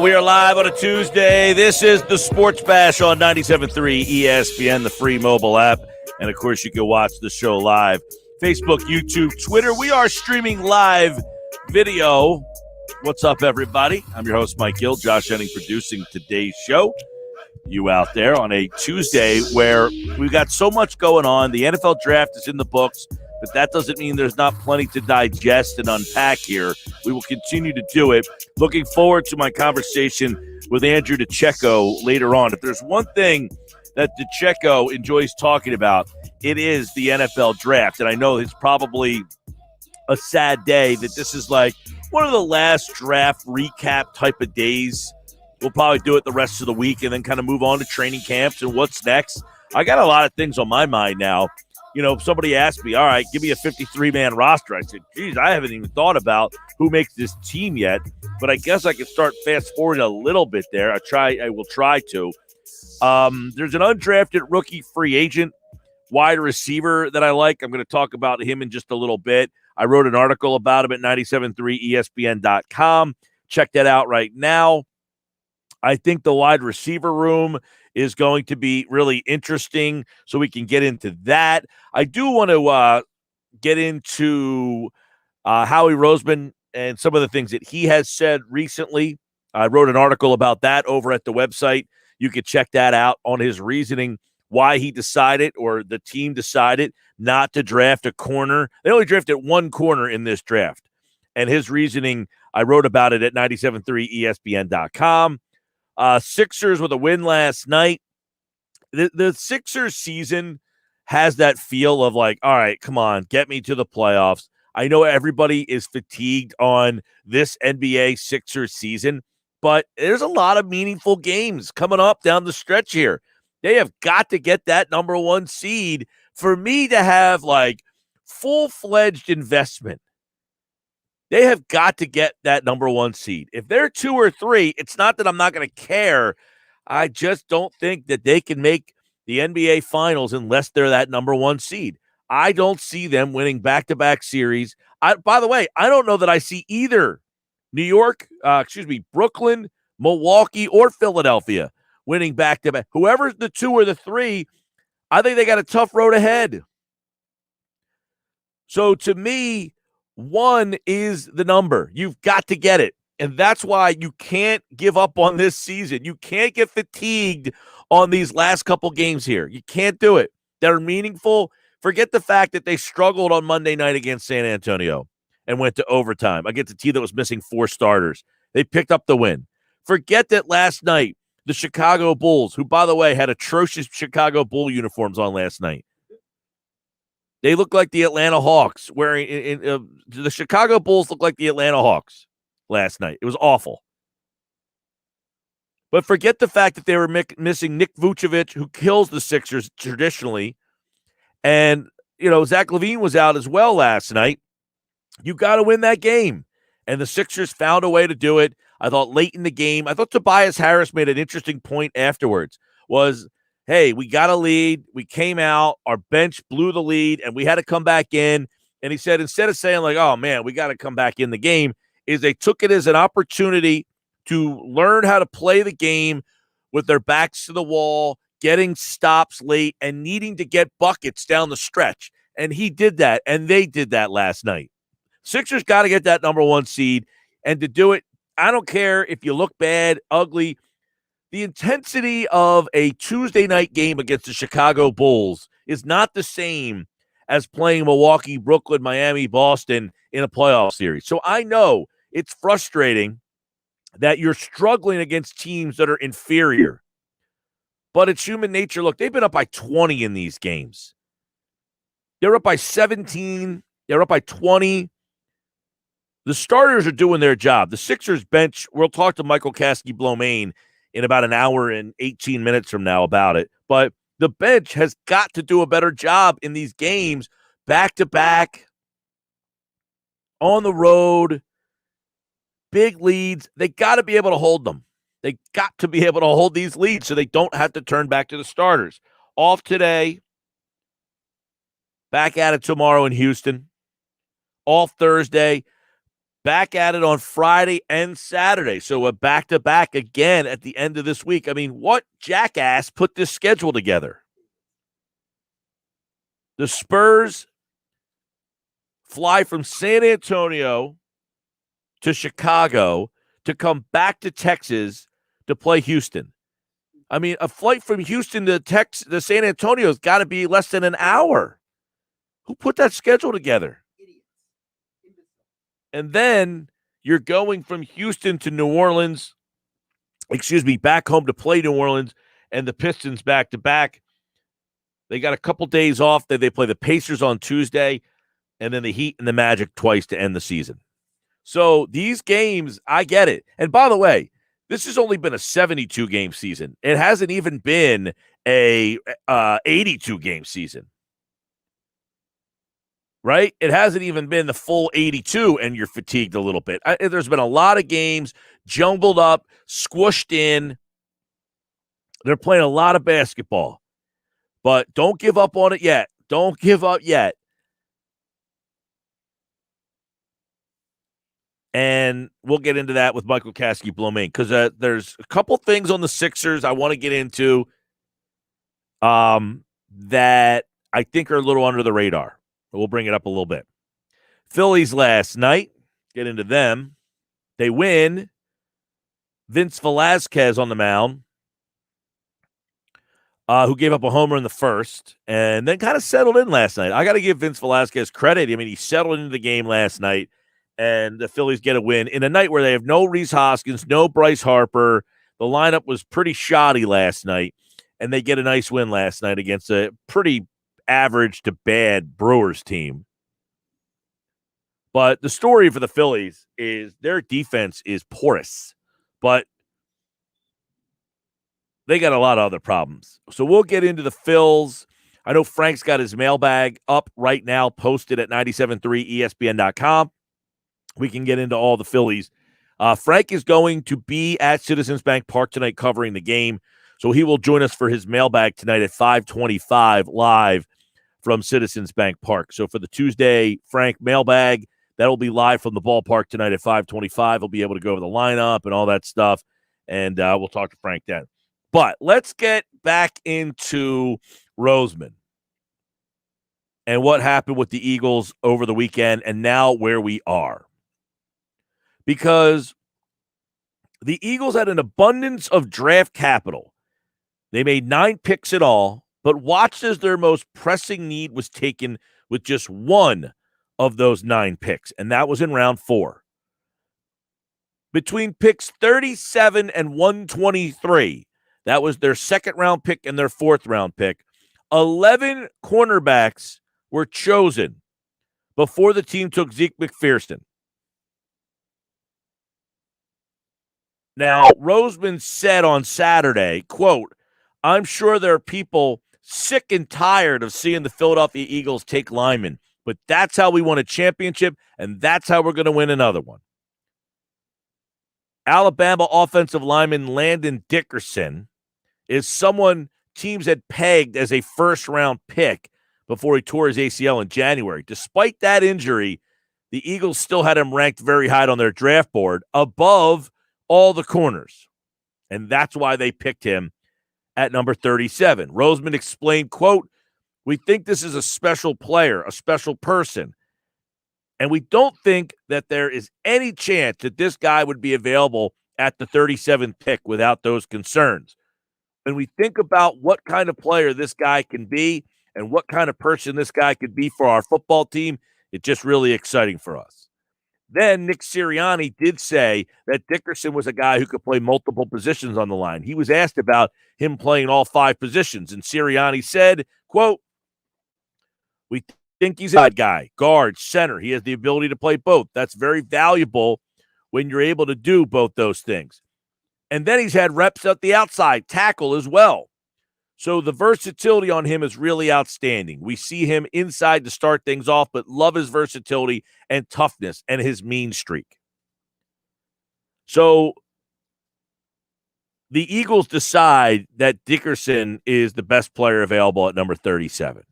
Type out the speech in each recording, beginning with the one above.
We are live on a Tuesday. This is the Sports Bash on 97.3 ESPN, the free mobile app. And, of course, you can watch the show live. Facebook, YouTube, Twitter. We are streaming live video. What's up, everybody? I'm your host, Mike Gill. Josh Henning producing today's show. You out there on a Tuesday where we've got so much going on. The NFL draft is in the books, but that doesn't mean there's not plenty to digest and unpack here. We will continue to do it. Looking forward to my conversation with Andrew DiCecco later on. If there's one thing that DiCecco enjoys talking about, it is the NFL draft. And I know it's probably a sad day that this is like one of the last draft recap type of days. We'll probably do it the rest of the week and then kind of move on to training camps and what's next. I got a lot of things on my mind now. You know, if somebody asked me, all right, give me a 53-man roster, I said, geez, I haven't even thought about who makes this team yet. But I guess I could start fast-forwarding a little bit there. I will try to. There's an undrafted rookie free agent wide receiver that I like. I'm going to talk about him in just a little bit. I wrote an article about him at 973ESPN.com. Check that out right now. I think the wide receiver room is going to be really interesting, so we can get into that. I do want to get into Howie Roseman and some of the things that he has said recently. I wrote an article about that over at the website. You can check that out on his reasoning, why he decided or the team decided not to draft a corner. They only drafted one corner in this draft, and his reasoning, I wrote about it at 973ESPN.com. Sixers with a win last night. The Sixers season has that feel of like, all right, come on, get me to the playoffs. I know everybody is fatigued on this NBA Sixers season, but there's a lot of meaningful games coming up down the stretch here. They have got to get that number one seed for me to have like full-fledged investment. They have got to get that number one seed. If they're 2 or 3, it's not that I'm not going to care. I just don't think that they can make the NBA Finals unless they're that number one seed. I don't see them winning back-to-back series. By the way, I don't know that I see either Brooklyn, Milwaukee, or Philadelphia winning back-to-back. Whoever's the 2 or the 3, I think they got a tough road ahead. So to me, 1 is the number. You've got to get it. And that's why you can't give up on this season. You can't get fatigued on these last couple games here. You can't do it. They're meaningful. Forget the fact that they struggled on Monday night against San Antonio and went to overtime against a team that was missing 4 starters. They picked up the win. Forget that last night, the Chicago Bulls, who, by the way, had atrocious Chicago Bull uniforms on last night. They look like the Atlanta Hawks. The Chicago Bulls look like the Atlanta Hawks last night. It was awful. But forget the fact that they were missing Nick Vucevic, who kills the Sixers traditionally. And, Zach LaVine was out as well last night. You got to win that game. And the Sixers found a way to do it. I thought late in the game, I thought Tobias Harris made an interesting point afterwards, was, hey, we got a lead. We came out. Our bench blew the lead, and we had to come back in. And he said, instead of saying like, oh, man, we got to come back in the game, is they took it as an opportunity to learn how to play the game with their backs to the wall, getting stops late, and needing to get buckets down the stretch. And he did that, and they did that last night. Sixers got to get that number one seed, and to do it, I don't care if you look bad, ugly. The intensity of a Tuesday night game against the Chicago Bulls is not the same as playing Milwaukee, Brooklyn, Miami, Boston in a playoff series. So I know it's frustrating that you're struggling against teams that are inferior. But it's human nature. Look, they've been up by 20 in these games. They're up by 17. They're up by 20. The starters are doing their job. The Sixers bench, we'll talk to Michael Kaskey-Blomain in about an hour and 18 minutes from now about it. But the bench has got to do a better job in these games, back-to-back, on the road, big leads. They got to be able to hold them. They got to be able to hold these leads so they don't have to turn back to the starters. Off today, back at it tomorrow in Houston. Off Thursday. back at it on Friday and Saturday. So a back-to-back again at the end of this week. I mean, what jackass put this schedule together? The Spurs fly from San Antonio to Chicago to come back to Texas to play Houston. I mean, a flight from Houston to San Antonio has got to be less than an hour. Who put that schedule together? And then you're going from Houston to New Orleans, back home to play New Orleans, and the Pistons back-to-back. They got a couple days off. They play the Pacers on Tuesday, and then the Heat and the Magic twice to end the season. So these games, I get it. And by the way, this has only been a 72-game season. It hasn't even been a 82-game season. Right? It hasn't even been the full 82, and you're fatigued a little bit. There's been a lot of games jumbled up, squished in. They're playing a lot of basketball. But don't give up on it yet. Don't give up yet. And we'll get into that with Michael Kaskey-Blomain because there's a couple things on the Sixers I want to get into that I think are a little under the radar. We'll bring it up a little bit. Phillies last night, get into them. They win. Vince Velasquez on the mound, who gave up a homer in the first and then kind of settled in last night. I got to give Vince Velasquez credit. I mean, he settled into the game last night, and the Phillies get a win in a night where they have no Rhys Hoskins, no Bryce Harper. The lineup was pretty shoddy last night, and they get a nice win last night against a pretty average to bad Brewers team. But the story for the Phillies is their defense is porous, but they got a lot of other problems. So we'll get into the Phils. I know Frank's got his mailbag up right now, posted at 973ESPN.com. We can get into all the Phillies. Frank is going to be at Citizens Bank Park tonight covering the game. So he will join us for his mailbag tonight at 5:25 live from Citizens Bank Park. So for the Tuesday Frank mailbag, that'll be live from the ballpark tonight at 5:25. He'll be able to go over the lineup and all that stuff, and we'll talk to Frank then. But let's get back into Roseman and what happened with the Eagles over the weekend and now where we are. Because the Eagles had an abundance of draft capital. They made 9 picks in all, but watched as their most pressing need was taken with just one of those 9 picks, and that was in round 4. Between picks 37 and 123, that was their second-round pick and their fourth-round pick, 11 cornerbacks were chosen before the team took Zeke McPherson. Now, Roseman said on Saturday, quote, "I'm sure there are people sick and tired of seeing the Philadelphia Eagles take linemen, but that's how we won a championship, and that's how we're going to win another one." Alabama offensive lineman Landon Dickerson is someone teams had pegged as a first-round pick before he tore his ACL in January. Despite that injury, the Eagles still had him ranked very high on their draft board, above all the corners, and that's why they picked him at number 37. Roseman explained, quote, "We think this is a special player, a special person, and we don't think that there is any chance that this guy would be available at the 37th pick without those concerns. When we think about what kind of player this guy can be and what kind of person this guy could be for our football team, it's just really exciting for us." Then Nick Sirianni did say that Dickerson was a guy who could play multiple positions on the line. He was asked about him playing all 5 positions, and Sirianni said, quote, "We think he's a good guy, guard, center. He has the ability to play both. That's very valuable when you're able to do both those things. And then he's had reps at the outside, tackle as well. So the versatility on him is really outstanding. We see him inside to start things off, but love his versatility and toughness and his mean streak." So the Eagles decide that Dickerson is the best player available at number 37.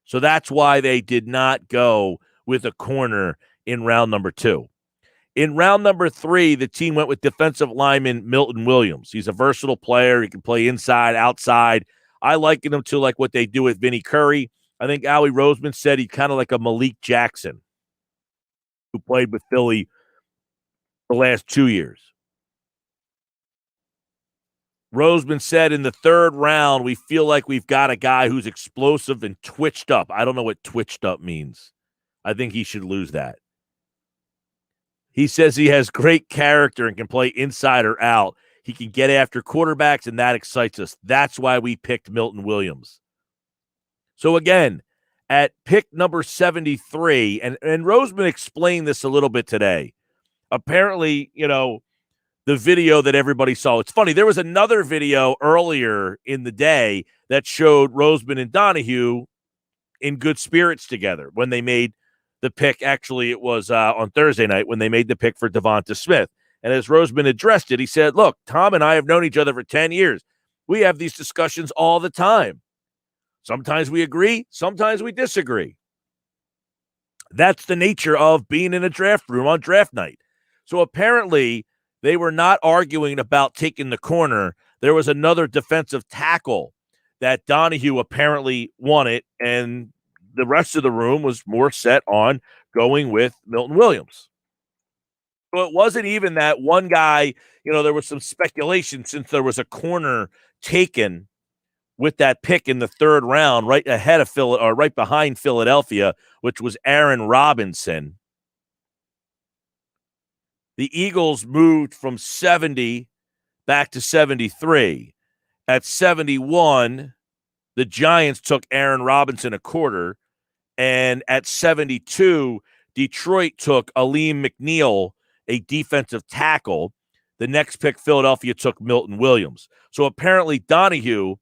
So that's why they did not go with a corner in round number 2. In round number 3, the team went with defensive lineman Milton Williams. He's a versatile player. He can play inside, outside. I liken him to like what they do with Vinny Curry. I think Howie Roseman said he's kind of like a Malik Jackson who played with Philly the last 2 years. Roseman said in the 3rd round, we feel like we've got a guy who's explosive and twitched up. I don't know what twitched up means. I think he should lose that. He says he has great character and can play inside or out. He can get after quarterbacks, and that excites us. That's why we picked Milton Williams. So again, at pick number 73, and Roseman explained this a little bit today. Apparently, the video that everybody saw. It's funny. There was another video earlier in the day that showed Roseman and Donahue in good spirits together when they made the pick. Actually, it was on Thursday night when they made the pick for Devonta Smith. And as Roseman addressed it, he said, look, Tom and I have known each other for 10 years. We have these discussions all the time. Sometimes we agree. Sometimes we disagree. That's the nature of being in a draft room on draft night. So apparently they were not arguing about taking the corner. There was another defensive tackle that Donahue apparently wanted, and the rest of the room was more set on going with Milton Williams. So it wasn't even that one guy, there was some speculation since there was a corner taken with that pick in the 3rd round, right ahead of right behind Philadelphia, which was Aaron Robinson. The Eagles moved from 70 back to 73. At 71, the Giants took Aaron Robinson a quarter. And at 72, Detroit took Aleem McNeil, a defensive tackle. The next pick, Philadelphia took Milton Williams. So apparently Donahue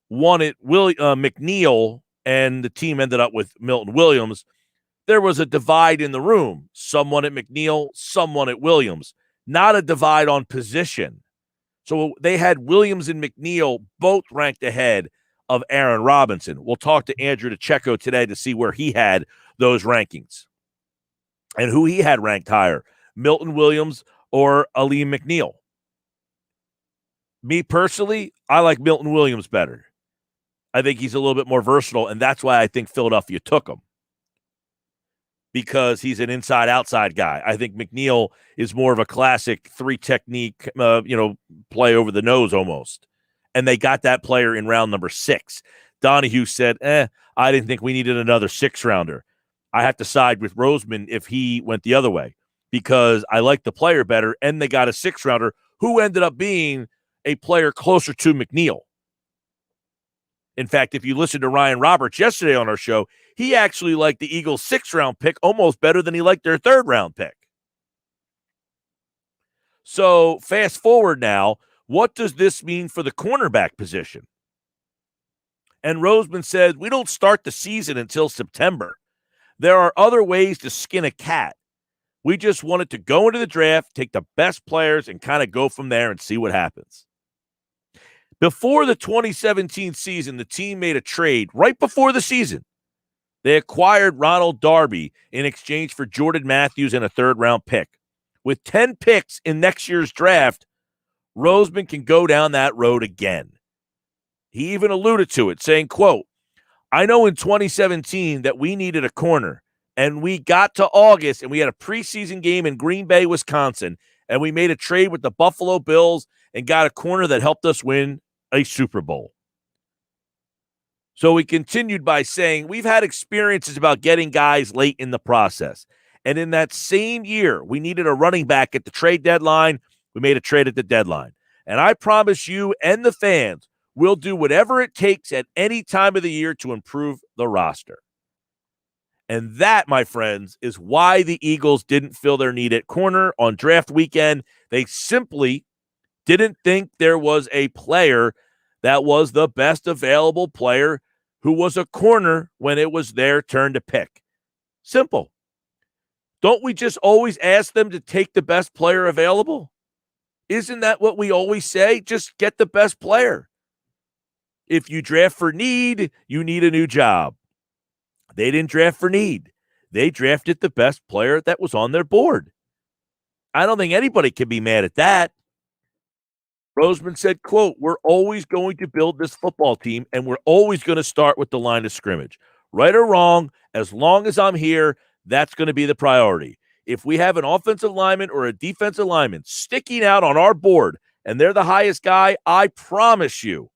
wanted McNeil, and the team ended up with Milton Williams. There was a divide in the room. Someone at McNeil, someone at Williams. Not a divide on position. So they had Williams and McNeil both ranked ahead of Aaron Robinson. We'll talk to Andrew DiCecco today to see where he had those rankings and who he had ranked higher, Milton Williams or Aleem McNeil. Me personally, I like Milton Williams better. I think he's a little bit more versatile, and that's why I think Philadelphia took him, because he's an inside-outside guy. I think McNeil is more of a classic 3-technique, play over the nose almost. And they got that player in round number 6. Donahue said, I didn't think we needed another 6-rounder. I have to side with Roseman if he went the other way, because I like the player better, and they got a 6-rounder who ended up being a player closer to McNeil. In fact, if you listen to Ryan Roberts yesterday on our show, he actually liked the Eagles' 6th-round pick almost better than he liked their 3rd-round pick. So fast forward now, what does this mean for the cornerback position? And Roseman said, we don't start the season until September. There are other ways to skin a cat. We just wanted to go into the draft, take the best players, and kind of go from there and see what happens. Before the 2017 season, the team made a trade right before the season. They acquired Ronald Darby in exchange for Jordan Matthews and a 3rd-round pick. With 10 picks in next year's draft, Roseman can go down that road again. He even alluded to it, saying, quote, I know in 2017 that we needed a corner, and we got to August, and we had a preseason game in Green Bay, Wisconsin, and we made a trade with the Buffalo Bills and got a corner that helped us win a Super Bowl. So he continued by saying, we've had experiences about getting guys late in the process. And in that same year, we needed a running back at the trade deadline. We made a trade at the deadline. And I promise you and the fans, we'll do whatever it takes at any time of the year to improve the roster. And that, my friends, is why the Eagles didn't fill their need at corner on draft weekend. They simply didn't think there was a player that was the best available player who was a corner when it was their turn to pick. Simple. Don't we just always ask them to take the best player available? Isn't that what we always say? Just get the best player. If you draft for need, you need a new job. They didn't draft for need. They drafted the best player that was on their board. I don't think anybody can be mad at that. Roseman said, quote, "We're always going to build this football team, and we're always going to start with the line of scrimmage. Right or wrong, as long as I'm here, that's going to be the priority. If we have an offensive lineman or a defensive lineman sticking out on our board and they're the highest guy, I promise you,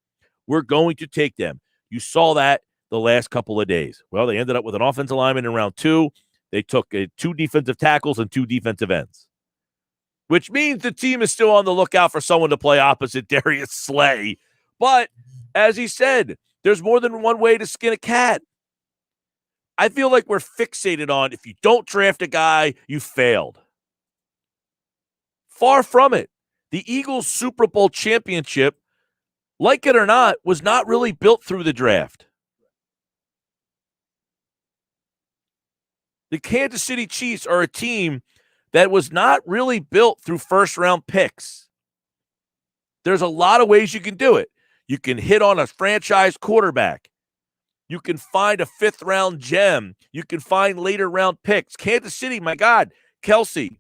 we're going to take them." You saw that the last couple of days. Well, they ended up with an offensive lineman in round 2. They took 2 defensive tackles and 2 defensive ends, which means the team is still on the lookout for someone to play opposite Darius Slay. But as he said, there's more than one way to skin a cat. I feel like we're fixated on if you don't draft a guy, you failed. Far from it. The Eagles' Super Bowl championship, like it or not, was not really built through the draft. The Kansas City Chiefs are a team that was not really built through first-round picks. There's a lot of ways you can do it. You can hit on a franchise quarterback. You can find a fifth-round gem. You can find later-round picks. Kansas City, my God, Kelce,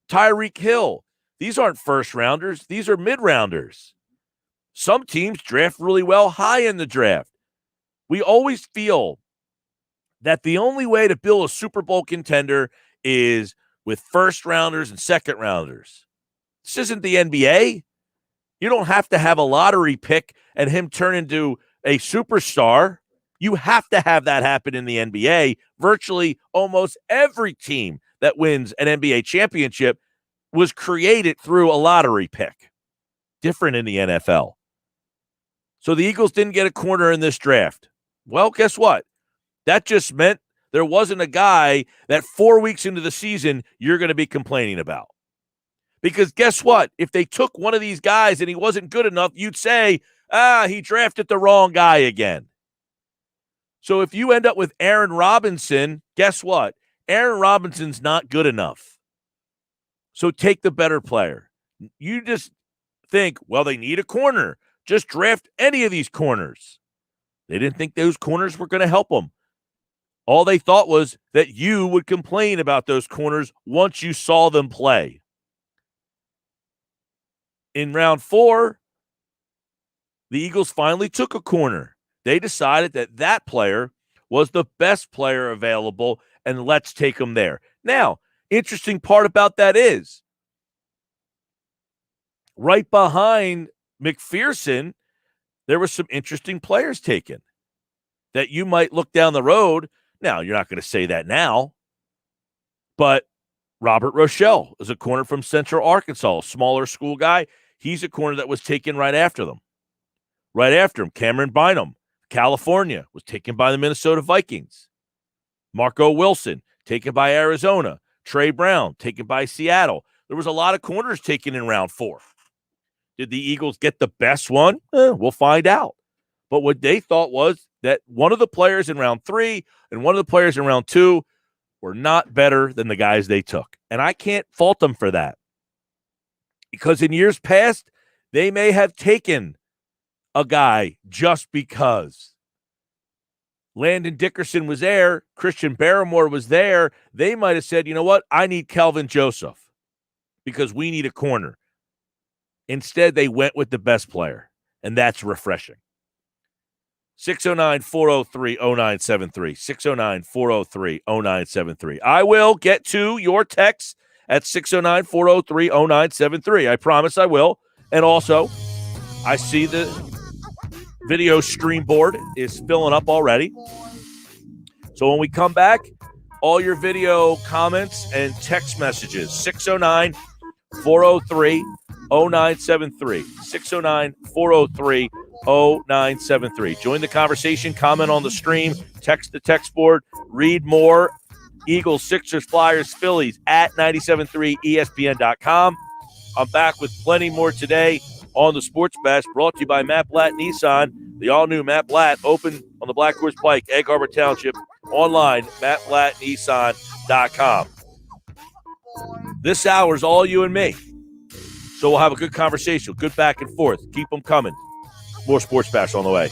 Tyreek Hill. These aren't first-rounders. These are mid-rounders. Some teams draft really well high in the draft. We always feel that the only way to build a Super Bowl contender is with first-rounders and second-rounders. This isn't the NBA. You don't have to have a lottery pick and him turn into a superstar. You have to have that happen in the NBA. Virtually almost every team that wins an NBA championship was created through a lottery pick. Different in the NFL. So the Eagles didn't get a corner in this draft. Well, guess what? That just meant there wasn't a guy that 4 weeks into the season you're going to be complaining about. Because guess what? If they took one of these guys and he wasn't good enough, you'd say, he drafted the wrong guy again. So if you end up with Aaron Robinson, guess what? Aaron Robinson's not good enough. So take the better player. You just think, well, they need a corner. Just draft any of these corners. They didn't think those corners were going to help them. All they thought was that you would complain about those corners once you saw them play. In round 4, the Eagles finally took a corner. They decided that that player was the best player available, and let's take him there. Now, interesting part about that is, right behind McPherson, there were some interesting players taken that you might look down the road. Now, you're not going to say that now, but Robert Rochelle is a corner from Central Arkansas, a smaller school guy. He's a corner that was taken right after them. Right after him, Cameron Bynum, California, was taken by the Minnesota Vikings. Marco Wilson, taken by Arizona. Trey Brown, taken by Seattle. There was a lot of corners taken in round 4. Did the Eagles get the best one? We'll find out. But what they thought was that one of the players in round 3 and one of the players in round 2 were not better than the guys they took. And I can't fault them for that. Because in years past, they may have taken a guy just because. Landon Dickerson was there. Christian Barrymore was there. They might have said, you know what? I need Kelvin Joseph because we need a corner. Instead, they went with the best player, and that's refreshing. 609-403-0973. 609-403-0973. I will get to your texts at 609-403-0973. I promise I will. And also, I see the video stream board is filling up already. So when we come back, all your video comments and text messages, 609-403-0973. 609-403-0973. Join the conversation, comment on the stream, text the text board, read more. Eagles, Sixers, Flyers, Phillies at 973ESPN.com. I'm back with plenty more today on the Sports Bash, brought to you by Matt Blatt Nissan. The all-new Matt Blatt, open on the Black Horse Pike, Egg Harbor Township, online, mattblattnissan.com. This hour is all you and me. So we'll have a good conversation, good back and forth. Keep them coming. More Sports Bash on the way.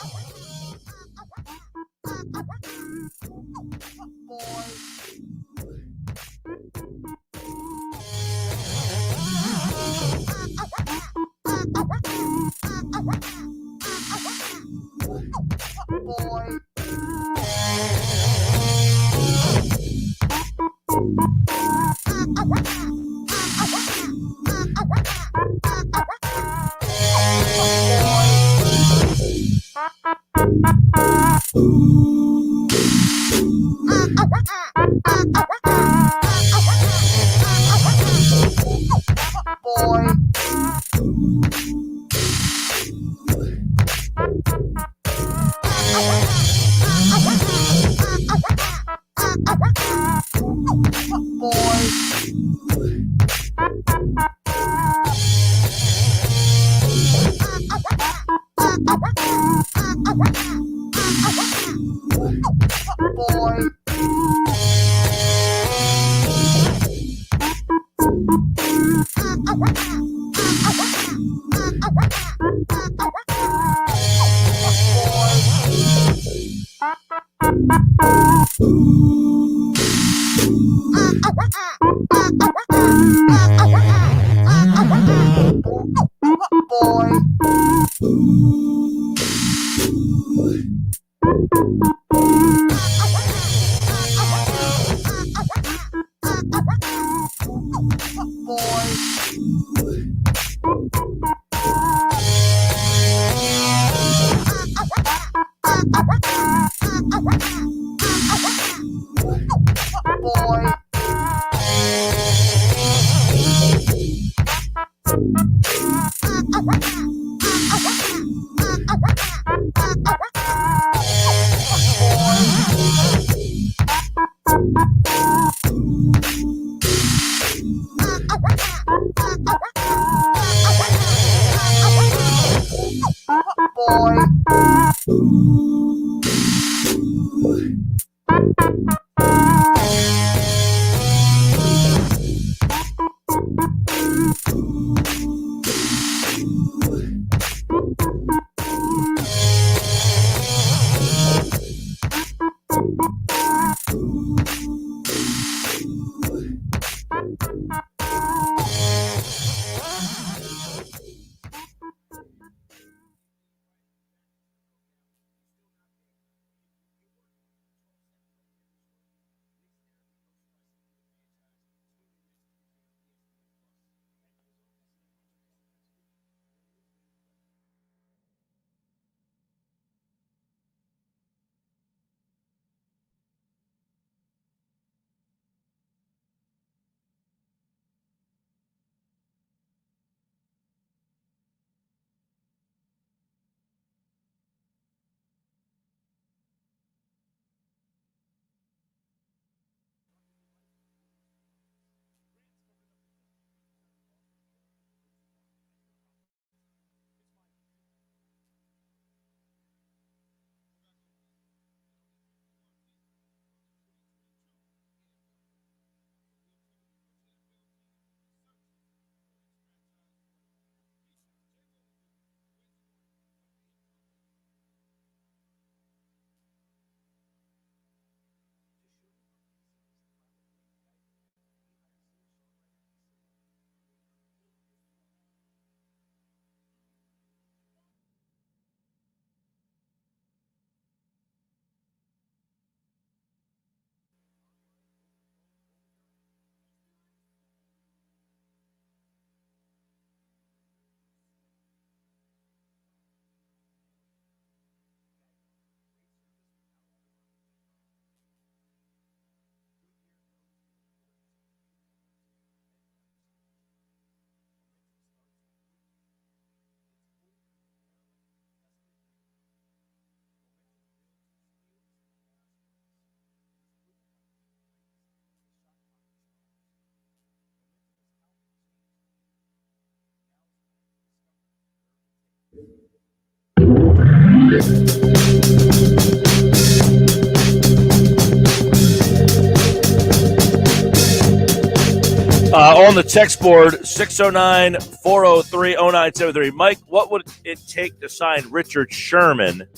On the text board, 609-403-0973. Mike, what would it take to sign Richard Sherman?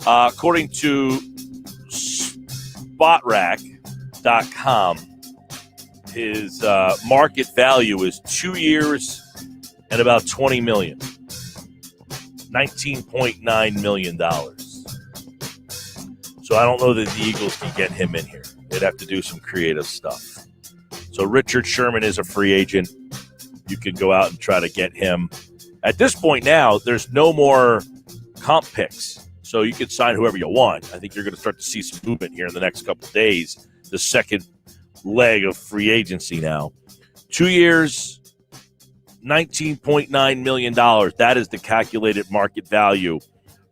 According to SpotRack.com, his market value is 2 years and about $20 million. $19.9 million. So So I don't know that the Eagles can get him in here. They'd have to do some creative stuff. So Richard Sherman is a free agent. You can go out and try to get him. At this point now, there's no more comp picks. So you can sign whoever you want. I think you're going to start to see some movement here in the next couple of days. The second leg of free agency now. 2 years, $19.9 million. That is the calculated market value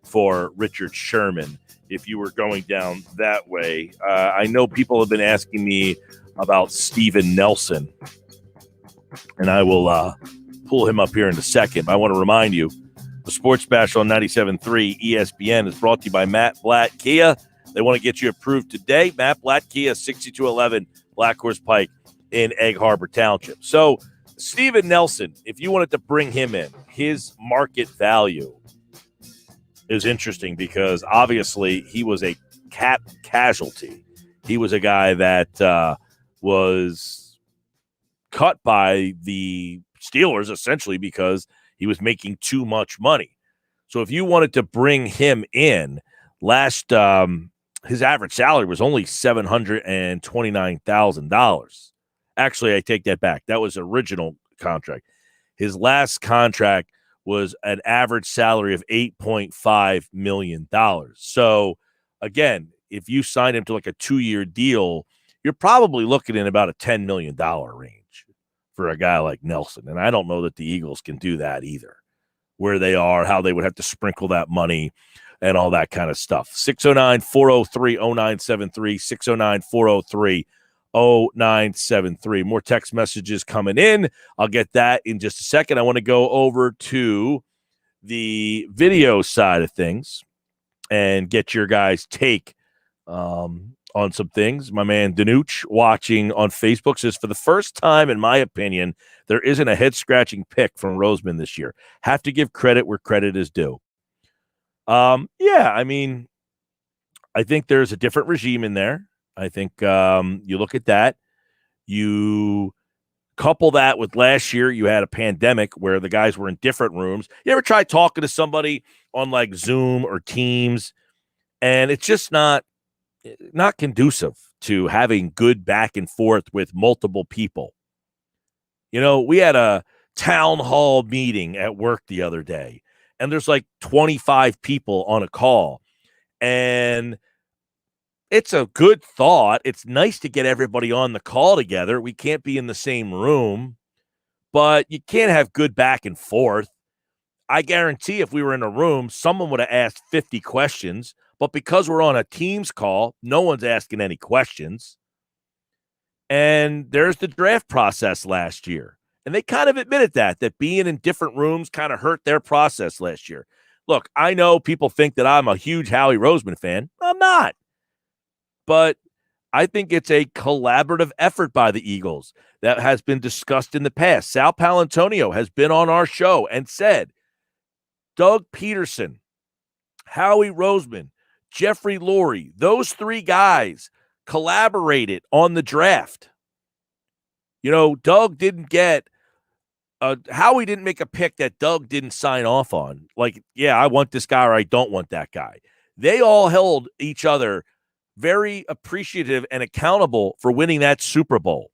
for Richard Sherman if you were going down that way. I know people have been asking me about Steven Nelson, and I will pull him up here in a second. I want to remind you, the Sports Bash on 97.3 ESPN is brought to you by Matt Blatt Kia. They want to get you approved today. Matt Blatt Kia, 6211 Black Horse Pike in Egg Harbor Township. So Steven Nelson, if you wanted to bring him in, his market value is interesting because obviously he was a cap casualty. He was a guy that was cut by the Steelers essentially because he was making too much money. So if you wanted to bring him in, his average salary was only $729,000. Actually, I take that back. That was original contract. His last contract was an average salary of $8.5 million. So, again, if you signed him to like a 2-year deal, you're probably looking in about a $10 million range for a guy like Nelson. And I don't know that the Eagles can do that either, where they are, how they would have to sprinkle that money and all that kind of stuff. 609-403-0973, 609-403-0973. More text messages coming in. I'll get that in just a second. I want to go over to the video side of things and get your guys' take on some things. My man Danuch watching on Facebook says, for the first time, in my opinion, there isn't a head-scratching pick from Roseman this year. Have to give credit where credit is due. Yeah, I mean, I think there's a different regime in there. I think you look at that. You couple that with last year, you had a pandemic where the guys were in different rooms. You ever try talking to somebody on like Zoom or Teams, and it's just not conducive to having good back and forth with multiple people. You know, we had a town hall meeting at work the other day, and there's like 25 people on a call, and it's a good thought. It's nice to get everybody on the call together. We can't be in the same room, but you can't have good back and forth. I guarantee if we were in a room, someone would have asked 50 questions, but because we're on a Teams call, no one's asking any questions. And there's the draft process last year. And they kind of admitted that being in different rooms kind of hurt their process last year. Look, I know people think that I'm a huge Howie Roseman fan. I'm not. But I think it's a collaborative effort by the Eagles that has been discussed in the past. Sal Palantonio has been on our show and said, Doug Peterson, Howie Roseman, Jeffrey Lurie, those three guys collaborated on the draft. You know, Doug didn't get Howie didn't make a pick that Doug didn't sign off on. Like, yeah, I want this guy or I don't want that guy. They all held each other very appreciative and accountable for winning that Super Bowl.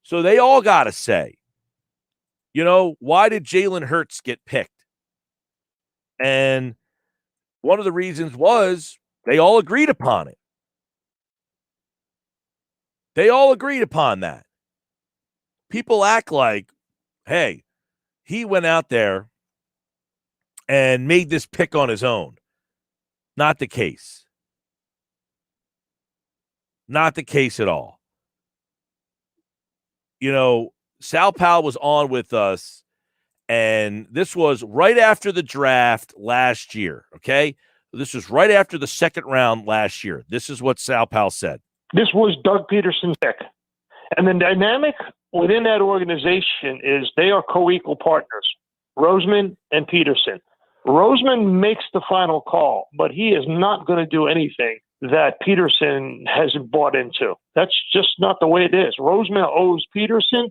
So they all got to say, you know, why did Jalen Hurts get picked? And one of the reasons was they all agreed upon it. They all agreed upon that. People act like, hey, he went out there and made this pick on his own. Not the case. Not the case at all. You know, Sal Pal was on with us, and this was right after the draft last year, okay? This was right after the second round last year. This is what Sal Pal said. This was Doug Peterson's pick. And the dynamic within that organization is they are co-equal partners, Roseman and Peterson. Roseman makes the final call, but he is not going to do anything that Peterson hasn't bought into. That's just not the way it is. Roseman owes Peterson,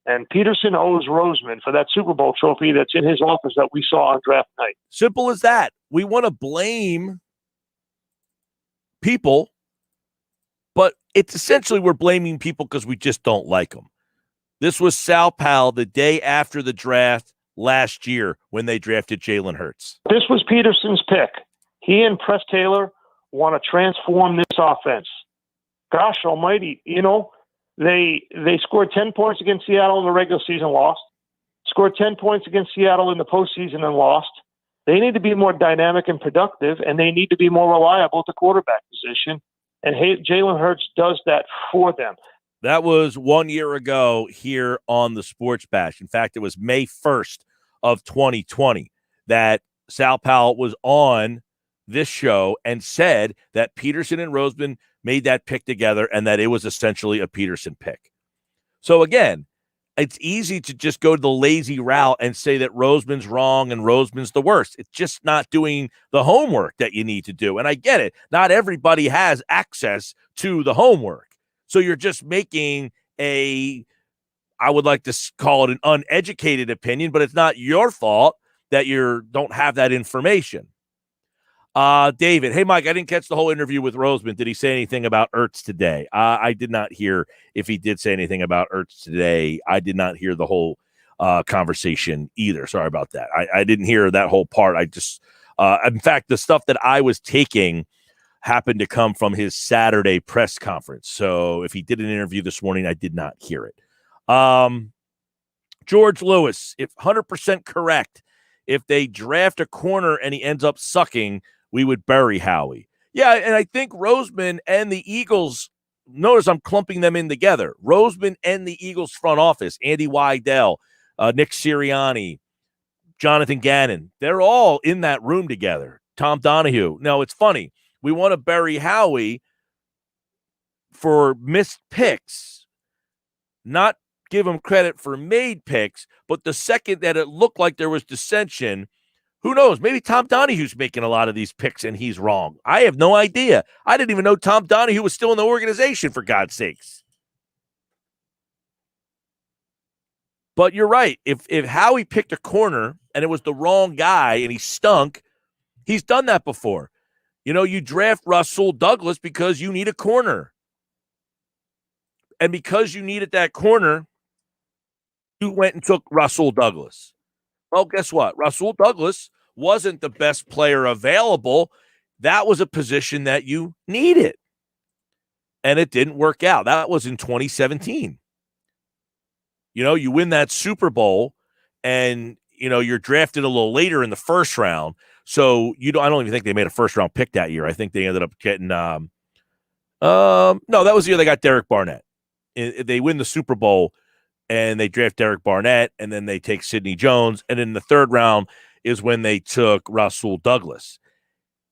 and Peterson owes Roseman for that Super Bowl trophy that's in his office that we saw on draft night. Simple as that. We want to blame people, but it's essentially we're blaming people because we just don't like them. This was Sal Powell the day after the draft last year when they drafted Jalen Hurts. This was Peterson's pick. He and Press Taylor want to transform this offense. Gosh almighty, they scored 10 points against Seattle in the regular season, lost. Scored 10 points against Seattle in the postseason and lost. They need to be more dynamic and productive, and they need to be more reliable at the quarterback position. And Jalen Hurts does that for them. That was 1 year ago here on the Sports Bash. In fact, it was May 1st of 2020 that Sal Powell was on this show and said that Peterson and Roseman made that pick together and that it was essentially a Peterson pick. So again, it's easy to just go to the lazy route and say that Roseman's wrong and Roseman's the worst. It's just not doing the homework that you need to do. And I get it. Not everybody has access to the homework. So you're just making I would like to call it an uneducated opinion, but it's not your fault that you don't have that information. David, hey, Mike, I didn't catch the whole interview with Roseman. Did he say anything about Ertz today? I did not hear if he did say anything about Ertz today. I did not hear the whole conversation either. Sorry about that. I didn't hear that whole part. I just, in fact, the stuff that I was taking happened to come from his Saturday press conference. So if he did an interview this morning, I did not hear it. George Lewis, if 100% correct, if they draft a corner and he ends up sucking, we would bury Howie. Yeah, and I think Roseman and the Eagles, notice I'm clumping them in together. Roseman and the Eagles front office, Andy Weidel, Nick Sirianni, Jonathan Gannon, they're all in that room together. Tom Donahue. Now, it's funny. We want to bury Howie for missed picks, not give him credit for made picks, but the second that it looked like there was dissension, who knows? Maybe Tom Donahue's making a lot of these picks and he's wrong. I have no idea. I didn't even know Tom Donahue was still in the organization, for God's sakes. But you're right. If Howie picked a corner and it was the wrong guy and he stunk, he's done that before. You draft Rasul Douglas because you need a corner. And because you needed that corner, you went and took Rasul Douglas. Well, guess what? Rasul Douglas wasn't the best player available. That was a position that you needed. And it didn't work out. That was in 2017. You win that Super Bowl and, you're drafted a little later in the first round. So I don't even think they made a first round pick that year. I think they ended up getting, no, that was the year they got Derek Barnett. They win the Super Bowl and they draft Derek Barnett, and then they take Sidney Jones. And in the third round is when they took Rasul Douglas.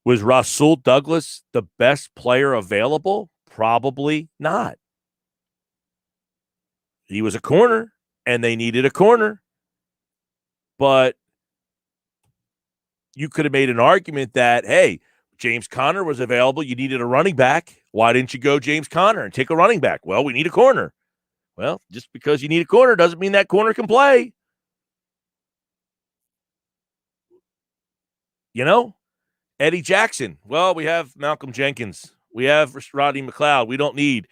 Was Rasul Douglas the best player available? Probably not. He was a corner, and they needed a corner. But you could have made an argument that, hey, James Conner was available. You needed a running back. Why didn't you go James Conner and take a running back? Well, we need a corner. Well, just because you need a corner doesn't mean that corner can play. Eddie Jackson. Well, we have Malcolm Jenkins. We have Rodney McLeod. We don't need.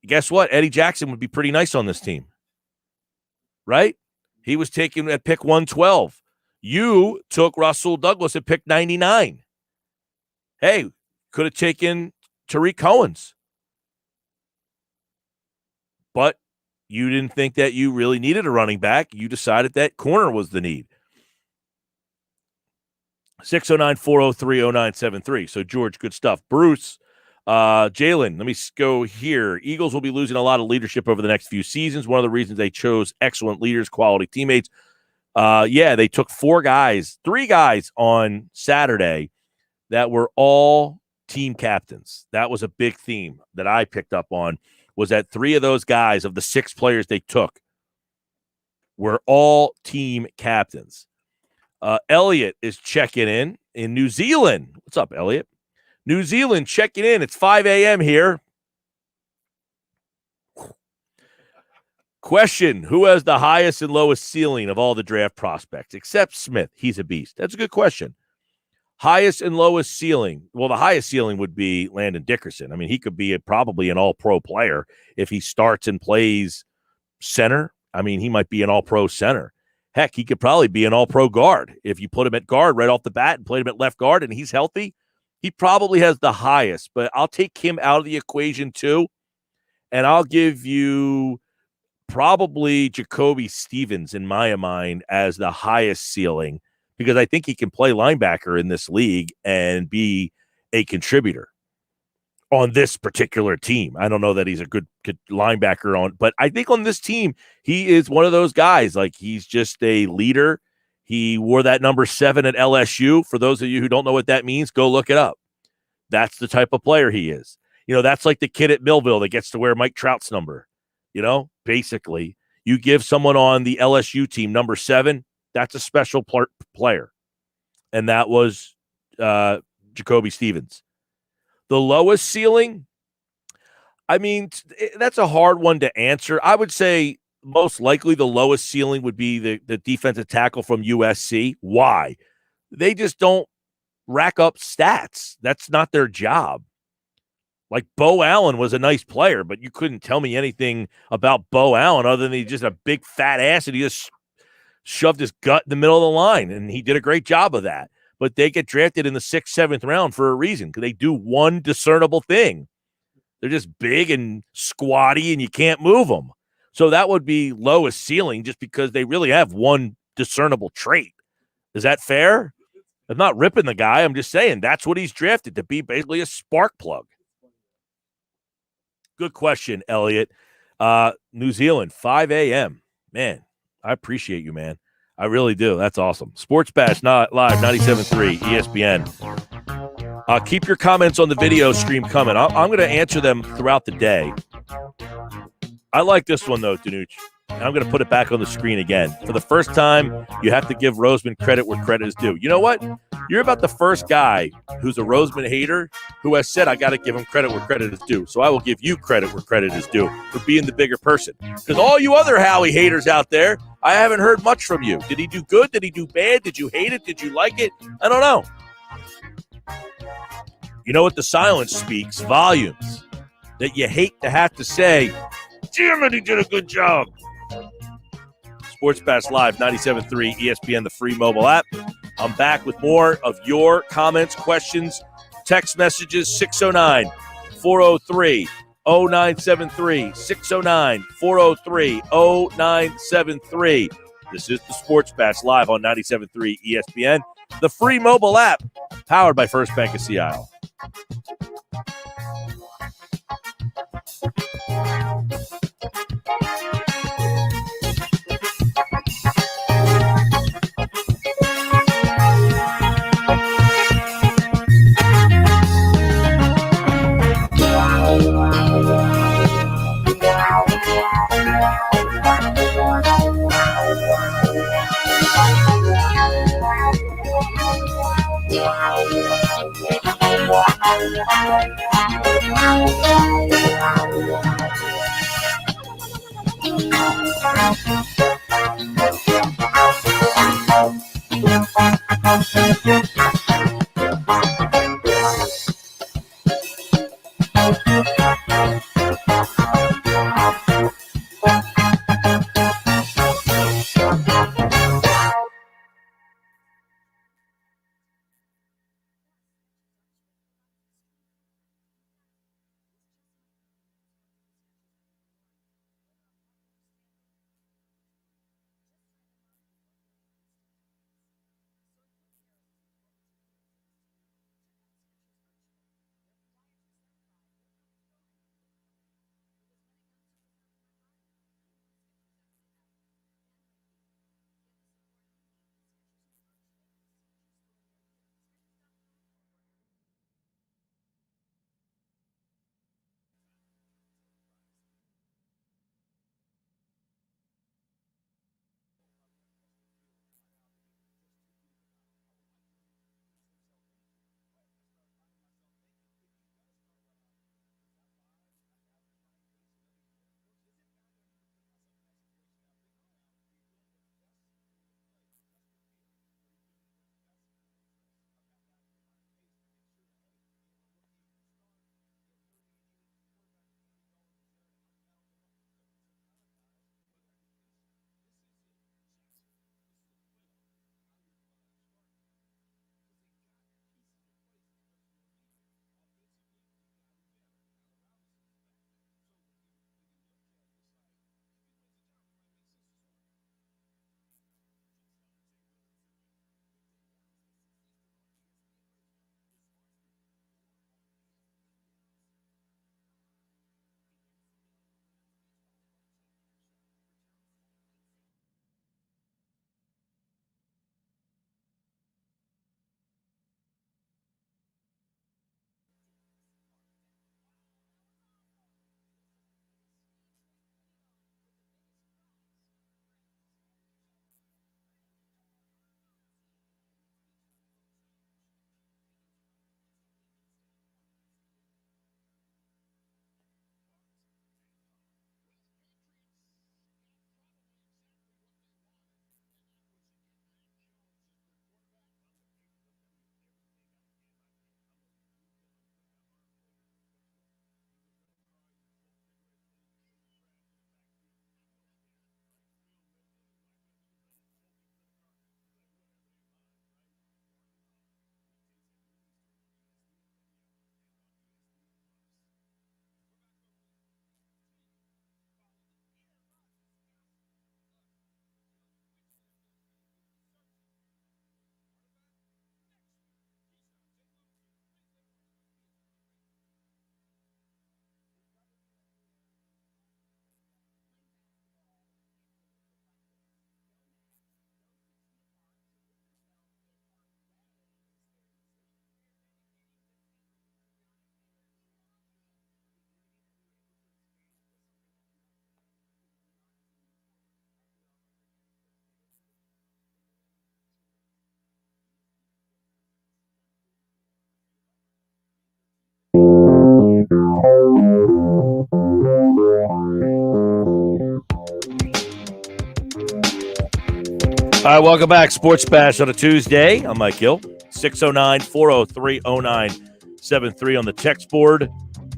Guess what? Eddie Jackson would be pretty nice on this team. Right? He was taken at pick 112. You took Rasul Douglas at pick 99. Hey, could have taken Tariq Cohen's. But you didn't think that you really needed a running back. You decided that corner was the need. 609-403-0973. So, George, good stuff. Bruce, Jalen, let me go here. Eagles will be losing a lot of leadership over the next few seasons. One of the reasons they chose excellent leaders, quality teammates. They took three guys on Saturday that were all team captains. That was a big theme that I picked up on, was that three of those guys, of the six players they took, were all team captains. Elliot is checking in New Zealand. What's up, Elliot? New Zealand checking in. It's 5 a.m. here. Question, who has the highest and lowest ceiling of all the draft prospects? Except Smith. He's a beast. That's a good question. Highest and lowest ceiling. Well, the highest ceiling would be Landon Dickerson. I mean, he could be probably an all-pro player if he starts and plays center. I mean, he might be an all-pro center. Heck, he could probably be an all-pro guard. If you put him at guard right off the bat and played him at left guard and he's healthy, he probably has the highest. But I'll take him out of the equation too, and I'll give you probably Jacoby Stevens in my mind as the highest ceiling, because I think he can play linebacker in this league and be a contributor on this particular team. I don't know that he's a good linebacker on, but I think on this team, he is one of those guys. Like, he's just a leader. He wore that number 7 at LSU. For those of you who don't know what that means, go look it up. That's the type of player he is. You know, that's like the kid at Millville that gets to wear Mike Trout's number. You know, basically, you give someone on the LSU team number 7, that's a special player. And that was Jacoby Stevens. The lowest ceiling, I mean, that's a hard one to answer. I would say most likely the lowest ceiling would be the defensive tackle from USC. Why? They just don't rack up stats. That's not their job. Like, Bo Allen was a nice player, but you couldn't tell me anything about Bo Allen other than he's just a big fat ass and he just shoved his gut in the middle of the line, and he did a great job of that. But they get drafted in the 6th, 7th round for a reason, because they do one discernible thing. They're just big and squatty, and you can't move them. So that would be lowest ceiling, just because they really have one discernible trait. Is that fair? I'm not ripping the guy. I'm just saying that's what he's drafted, to be basically a spark plug. Good question, Elliot. New Zealand, 5 a.m. Man, I appreciate you, man. I really do. That's awesome. Sports Bash Live, 97.3 ESPN. Keep your comments on the video stream coming. I'm going to answer them throughout the day. I like this one, though, Danucci. And I'm going to put it back on the screen again. For the first time, you have to give Roseman credit where credit is due. You know what? You're about the first guy who's a Roseman hater who has said I got to give him credit where credit is due. So I will give you credit where credit is due for being the bigger person. Because all you other Howie haters out there, I haven't heard much from you. Did he do good? Did he do bad? Did you hate it? Did you like it? I don't know. You know what? The silence speaks volumes. That you hate to have to say, damn it, he did a good job. Sports Bash Live, 97.3 ESPN, the free mobile app. I'm back with more of your comments, questions, text messages, 609-403-0973, 609-403-0973. This is the Sports Bash Live on 97.3 ESPN, the free mobile app, powered by First Bank of Sea Isle. All right, welcome back. Sports Bash on a Tuesday. I'm Mike Gill. 609-403-0973 on the text board.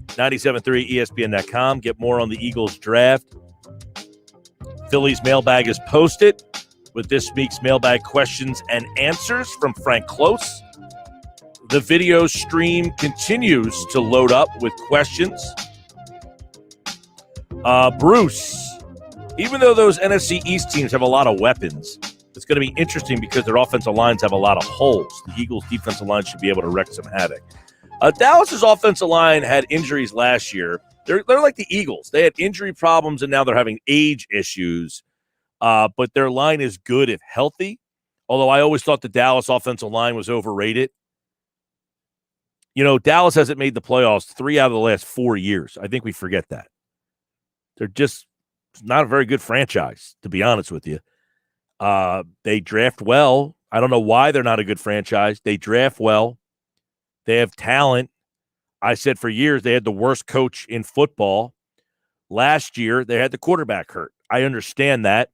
97.3 ESPN.com. Get more on the Eagles draft. Phillies mailbag is posted with this week's mailbag questions and answers from Frank Klose. The video stream continues to load up with questions. Bruce, even though those NFC East teams have a lot of weapons, it's going to be interesting because their offensive lines have a lot of holes. The Eagles' defensive line should be able to wreak some havoc. Dallas's offensive line had injuries last year. They're like the Eagles. They had injury problems, and now they're having age issues. But their line is good if healthy, although I always thought the Dallas offensive line was overrated. You know, Dallas hasn't made the playoffs 3 out of the last 4 years. I think we forget that. They're just not a very good franchise, to be honest with you. They draft well. I don't know why they're not a good franchise. They draft well. They have talent. I said for years they had the worst coach in football. Last year, they had the quarterback hurt. I understand that.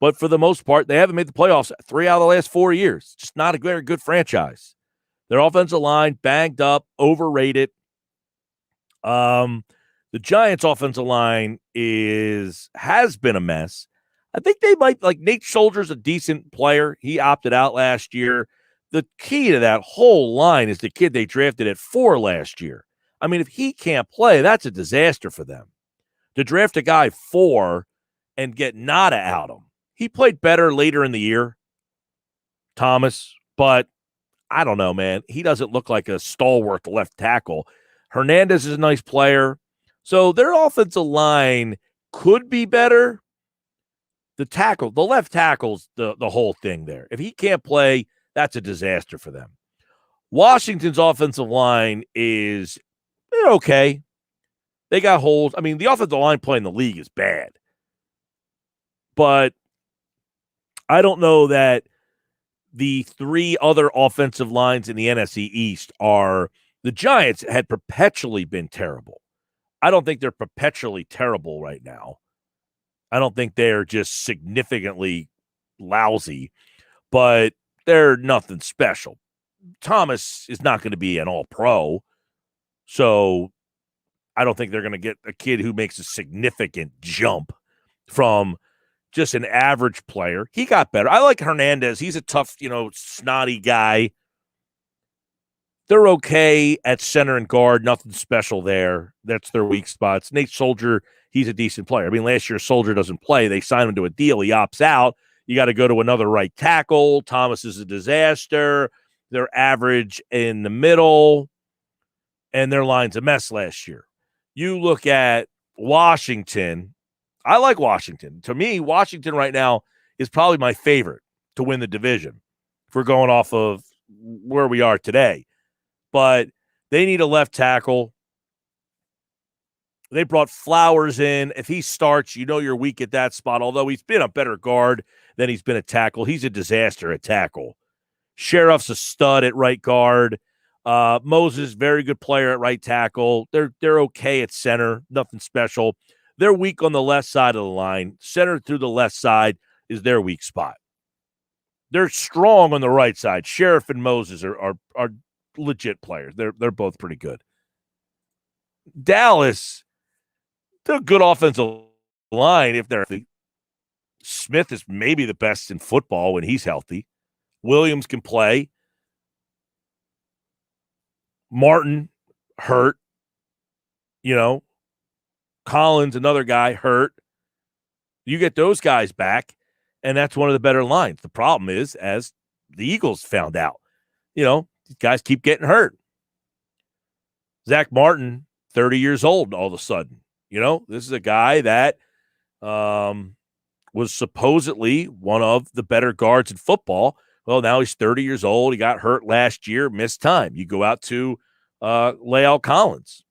But for the most part, they haven't made the playoffs 3 out of the last 4 years. Just not a very good franchise. Their offensive line, banged up, overrated. The Giants' offensive line has been a mess. I think they might, like Nate Solder's a decent player. He opted out last year. The key to that whole line is the kid they drafted at 4 last year. I mean, if he can't play, that's a disaster for them. To draft a guy 4 and get nada out of him. He played better later in the year, Thomas, but I don't know, man. He doesn't look like a stalwart left tackle. Hernandez is a nice player. So their offensive line could be better. The left tackle's the whole thing there. If he can't play, that's a disaster for them. Washington's offensive line is okay. They got holes. I mean, the offensive line play in the league is bad. But I don't know that the 3 other offensive lines in the NFC East are – the Giants had perpetually been terrible. I don't think they're perpetually terrible right now. I don't think they're just significantly lousy, but they're nothing special. Thomas is not going to be an all-pro, so I don't think they're going to get a kid who makes a significant jump from just an average player. He got better. I like Hernandez. He's a tough, snotty guy. They're okay at center and guard. Nothing special there. That's their weak spots. Nate Solder, he's a decent player. I mean, last year Solder doesn't play. They signed him to a deal. He opts out. You got to go to another right tackle. Thomas is a disaster. They're average in the middle, and their line's a mess last year. You look at Washington. I like Washington. To me, Washington right now is probably my favorite to win the division if we're going off of where we are today. But they need a left tackle. They brought Flowers in. If he starts, you're weak at that spot, although he's been a better guard than he's been a tackle. He's a disaster at tackle. Sheriff's a stud at right guard. Moses, very good player at right tackle. They're okay at center, nothing special. They're weak on the left side of the line. Center through the left side is their weak spot. They're strong on the right side. Sheriff and Moses are legit players. They're both pretty good. Dallas, they're a good offensive line if they're healthy. Smith is maybe the best in football when he's healthy. Williams can play. Martin, hurt. Collins, another guy, hurt. You get those guys back, and that's one of the better lines. The problem is, as the Eagles found out, these guys keep getting hurt. Zach Martin, 30 years old all of a sudden. This is a guy that was supposedly one of the better guards in football. Well, now he's 30 years old. He got hurt last year, missed time. You go out to Lael Collins,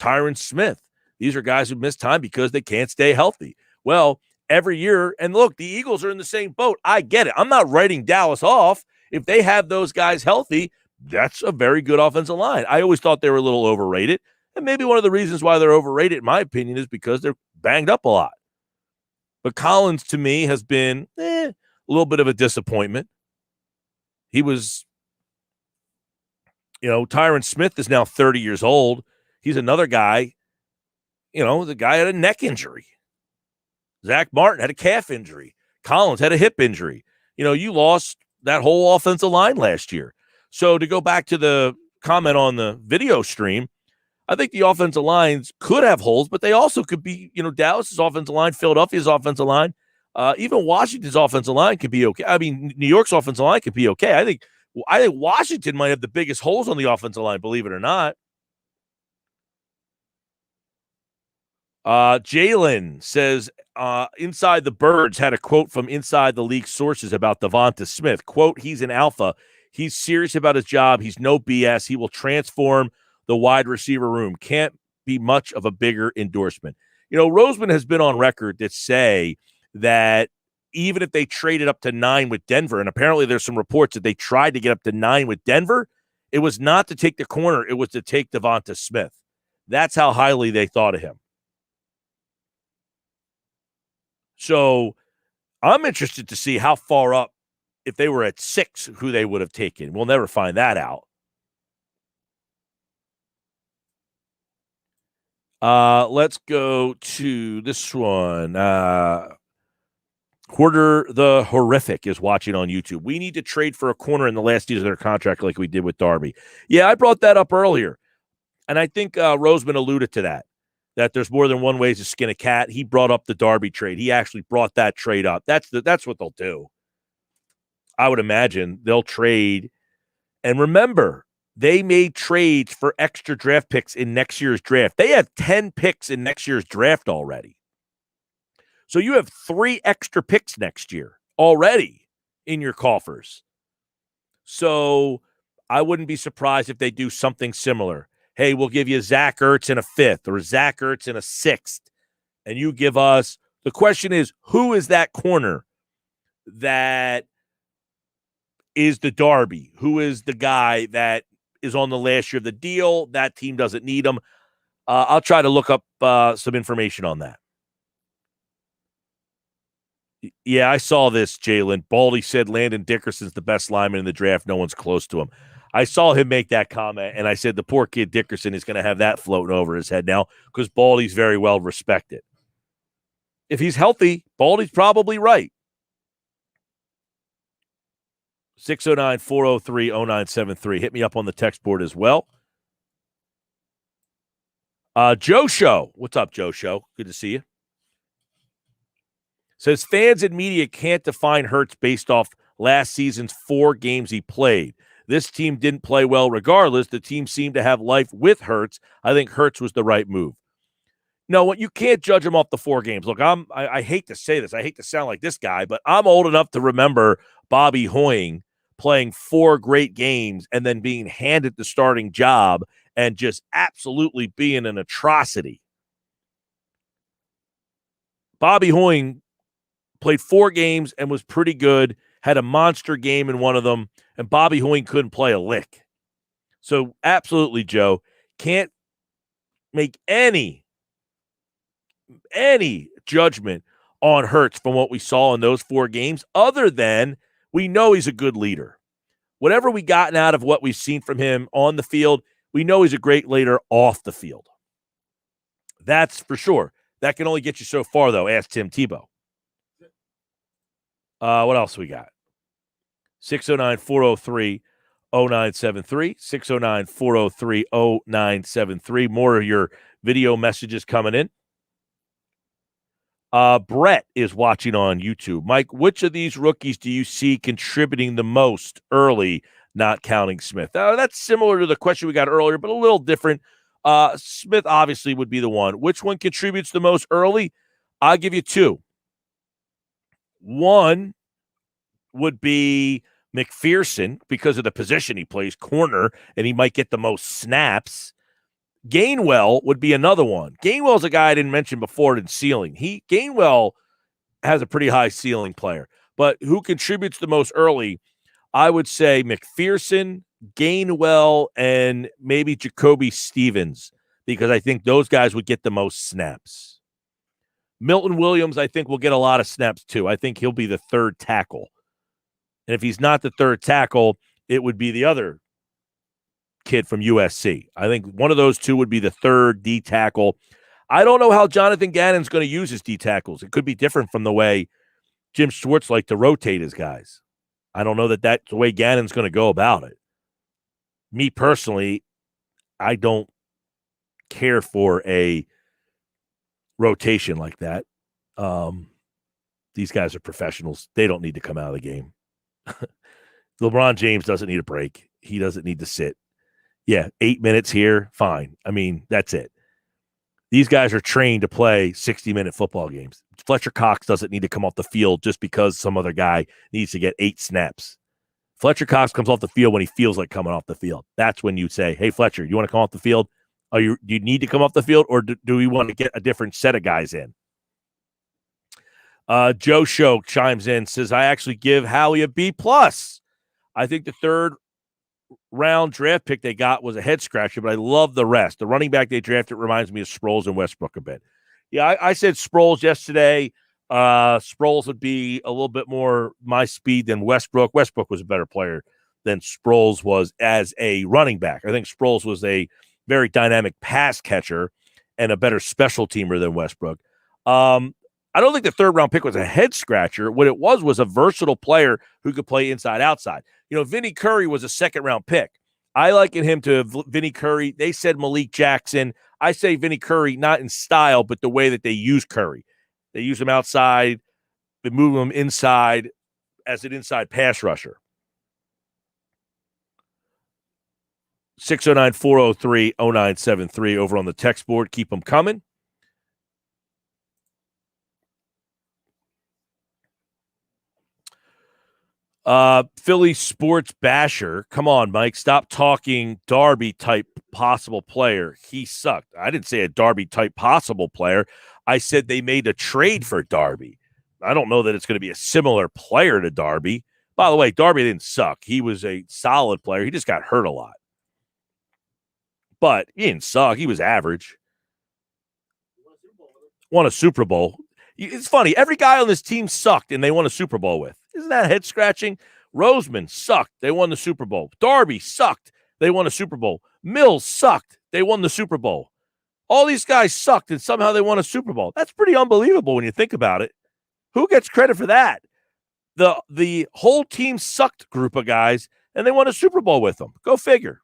Tyron Smith. These are guys who miss time because they can't stay healthy. Well, every year, and look, the Eagles are in the same boat. I get it. I'm not writing Dallas off. If they have those guys healthy, that's a very good offensive line. I always thought they were a little overrated. And maybe one of the reasons why they're overrated, in my opinion, is because they're banged up a lot. But Collins, to me, has been a little bit of a disappointment. He was, Tyron Smith is now 30 years old. He's another guy, the guy had a neck injury. Zach Martin had a calf injury. Collins had a hip injury. You lost that whole offensive line last year. So to go back to the comment on the video stream, I think the offensive lines could have holes, but they also could be, Dallas's offensive line, Philadelphia's offensive line, even Washington's offensive line could be okay. I mean, New York's offensive line could be okay. I think Washington might have the biggest holes on the offensive line, believe it or not. Jalen says, Inside the Birds had a quote from inside the league sources about Devonta Smith. Quote, he's an alpha. He's serious about his job. He's no BS. He will transform the wide receiver room. Can't be much of a bigger endorsement. Roseman has been on record to say that even if they traded up to 9 with Denver, and apparently there's some reports that they tried to get up to 9 with Denver, it was not to take the corner. It was to take Devonta Smith. That's how highly they thought of him. So I'm interested to see how far up, if they were at 6, who they would have taken. We'll never find that out. Let's go to this one. Hoarder the Horrific is watching on YouTube. We need to trade for a corner in the last years of their contract like we did with Darby. Yeah, I brought that up earlier. And I think Roseman alluded to that there's more than one way to skin a cat. He brought up the Darby trade. He actually brought that trade up. That's what they'll do. I would imagine they'll trade. And remember, they made trades for extra draft picks in next year's draft. They have 10 picks in next year's draft already. So you have 3 extra picks next year already in your coffers. So I wouldn't be surprised if they do something similar. Hey, we'll give you Zach Ertz in a 5th or Zach Ertz in a 6th. And you give us, the question is, who is that corner that is the Darby? Who is the guy that is on the last year of the deal? That team doesn't need him. I'll try to look up some information on that. Yeah, I saw this, Jalen. Baldy said Landon Dickerson's the best lineman in the draft. No one's close to him. I saw him make that comment, and I said the poor kid Dickerson is going to have that floating over his head now because Baldy's very well respected. If he's healthy, Baldy's probably right. 609-403-0973. Hit me up on the text board as well. Joe Show. What's up, Joe Show? Good to see you. Says fans and media can't define Hurts based off last season's 4 games he played. This team didn't play well regardless. The team seemed to have life with Hurts. I think Hurts was the right move. No, what you can't judge him off the 4 games. Look, I hate to say this. I hate to sound like this guy, but I'm old enough to remember Bobby Hoying playing 4 great games and then being handed the starting job and just absolutely being an atrocity. Bobby Hoying played 4 games and was pretty good, had a monster game in one of them, and Bobby Hoying couldn't play a lick. So absolutely, Joe, can't make any judgment on Hurts from what we saw in those 4 games, other than we know he's a good leader. Whatever we gotten out of what we've seen from him on the field, we know he's a great leader off the field. That's for sure. That can only get you so far, though. Ask Tim Tebow. What else we got? 609-403-0973. 609-403-0973. More of your video messages coming in. Brett is watching on YouTube. Mike, which of these rookies do you see contributing the most early, not counting Smith? That's similar to the question we got earlier, but a little different. Smith obviously would be the one. Which one contributes the most early? I'll give you 2. One would be McPherson because of the position he plays, corner, and he might get the most snaps. Gainwell would be another one. Gainwell's a guy I didn't mention before in ceiling. Gainwell has a pretty high ceiling player, but who contributes the most early? I would say McPherson, Gainwell, and maybe Jacoby Stevens because I think those guys would get the most snaps. Milton Williams, I think, will get a lot of snaps too. I think he'll be the third tackle. And if he's not the third tackle, it would be the other kid from USC. I think one of those two would be the third D tackle. I don't know how Jonathan Gannon's going to use his D tackles. It could be different from the way Jim Schwartz liked to rotate his guys. I don't know that that's the way Gannon's going to go about it. Me personally, I don't care for a rotation like that. These guys are professionals. They don't need to come out of the game. LeBron James doesn't need a break. He doesn't need to sit. Yeah, 8 minutes here, fine. I mean, that's it. These guys are trained to play 60-minute football games. Fletcher Cox doesn't need to come off the field just because some other guy needs to get 8 snaps. Fletcher Cox comes off the field when he feels like coming off the field. That's when you say, hey, Fletcher, you want to come off the field? Do you need to come off the field, or do we want to get a different set of guys in? Joe Show chimes in, says, I actually give Howie a B+. I think the third round draft pick they got was a head scratcher, but I love the rest. The running back they drafted reminds me of Sproles and Westbrook a bit. Yeah, I said Sproles yesterday. Sproles would be a little bit more my speed than Westbrook. Westbrook was a better player than Sproles was as a running back. I think Sproles was a very dynamic pass catcher and a better special teamer than Westbrook. I don't think the third round pick was a head scratcher. What it was a versatile player who could play inside outside. You know, Vinnie Curry was a second round pick. I liken him to Vinnie Curry. They said Malik Jackson. I say Vinnie Curry, not in style, but the way that they use Curry. They use him outside, they move him inside as an inside pass rusher. 609-403-0973 over on the text board. Keep them coming. Philly sports basher. Come on, Mike. Stop talking Darby type possible player. He sucked. I didn't say a Darby type possible player. I said they made a trade for Darby. I don't know that it's going to be a similar player to Darby. By the way, Darby didn't suck. He was a solid player. He just got hurt a lot. But he didn't suck. He was average. Won a Super Bowl. It's funny. Every guy on this team sucked, and they won a Super Bowl with. Isn't that head-scratching? Roseman sucked. They won the Super Bowl. Darby sucked. They won a Super Bowl. Mills sucked. They won the Super Bowl. All these guys sucked, and somehow they won a Super Bowl. That's pretty unbelievable when you think about it. Who gets credit for that? The whole team sucked group of guys, and they won a Super Bowl with them. Go figure.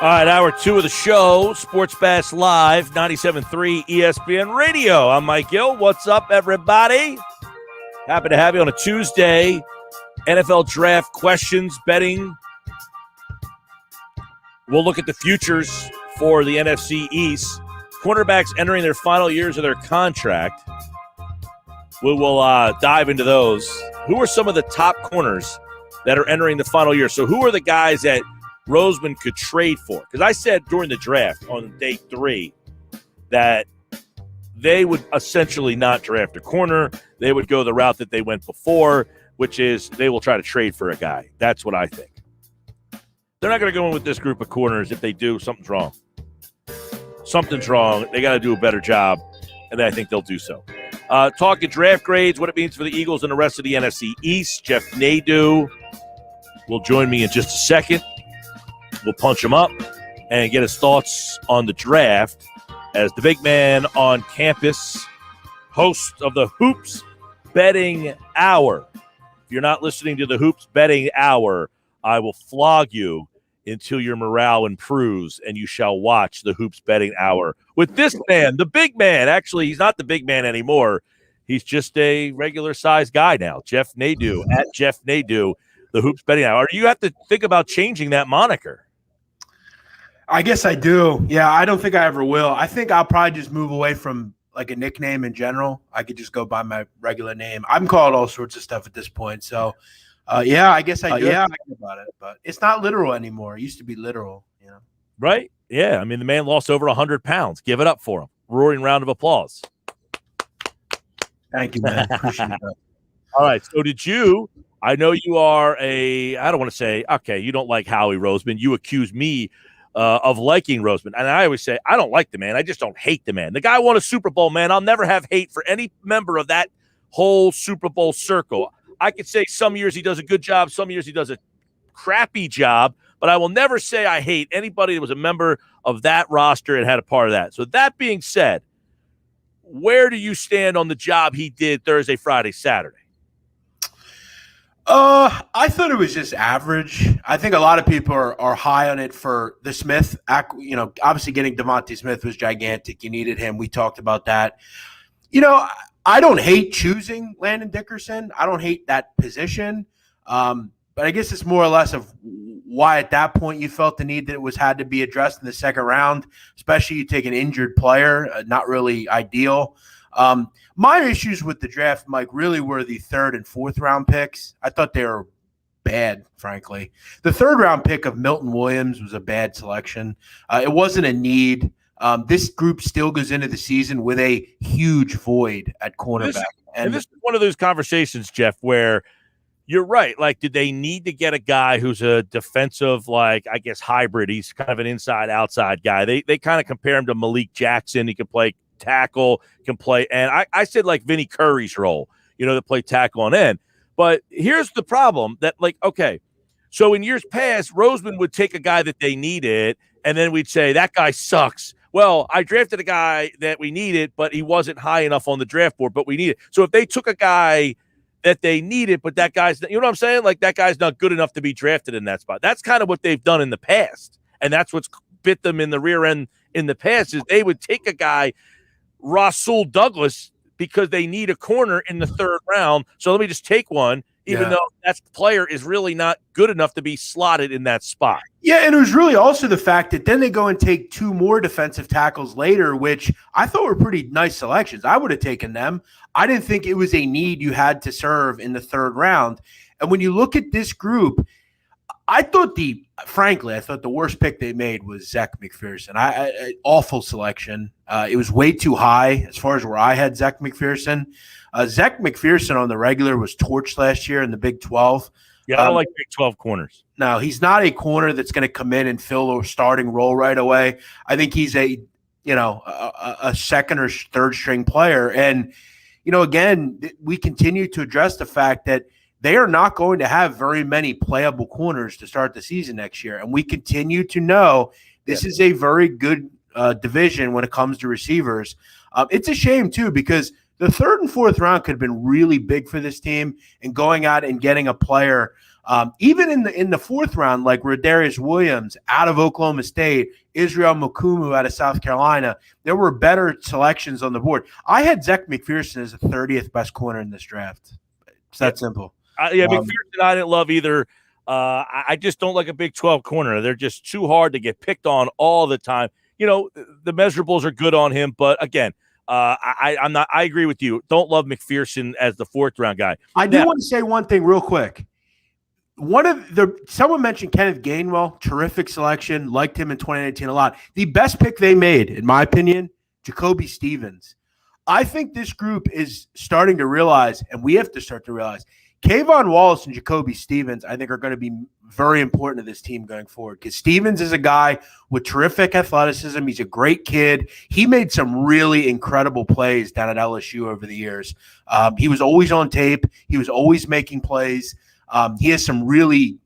All right, hour 2 of the show, Sports Bash Live, 97.3 ESPN Radio. I'm Mike Gill. What's up, everybody? Happy to have you on a Tuesday. NFL draft questions, betting. We'll look at the futures for the NFC East. Cornerbacks entering their final years of their contract. We will dive into those. Who are some of the top corners that are entering the final year? So who are the guys that Roseman could trade for? Because I said during the draft on day 3 that they would essentially not draft a corner. They would go the route that they went before, which is they will try to trade for a guy. That's what I think. They're not going to go in with this group of corners. If they do, something's wrong. Something's wrong. They got to do a better job, and I think they'll do so. Talking draft grades, what it means for the Eagles and the rest of the NFC East. Jeff Nadu will join me in just a second. We'll punch him up and get his thoughts on the draft as the big man on campus, host of the Hoops Betting Hour. If you're not listening to the Hoops Betting Hour, I will flog you until your morale improves, and you shall watch the Hoops Betting Hour with this man, the big man. Actually, he's not the big man anymore. He's just a regular-sized guy now. Jeff Nadu, at Jeff Nadu, the Hoops Betting Hour. You have to think about changing that moniker. I guess I do. Yeah, I don't think I ever will. I think I'll probably just move away from like a nickname in general. I could just go by my regular name. I'm called all sorts of stuff at this point. So, yeah, I guess I do. Yeah, think about it, but it's not literal anymore. It used to be literal, you know. Right? Yeah. I mean, the man lost over 100 pounds. Give it up for him. Roaring round of applause. Thank you, man. Appreciate that. All right. So did you – I know you are I don't want to say, okay, you don't like Howie Roseman. You accuse me of liking Roseman. And I always say, I don't like the man. I just don't hate the man. The guy won a Super Bowl, man. I'll never have hate for any member of that whole Super Bowl circle. I could say some years he does a good job, some years he does a crappy job, but I will never say I hate anybody that was a member of that roster and had a part of that. So that being said, where do you stand on the job he did Thursday, Friday, Saturday? I thought it was just average. I think a lot of people are high on it for the Smith. You know, obviously getting Devontae Smith was gigantic. You needed him. We talked about that. You know, I don't hate choosing Landon Dickerson. I don't hate that position. But I guess it's more or less of why at that point you felt the need that it had to be addressed in the second round, especially you take an injured player, not really ideal. My issues with the draft, Mike, really were the 3rd and 4th round picks. I thought they were bad, frankly. The 3rd round pick of Milton Williams was a bad selection. It wasn't a need. This group still goes into the season with a huge void at cornerback. And this is one of those conversations, Jeff, where you're right. Like, did they need to get a guy who's a defensive, like, I guess, hybrid? He's kind of an inside-outside guy. They kind of compare him to Malik Jackson. He can play tackle, can play, and I said like Vinnie Curry's role, you know, to play tackle on end. But here's the problem that, like, okay, so in years past, Roseman would take a guy that they needed, and then we'd say, that guy sucks. Well, I drafted a guy that we needed, but he wasn't high enough on the draft board, but we needed. So if they took a guy that they needed, but that guy's, you know what I'm saying? Like, that guy's not good enough to be drafted in that spot. That's kind of what they've done in the past. And that's what's bit them in the rear end in the past is they would take a guy, Rasul Douglas, because they need a corner in the 3rd round. So let me just take one, even though that player is really not good enough to be slotted in that spot. Yeah, and it was really also the fact that then they go and take 2 more defensive tackles later, which I thought were pretty nice selections. I would have taken them. I didn't think it was a need you had to serve in the 3rd round. And when you look at this group, I thought the worst pick they made was Zach McPherson. Awful selection. It was way too high as far as where I had Zach McPherson. Zach McPherson on the regular was torched last year in the Big 12. Yeah, I don't like Big 12 corners. No, he's not a corner that's going to come in and fill a starting role right away. I think he's a second or third string player. And, you know, again, we continue to address the fact that they are not going to have very many playable corners to start the season next year. And we continue to know this is a very good division when it comes to receivers. It's a shame, too, because the third and fourth round could have been really big for this team, and going out and getting a player, even in the fourth round, like Rodarius Williams out of Oklahoma State, Israel Mukumu out of South Carolina. There were better selections on the board. I had Zech McPherson as the 30th best corner in this draft. It's that simple. McPherson I didn't love either. I just don't like a Big 12 corner. They're just too hard to get picked on all the time. The measurables are good on him, but again, I'm not. I agree with you. Don't love McPherson as the fourth round guy. I do want to say one thing real quick. Someone mentioned Kenneth Gainwell, terrific selection. Liked him in 2019 a lot. The best pick they made, in my opinion, Jacoby Stevens. I think this group is starting to realize, and we have to start to realize, Kayvon Wallace and Jacoby Stevens, I think, are going to be very important to this team going forward, because Stevens is a guy with terrific athleticism. He's a great kid. He made some really incredible plays down at LSU over the years. He was always on tape. He was always making plays. He has some really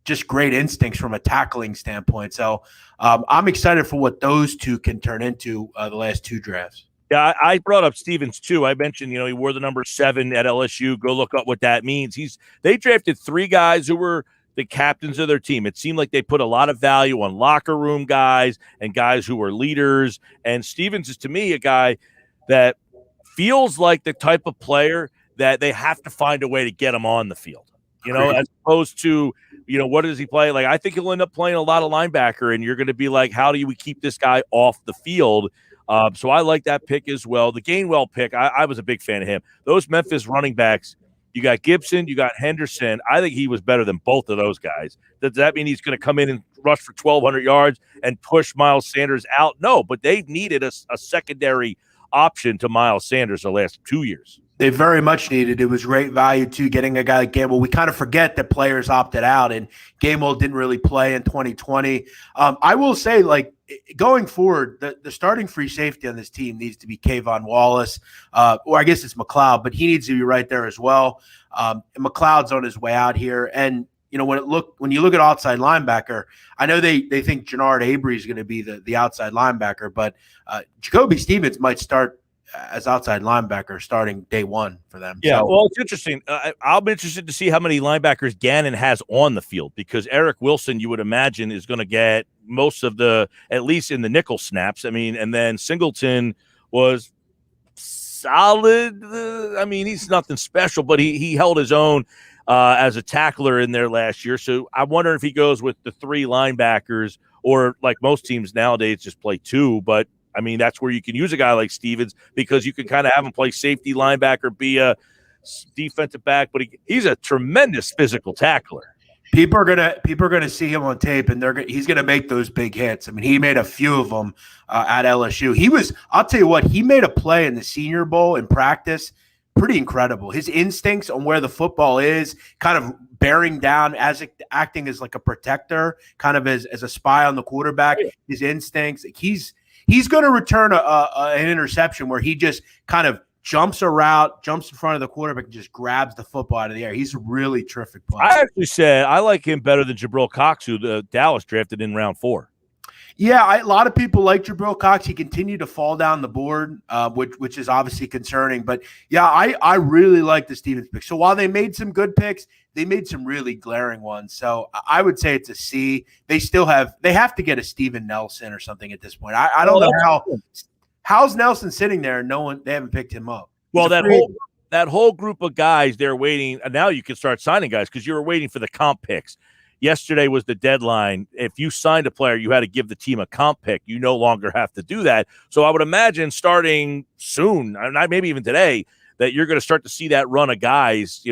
just great instincts from a tackling standpoint. So I'm excited for what those two can turn into the last two drafts. Yeah, I brought up Stevens too. I mentioned, he wore the number 7 at LSU. Go look up what that means. They drafted 3 guys who were the captains of their team. It seemed like they put a lot of value on locker room guys and guys who were leaders. And Stevens is, to me, a guy that feels like the type of player that they have to find a way to get him on the field. As opposed to, what does he play? Like, I think he'll end up playing a lot of linebacker, and you're going to be like, how do we keep this guy off the field? So I like that pick as well. The Gainwell pick, I was a big fan of him. Those Memphis running backs, you got Gibson, you got Henderson. I think he was better than both of those guys. Does that mean he's going to come in and rush for 1,200 yards and push Miles Sanders out? No, but they needed a secondary option to Miles Sanders the last 2 years. They very much needed. It was great value, too, getting a guy like Gainwell. We kind of forget that players opted out, and Gainwell didn't really play in 2020. I will say, going forward, the starting free safety on this team needs to be Kayvon Wallace, or I guess it's McLeod, but he needs to be right there as well. And McLeod's on his way out here. And, when you look at outside linebacker, I know they think Jannard Avery is going to be the outside linebacker, but Jacoby Stevens might start as outside linebacker starting day one for them. Yeah, well, it's interesting. I'll be interested to see how many linebackers Gannon has on the field, because Eric Wilson, you would imagine, is going to get most of at least in the nickel snaps. And then Singleton was solid. He's nothing special, but he held his own as a tackler in there last year. So I wonder if he goes with the 3 linebackers, or like most teams nowadays just play 2, but that's where you can use a guy like Stevens, because you can kind of have him play safety, linebacker, be a defensive back, but he's a tremendous physical tackler. People are gonna see him on tape, and he's gonna make those big hits. He made a few of them at LSU. I'll tell you what, he made a play in the Senior Bowl in practice, pretty incredible. His instincts on where the football is, kind of bearing down, acting as like a protector, kind of as a spy on the quarterback. His instincts, He's going to return an interception where he just kind of jumps a route, jumps in front of the quarterback, and just grabs the football out of the air. He's a really terrific player. I actually said I like him better than Jabril Cox, who the Dallas drafted in round 4. Yeah, a lot of people like Jabril Cox. He continued to fall down the board, which is obviously concerning. But, yeah, I really like the Stevens pick. So while they made some good picks, they made some really glaring ones. So I would say it's a C. They have to get a Steven Nelson or something at this point. I don't know how's Nelson sitting there and they haven't picked him up. Well, that whole group of guys, they're waiting. And now you can start signing guys, because you were waiting for the comp picks. Yesterday was the deadline. If you signed a player, you had to give the team a comp pick. You no longer have to do that. So I would imagine starting soon, maybe even today, that you're going to start to see that run of guys.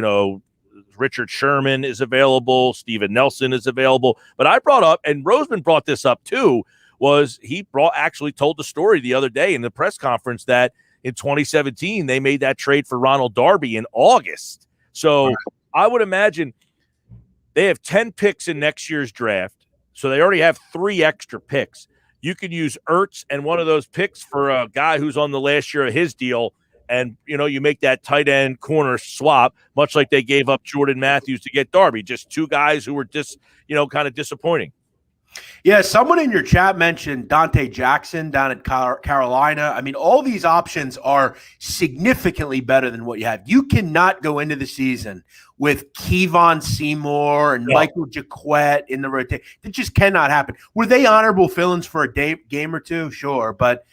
Richard Sherman is available. Steven Nelson is available. But I brought up, and Roseman brought this up too, was he actually told the story the other day in the press conference that in 2017 they made that trade for Ronald Darby in August. So I would imagine they have 10 picks in next year's draft, so they already have 3 extra picks. You could use Ertz and one of those picks for a guy who's on the last year of his deal, and, you make that tight end corner swap, much like they gave up Jordan Matthews to get Darby, just 2 guys who were just, kind of disappointing. Yeah, someone in your chat mentioned Dante Jackson down at Carolina. I mean, all these options are significantly better than what you have. You cannot go into the season with Kevon Seymour and Michael Jaquette in the rotation. It just cannot happen. Were they honorable fill-ins for a game or two? Sure, but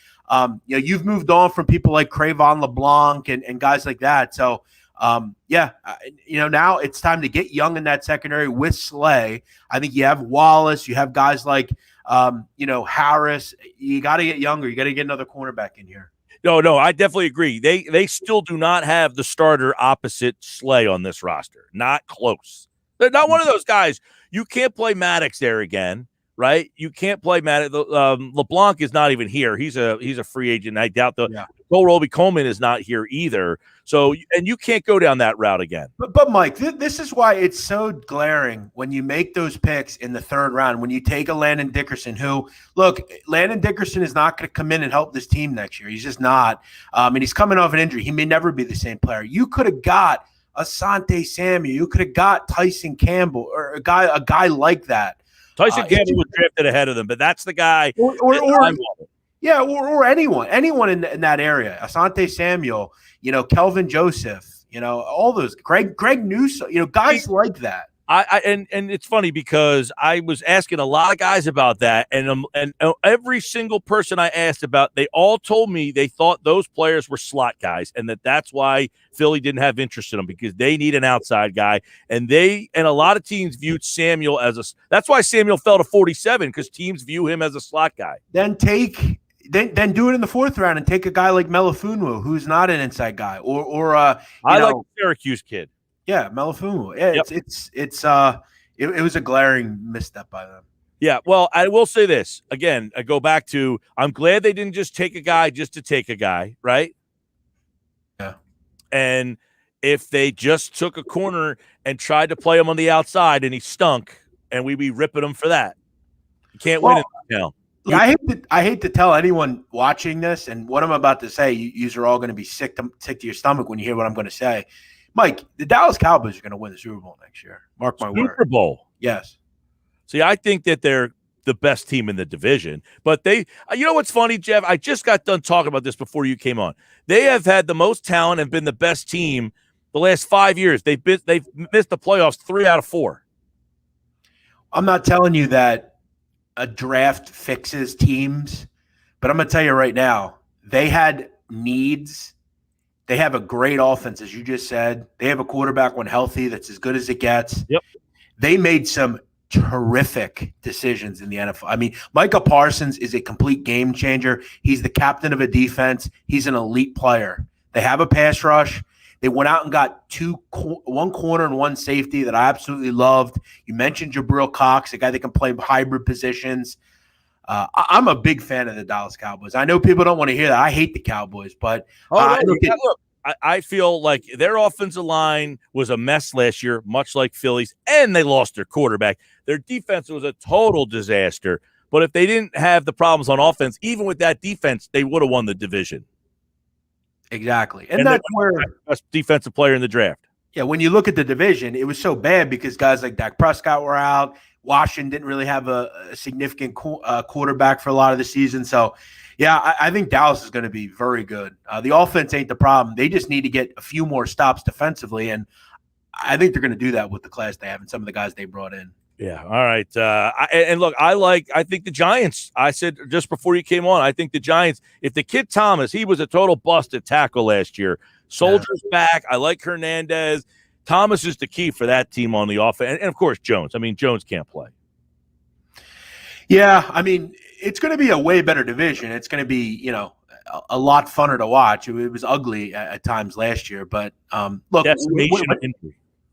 you've moved on from people like Cravon LeBlanc and guys like that. So, now it's time to get young in that secondary with Slay. I think you have Wallace. You have guys like, Harris. You got to get younger. You got to get another cornerback in here. No, I definitely agree. They still do not have the starter opposite Slay on this roster. Not close. They're not one of those guys. You can't play Maddox there again, right? You can't play Maddox. LeBlanc is not even here. He's a free agent. I doubt Cole Roby-Coleman is not here either. So, and you can't go down that route again. But Mike, this is why it's so glaring when you make those picks in the third round, when you take a Landon Dickerson who, look, Landon Dickerson is not going to come in and help this team next year. He's just not. And he's coming off an injury. He may never be the same player. You could have got Asante Samuel. You could have got Tyson Campbell or a guy like that. Tyson Campbell was drafted ahead of them, but that's the guy. Or anyone in that area. Asante Samuel, Kelvin Joseph, all those Greg Newsome, guys like that. And it's funny because I was asking a lot of guys about that, and every single person I asked about, they all told me they thought those players were slot guys, and that's why Philly didn't have interest in them, because they need an outside guy, and a lot of teams viewed Samuel that's why Samuel fell to 47, because teams view him as a slot guy. Then do it in the fourth round and take a guy like Melifonwu, who's not an inside guy, or I like the Syracuse kid. Yeah, Melifonwu. Yeah, yep. It was a glaring misstep by them. Yeah, well, I will say this again. I go back to, I'm glad they didn't just take a guy just to take a guy, right? Yeah. And if they just took a corner and tried to play him on the outside and he stunk, and we'd be ripping him for that, you can't win it now. I hate to tell anyone watching this, and what I'm about to say, you are all going to be sick to your stomach when you hear what I'm going to say. Mike, the Dallas Cowboys are going to win the Super Bowl next year. Mark my word. Super Bowl. Yes. See, I think that they're the best team in the division. But you know what's funny, Jeff? I just got done talking about this before you came on. They have had the most talent and been the best team the last 5 years. They've missed the playoffs 3 out of 4. I'm not telling you that a draft fixes teams, but I'm going to tell you right now, they had needs. They have a great offense, as you just said. They have a quarterback when healthy that's as good as it gets. Yep. They made some terrific decisions in the NFL. I mean, Micah Parsons is a complete game changer. He's the captain of a defense. He's an elite player. They have a pass rush. They went out and got one corner and one safety that I absolutely loved. You mentioned Jabril Cox, a guy that can play hybrid positions. I'm a big fan of the Dallas Cowboys. I know people don't want to hear that. I hate the Cowboys, but I feel like their offensive line was a mess last year, much like Phillies, and they lost their quarterback. Their defense was a total disaster. But if they didn't have the problems on offense, even with that defense, they would have won the division. Exactly. And that's where best defensive player in the draft. Yeah, when you look at the division, it was so bad because guys like Dak Prescott were out. Washington didn't really have a significant quarterback for a lot of the season. So, yeah, I think Dallas is going to be very good. The offense ain't the problem. They just need to get a few more stops defensively, and I think they're going to do that with the class they have and some of the guys they brought in. Yeah, all right. Look, I think the Giants, I said just before you came on, I think the Giants, if the kid Thomas, he was a total bust at tackle last year. Soldier's back. I like Hernandez. Thomas is the key for that team on the offense. And of course, Jones. I mean, Jones can't play. Yeah, I mean, it's going to be a way better division. It's going to be, a lot funner to watch. It was ugly at times last year. But look,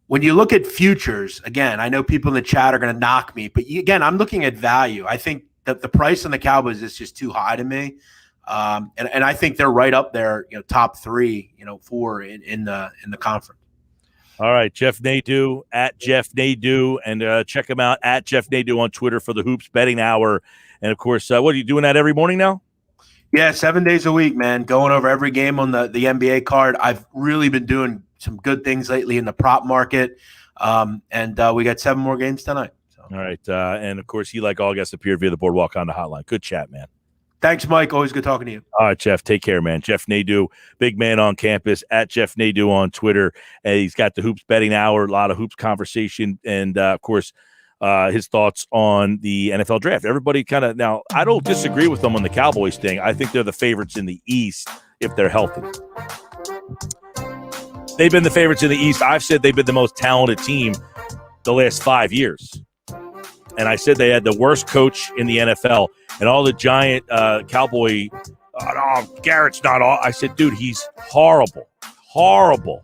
when you look at futures, again, I know people in the chat are going to knock me. But again, I'm looking at value. I think that the price on the Cowboys is just too high to me. And I think they're right up there, top 3, 4 in the conference. All right, Jeff Nadu at Jeff Nadu, and check him out at Jeff Nadu on Twitter for the Hoops Betting Hour. And of course, what are you doing that every morning now? Yeah, 7 days a week, man. Going over every game on the NBA card. I've really been doing some good things lately in the prop market, and we got 7 more games tonight. So. All right. And, of course, he, like all guests, appeared via the Boardwalk on the hotline. Good chat, man. Thanks, Mike. Always good talking to you. All right, Jeff. Take care, man. Jeff Nadu, big man on campus, at Jeff Nadu on Twitter. And he's got the Hoops Betting Hour, a lot of Hoops conversation, and, of course, his thoughts on the NFL draft. Everybody kind of – now, I don't disagree with them on the Cowboys thing. I think they're the favorites in the East if they're healthy. They've been the favorites in the East. I've said they've been the most talented team the last 5 years. And I said they had the worst coach in the NFL. And all the giant Cowboy, Garrett's not all. I said, dude, he's horrible. Horrible.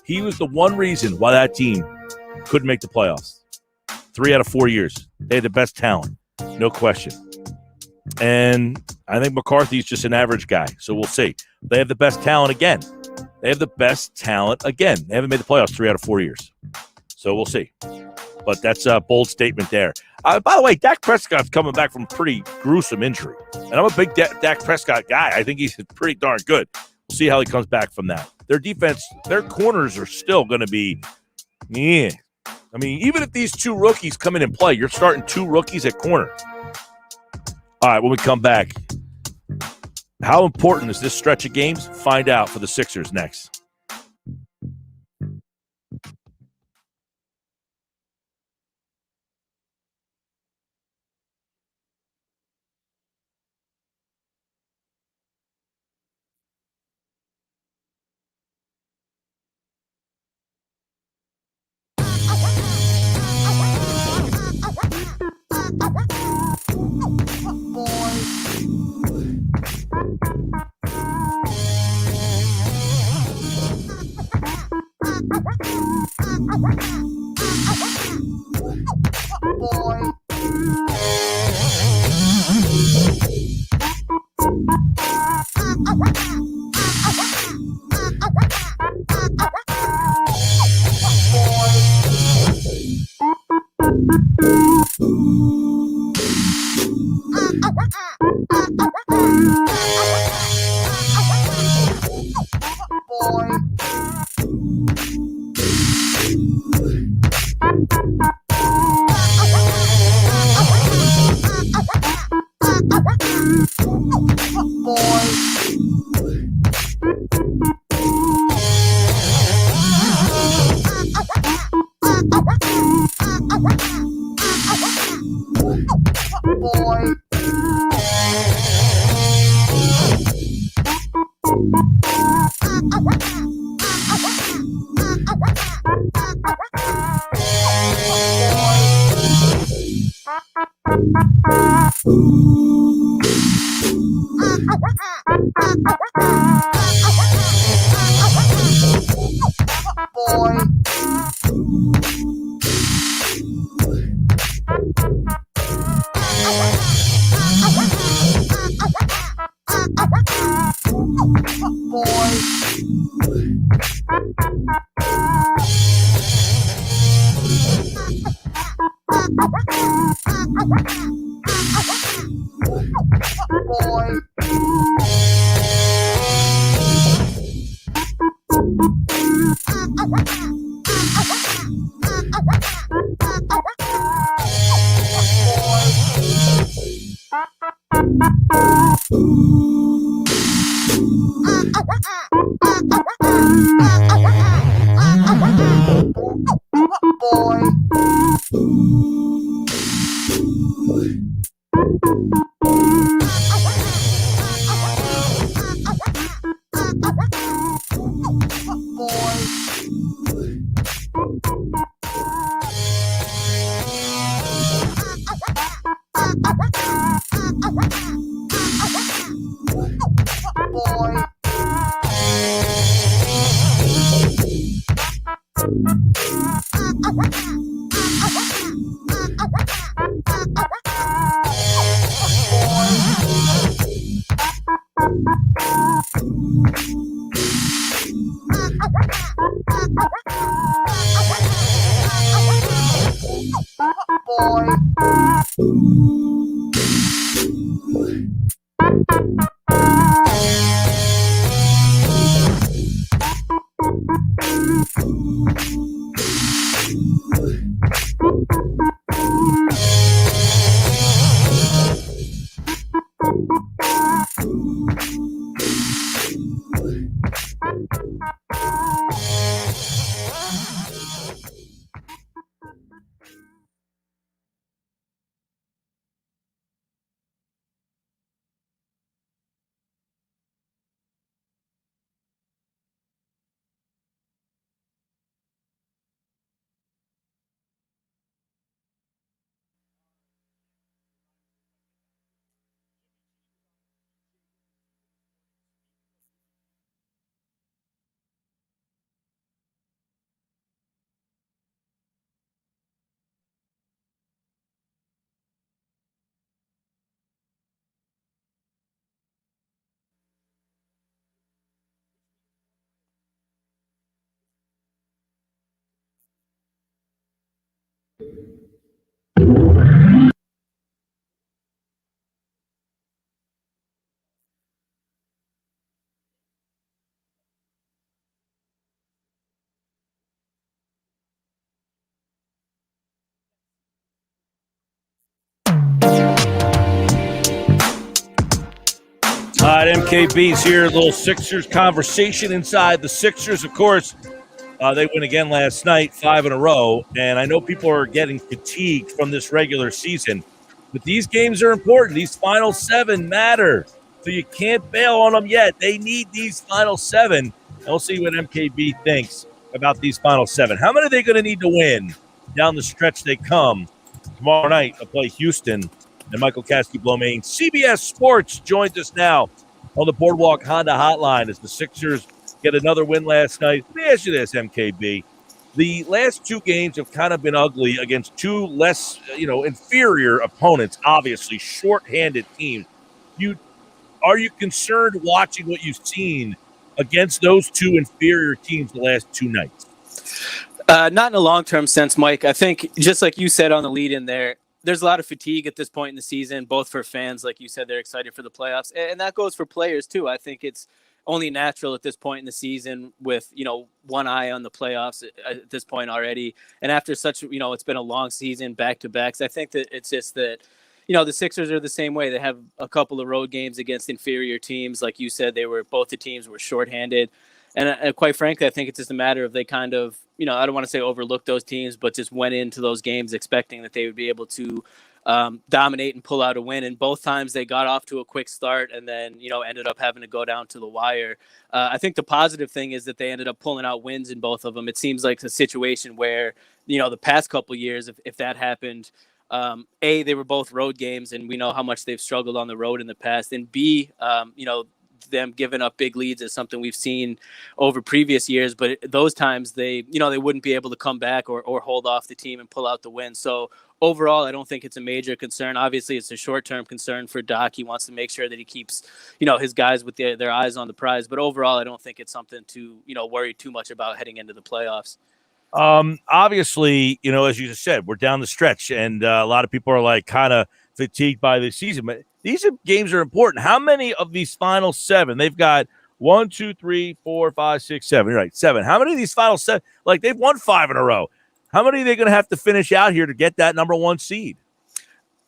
He was the one reason why that team couldn't make the playoffs. 3 out of 4 years. They had the best talent. No question. And I think McCarthy's just an average guy. So we'll see. They have the best talent again. They have the best talent again. They haven't made the playoffs 3 out of 4 years. So we'll see. But that's a bold statement there. By the way, Dak Prescott's coming back from a pretty gruesome injury. And I'm a big Dak Prescott guy. I think he's pretty darn good. We'll see how he comes back from that. Their defense, their corners are still going to be, yeah. I mean, even if these 2 rookies come in and play, you're starting 2 rookies at corner. All right, when we come back, how important is this stretch of games? Find out for the Sixers next. All right, MKB's here. A little Sixers conversation inside the Sixers. Of course, they win again last night, 5 in a row. And I know people are getting fatigued from this regular season, but these games are important. These final 7 matter. So you can't bail on them yet. They need these final 7. And we'll see what MKB thinks about these final 7. How many are they going to need to win down the stretch they come? Tomorrow night, they'll play Houston. And Michael Kaskey-Blomain, CBS Sports, joins us now on the Boardwalk Honda Hotline as the Sixers get another win last night. Let me ask you this, MKB. The last 2 games have kind of been ugly against 2 less, inferior opponents, obviously, shorthanded teams. Are you concerned watching what you've seen against those 2 inferior teams the last 2 nights? Not in a long-term sense, Mike. I think, just like you said on the lead in there's a lot of fatigue at this point in the season, both for fans. Like you said, they're excited for the playoffs. And that goes for players, too. I think it's only natural at this point in the season with, one eye on the playoffs at this point already. And after such, it's been a long season, back-to-backs. I think that it's just that, the Sixers are the same way. They have a couple of road games against inferior teams. Like you said, both the teams were shorthanded. And quite frankly, I think it's just a matter of they kind of, I don't want to say overlooked those teams, but just went into those games expecting that they would be able to dominate and pull out a win. And both times they got off to a quick start and then, ended up having to go down to the wire. I think the positive thing is that they ended up pulling out wins in both of them. It seems like a situation where, the past couple of years, if that happened, they were both road games and we know how much they've struggled on the road in the past. And B, them giving up big leads is something we've seen over previous years, but those times they wouldn't be able to come back or hold off the team and pull out the win. So overall, I don't think it's a major concern. Obviously, it's a short-term concern for Doc. He wants to make sure that he keeps, his guys with their eyes on the prize. But overall, I don't think it's something to, worry too much about heading into the playoffs. Obviously, as you just said, we're down the stretch and a lot of people are like kind of fatigued by the season, but these games are important. How many of these final 7? They've got 1, 2, 3, 4, 5, 6, 7. You're right, 7. How many of these final 7? Like they've won 5 in a row. How many are they going to have to finish out here to get that number 1 seed?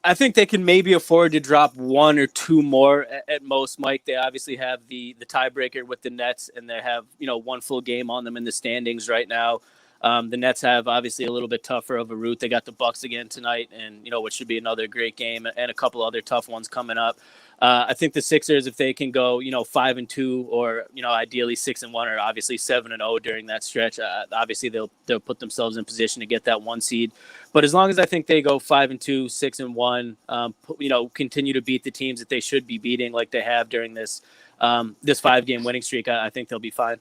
I think they can maybe afford to drop 1 or 2 more at most, Mike. They obviously have the tiebreaker with the Nets, and they have 1 full game on them in the standings right now. The Nets have obviously a little bit tougher of a route. They got the Bucks again tonight, and which should be another great game, and a couple other tough ones coming up. I think the Sixers, if they can go 5-2 or ideally 6-1 or obviously 7-0 during that stretch, obviously they'll put themselves in position to get that 1 seed. But as long as I think they go 5-2, 6-1, continue to beat the teams that they should be beating like they have during this 5-game winning streak, I think they'll be fine.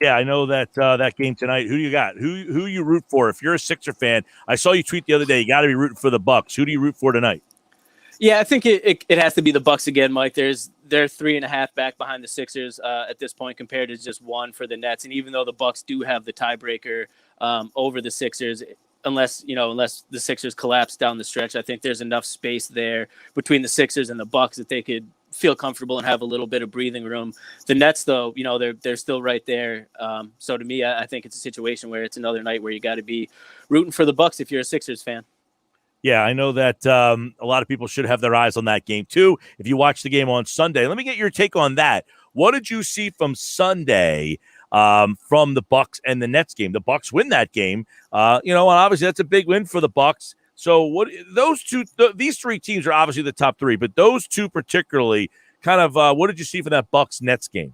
Yeah, I know that that game tonight. Who do you got? Who you root for? If you're a Sixer fan, I saw you tweet the other day. You got to be rooting for the Bucks. Who do you root for tonight? Yeah, I think it has to be the Bucks again, Mike. They're 3.5 back behind the Sixers at this point, compared to just 1 for the Nets. And even though the Bucks do have the tiebreaker over the Sixers, unless the Sixers collapse down the stretch, I think there's enough space there between the Sixers and the Bucks that they could feel comfortable and have a little bit of breathing room. The Nets, though, they're still right there. So to me, I think it's a situation where it's another night where you got to be rooting for the Bucks if you're a Sixers fan. Yeah, I know that a lot of people should have their eyes on that game too. If you watch the game on Sunday, let me get your take on that. What did you see from Sunday from the Bucks and the Nets game? The Bucks win that game, and obviously that's a big win for the Bucks. So these 3 teams are obviously the top 3, but those 2 particularly, kind of, what did you see from that Bucks Nets game?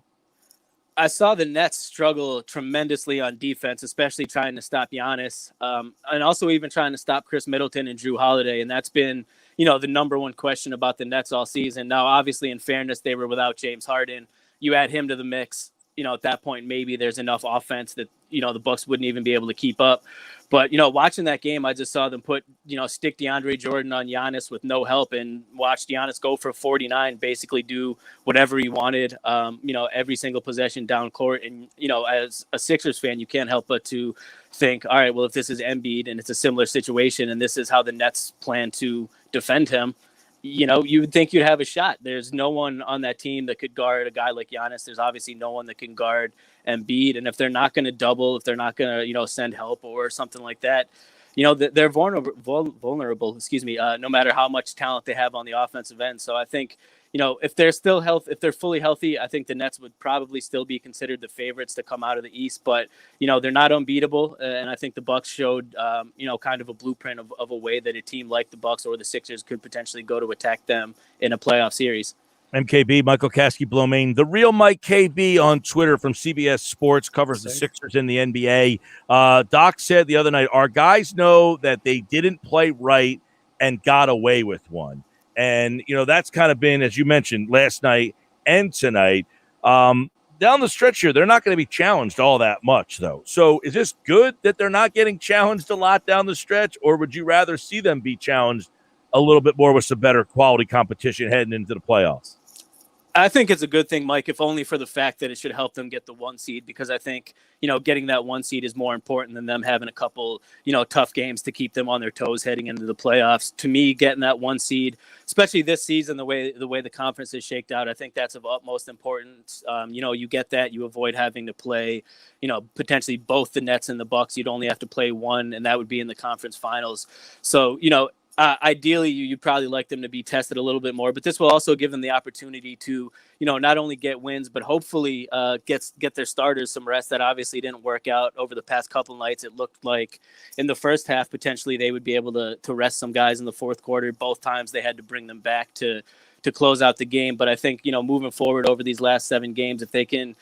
I saw the Nets struggle tremendously on defense, especially trying to stop Giannis, and also even trying to stop Chris Middleton and Drew Holiday. And that's been, the number 1 question about the Nets all season. Now, obviously, in fairness, they were without James Harden. You add him to the mix, at that point, maybe there's enough offense that, the Bucks wouldn't even be able to keep up. But, watching that game, I just saw them stick DeAndre Jordan on Giannis with no help and watch Giannis go for 49, basically do whatever he wanted, every single possession down court. And, as a Sixers fan, you can't help but to think, all right, well, if this is Embiid and it's a similar situation and this is how the Nets plan to defend him, you would think you'd have a shot. There's no one on that team that could guard a guy like Giannis. There's obviously no one that can guard Embiid. And if they're not going to double, if they're not going to, send help or something like that, they're vulnerable, no matter how much talent they have on the offensive end. So I think, if they're if they're fully healthy, I think the Nets would probably still be considered the favorites to come out of the East, but, they're not unbeatable. And I think the Bucks showed, kind of a blueprint of a way that a team like the Bucks or the Sixers could potentially go to attack them in a playoff series. MKB, Michael Kaskey-Blomain, the real Mike KB on Twitter from CBS Sports, covers the Sixers in the NBA. Doc said the other night, our guys know that they didn't play right and got away with one. And, that's kind of been, as you mentioned, last night and tonight. Down the stretch here, they're not going to be challenged all that much, though. So is this good that they're not getting challenged a lot down the stretch, or would you rather see them be challenged a little bit more with some better quality competition heading into the playoffs? I think it's a good thing, Mike, if only for the fact that it should help them get the 1 seed, because I think, getting that 1 seed is more important than them having a couple, tough games to keep them on their toes heading into the playoffs. To me, getting that 1 seed, especially this season, the way the conference is shaked out, I think that's of utmost importance. You get that, you avoid having to play, potentially both the Nets and the Bucks. You'd only have to play one, and that would be in the conference finals. So, ideally, you'd probably like them to be tested a little bit more, but this will also give them the opportunity to, not only get wins, but hopefully get their starters some rest. That obviously didn't work out over the past couple nights. It looked like in the first half, potentially they would be able to rest some guys in the fourth quarter. Both times they had to bring them back to close out the game. But I think, moving forward over these last 7 games, if they can,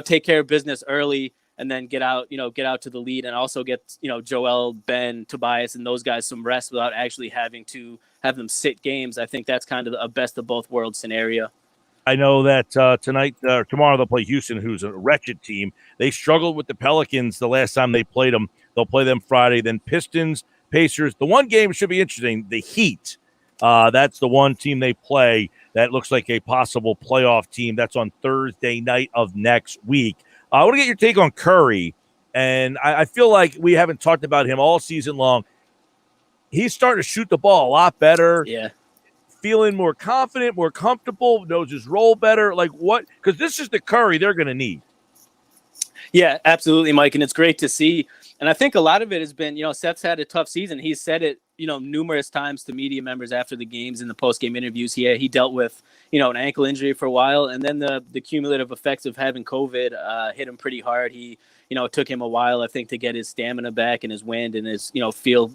take care of business early, and then get out to the lead, and also get, Joel, Ben, Tobias, and those guys some rest without actually having to have them sit games. I think that's kind of a best of both worlds scenario. I know that tomorrow they'll play Houston, who's a wretched team. They struggled with the Pelicans the last time they played them. They'll play them Friday. Then Pistons, Pacers. The one game should be interesting, the Heat. That's the one team they play that looks like a possible playoff team. That's on Thursday night of next week. I want to get your take on Curry, and I feel like we haven't talked about him all season long. He's starting to shoot the ball a lot better. Yeah. Feeling more confident, more comfortable, knows his role better. Like what? Because this is the Curry they're going to need. Yeah, absolutely, Mike, and it's great to see. And I think a lot of it has been, Seth's had a tough season. He's said it, numerous times to media members after the games in the post-game interviews. He dealt with, an ankle injury for a while, and then the cumulative effects of having COVID hit him pretty hard. It took him a while, I think, to get his stamina back and his wind and his, feel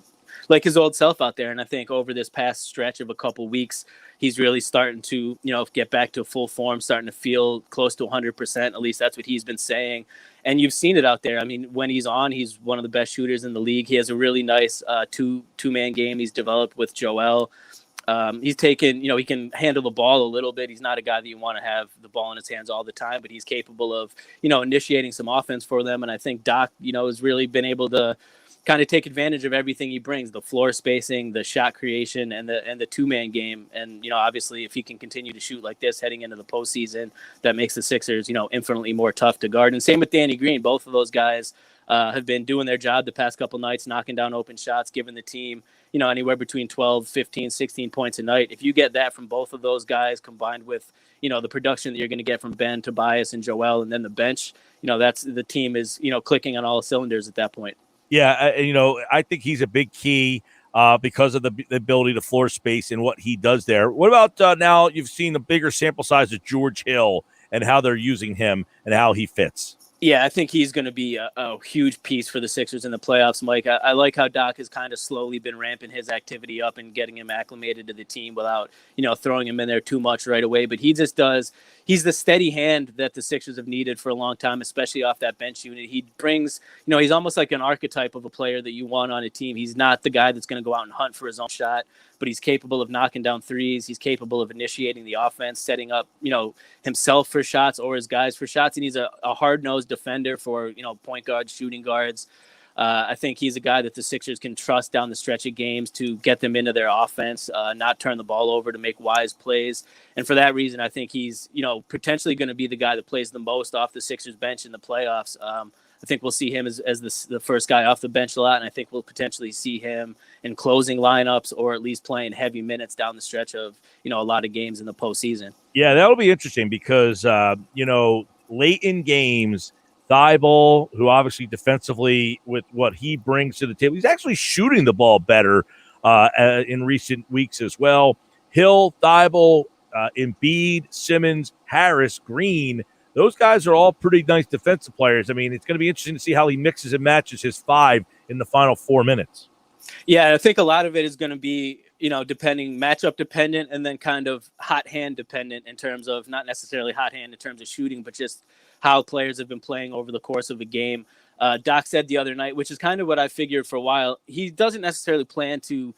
like his old self out there. And I think over this past stretch of a couple weeks, he's really starting to, get back to full form, starting to feel close to 100%. At least that's what he's been saying. And you've seen it out there. I mean, when he's on, he's one of the best shooters in the league. He has a really nice two-man game he's developed with Joel. He's taken, he can handle the ball a little bit. He's not a guy that you want to have the ball in his hands all the time, but he's capable of, initiating some offense for them. And I think Doc, has really been able to kind of take advantage of everything he brings, the floor spacing, the shot creation, and the two-man game. And, obviously if he can continue to shoot like this heading into the postseason, that makes the Sixers, infinitely more tough to guard. And same with Danny Green. Both of those guys have been doing their job the past couple nights, knocking down open shots, giving the team, anywhere between 12, 15, 16 points a night. If you get that from both of those guys combined with, the production that you're going to get from Ben, Tobias, and Joel, and then the bench, that's the team is, clicking on all cylinders at that point. Yeah, I think he's a big key because of the ability to floor space and what he does there. What about now you've seen the bigger sample size of George Hill and how they're using him and how he fits? Yeah, I think he's going to be a huge piece for the Sixers in the playoffs, Mike. I like how Doc has kind of slowly been ramping his activity up and getting him acclimated to the team without, throwing him in there too much right away. But he's the steady hand that the Sixers have needed for a long time, especially off that bench unit. He brings, he's almost like an archetype of a player that you want on a team. He's not the guy that's going to go out and hunt for his own shot, but he's capable of knocking down threes. He's capable of initiating the offense, setting up, himself for shots or his guys for shots. And he's a hard-nosed defender for, point guards, shooting guards. I think he's a guy that the Sixers can trust down the stretch of games to get them into their offense, not turn the ball over, to make wise plays. And for that reason, I think he's, potentially going to be the guy that plays the most off the Sixers bench in the playoffs. I think we'll see him as the first guy off the bench a lot, and I think we'll potentially see him in closing lineups or at least playing heavy minutes down the stretch of, a lot of games in the postseason. Yeah, that'll be interesting because, late in games, Thibault, who obviously defensively with what he brings to the table, he's actually shooting the ball better in recent weeks as well. Hill, Thibault, Embiid, Simmons, Harris, Green, those guys are all pretty nice defensive players. I mean, it's going to be interesting to see how he mixes and matches his five in the final 4 minutes. Yeah, I think a lot of it is going to be, depending matchup dependent and then kind of hot hand dependent in terms of not necessarily hot hand in terms of shooting, but just how players have been playing over the course of a game. Doc said the other night, which is kind of what I figured for a while, he doesn't necessarily plan to,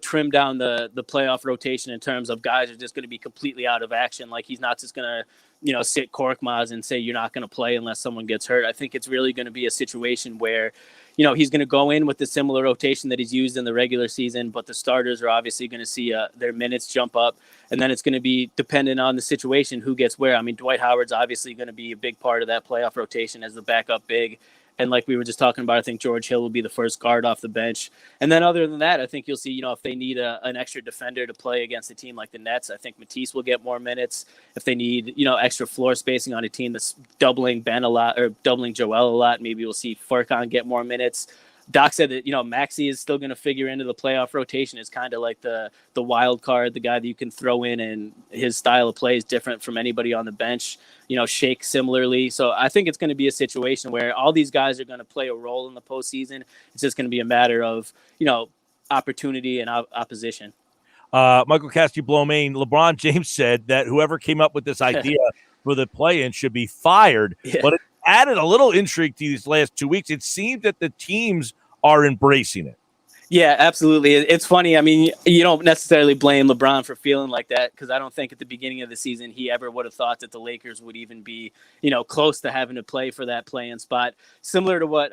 trim down the playoff rotation in terms of guys are just going to be completely out of action. Like he's not just going to, sit Korkmaz and say you're not going to play unless someone gets hurt. I think it's really going to be a situation where, he's going to go in with the similar rotation that he's used in the regular season, but the starters are obviously going to see their minutes jump up. And then it's going to be dependent on the situation, who gets where. I mean, Dwight Howard's obviously going to be a big part of that playoff rotation as the backup big. And like we were just talking about, I think George Hill will be the first guard off the bench. And then other than that, I think you'll see, if they need an extra defender to play against a team like the Nets, I think Matisse will get more minutes. If they need, extra floor spacing on a team that's doubling Ben a lot or doubling Joel a lot, maybe we'll see Furkan get more minutes. Doc said that, Maxey is still going to figure into the playoff rotation as kind of like the wild card, the guy that you can throw in, and his style of play is different from anybody on the bench. Shake similarly. So I think it's going to be a situation where all these guys are going to play a role in the postseason. It's just going to be a matter of, opportunity and opposition. Michael Kaskey-Blomain, LeBron James said that whoever came up with this idea for the play-in should be fired. Yeah. But it added a little intrigue to these last 2 weeks. It seemed that the teams are embracing it. Yeah, absolutely. It's funny. I mean, you don't necessarily blame LeBron for feeling like that, because I don't think at the beginning of the season he ever would have thought that the Lakers would even be, close to having to play for that play-in spot. Similar to what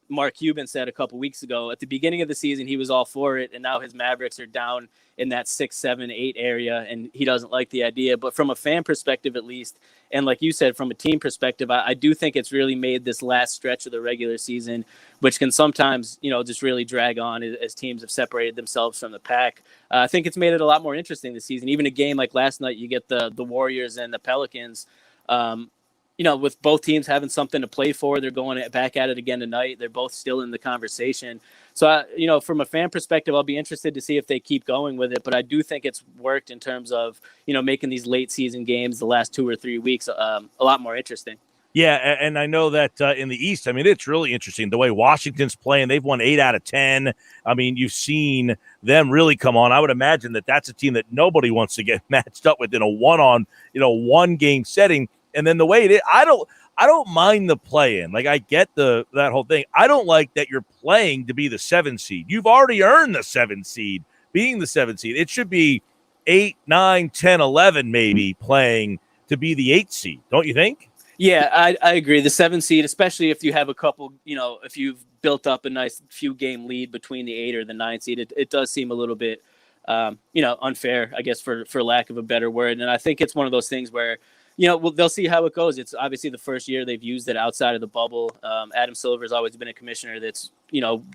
Mark Cuban said a couple weeks ago. At the beginning of the season, he was all for it, and now his Mavericks are down in that 6, 7, 8 area, and he doesn't like the idea. But from a fan perspective, at least, and like you said, from a team perspective, I do think it's really made this last stretch of the regular season, which can sometimes, just really drag on as teams have separated themselves from the pack. I think it's made it a lot more interesting this season. Even a game like last night, you get the Warriors and the Pelicans, with both teams having something to play for. They're going back at it again tonight. They're both still in the conversation. So, from a fan perspective, I'll be interested to see if they keep going with it. But I do think it's worked in terms of, making these late season games the last 2 or 3 weeks a lot more interesting. Yeah, and I know that in the East, I mean, it's really interesting the way Washington's playing. They've won 8 out of 10. I mean, you've seen them really come on. I would imagine that that's a team that nobody wants to get matched up with in a one game setting. And then the way it is, I don't mind the play-in. Like, I get that whole thing. I don't like that you're playing to be the 7 seed. You've already earned the 7 seed, being the 7 seed. It should be 8, 9, 10, 11 maybe playing to be the 8 seed. Don't you think? Yeah, I agree. The 7 seed, especially if you have a couple, if you've built up a nice few game lead between the 8 or the 9 seed, it does seem a little bit, unfair, I guess, for lack of a better word. And I think it's one of those things where, they'll see how it goes. It's obviously the first year they've used it outside of the bubble. Adam Silver has always been a commissioner that's,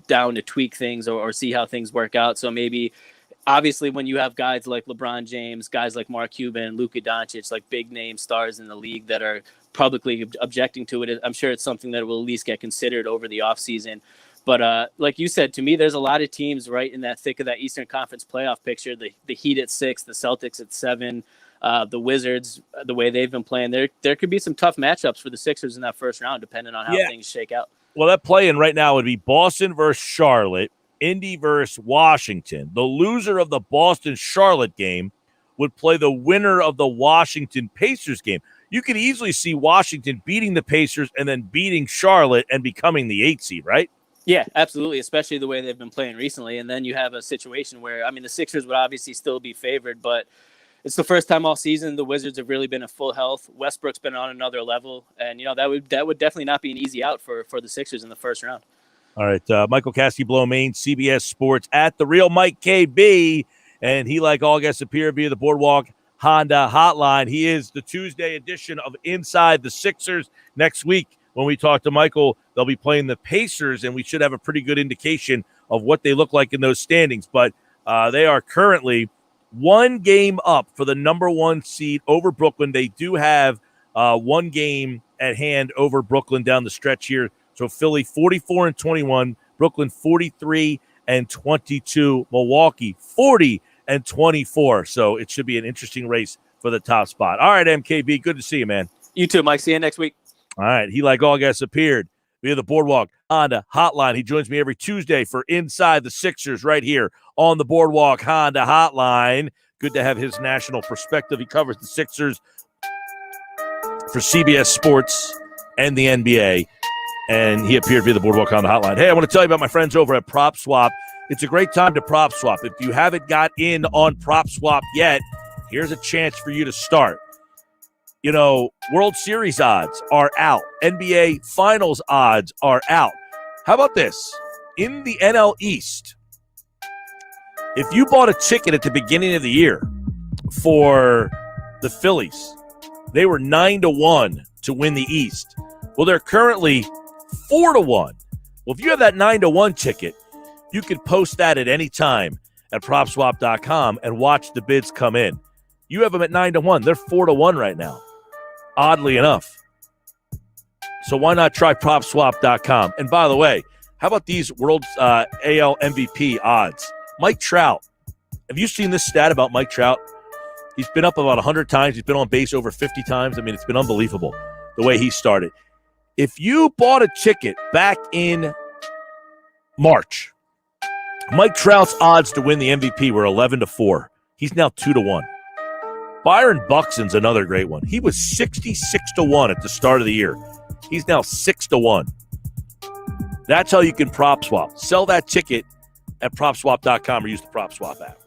down to tweak things or see how things work out. So maybe, obviously, when you have guys like LeBron James, guys like Mark Cuban, Luka Doncic, like big name stars in the league that are publicly objecting to it, I'm sure it's something that will at least get considered over the offseason. But like you said, to me, there's a lot of teams right in that thick of that Eastern Conference playoff picture. The Heat at 6, the Celtics at 7, the Wizards, the way they've been playing, there could be some tough matchups for the Sixers in that first round, depending on how things shake out. Well, that play-in right now would be Boston versus Charlotte, Indy versus Washington. The loser of the Boston-Charlotte game would play the winner of the Washington-Pacers game. You could easily see Washington beating the Pacers and then beating Charlotte and becoming the 8th seed, right? Yeah, absolutely, especially the way they've been playing recently. And then you have a situation where, I mean, the Sixers would obviously still be favored, but it's the first time all season the Wizards have really been at full health. Westbrook's been on another level, and that would definitely not be an easy out for the Sixers in the first round. All right, Michael Kaskey-Blomain, CBS Sports at The Real Mike KB, and he, like all guests, appear via the Boardwalk Honda Hotline. He is the Tuesday edition of Inside the Sixers. Next week, when we talk to Michael, they'll be playing the Pacers, and we should have a pretty good indication of what they look like in those standings. But they are currently one game up for the number 1 seed over Brooklyn. They do have one game at hand over Brooklyn down the stretch here. So Philly 44-21, Brooklyn 43-22, Milwaukee 40-24. So it should be an interesting race for the top spot. All right, MKB, good to see you, man. You too, Mike. See you next week. All right, he, like all guests, appeared via the Boardwalk Honda Hotline. He joins me every Tuesday for Inside the Sixers right here on the Boardwalk Honda Hotline. Good to have his national perspective. He covers the Sixers for CBS Sports and the NBA, and he appeared via the Boardwalk Honda Hotline. Hey, I want to tell you about my friends over at Prop Swap. It's a great time to prop swap. If you haven't got in on Prop Swap yet, here's a chance for you to start. World Series odds are out. NBA Finals odds are out. How about this? In the NL East, if you bought a ticket at the beginning of the year for the Phillies, they were 9-1 to win the East. Well, they're currently 4-1. Well, if you have that 9-1 ticket, you can post that at any time at PropSwap.com and watch the bids come in. You have them at 9-1. They're 4-1 right now, oddly enough. So why not try PropSwap.com? And by the way, how about these World AL MVP odds? Mike Trout. Have you seen this stat about Mike Trout? He's been up about 100 times. He's been on base over 50 times. I mean, it's been unbelievable the way he started. If you bought a ticket back in March, Mike Trout's odds to win the MVP were 11-4. He's now 2-1. Byron Buxton's another great one. He was 66-1 at the start of the year. He's now 6-1. That's how you can prop swap. Sell that ticket at PropSwap.com or use the PropSwap app.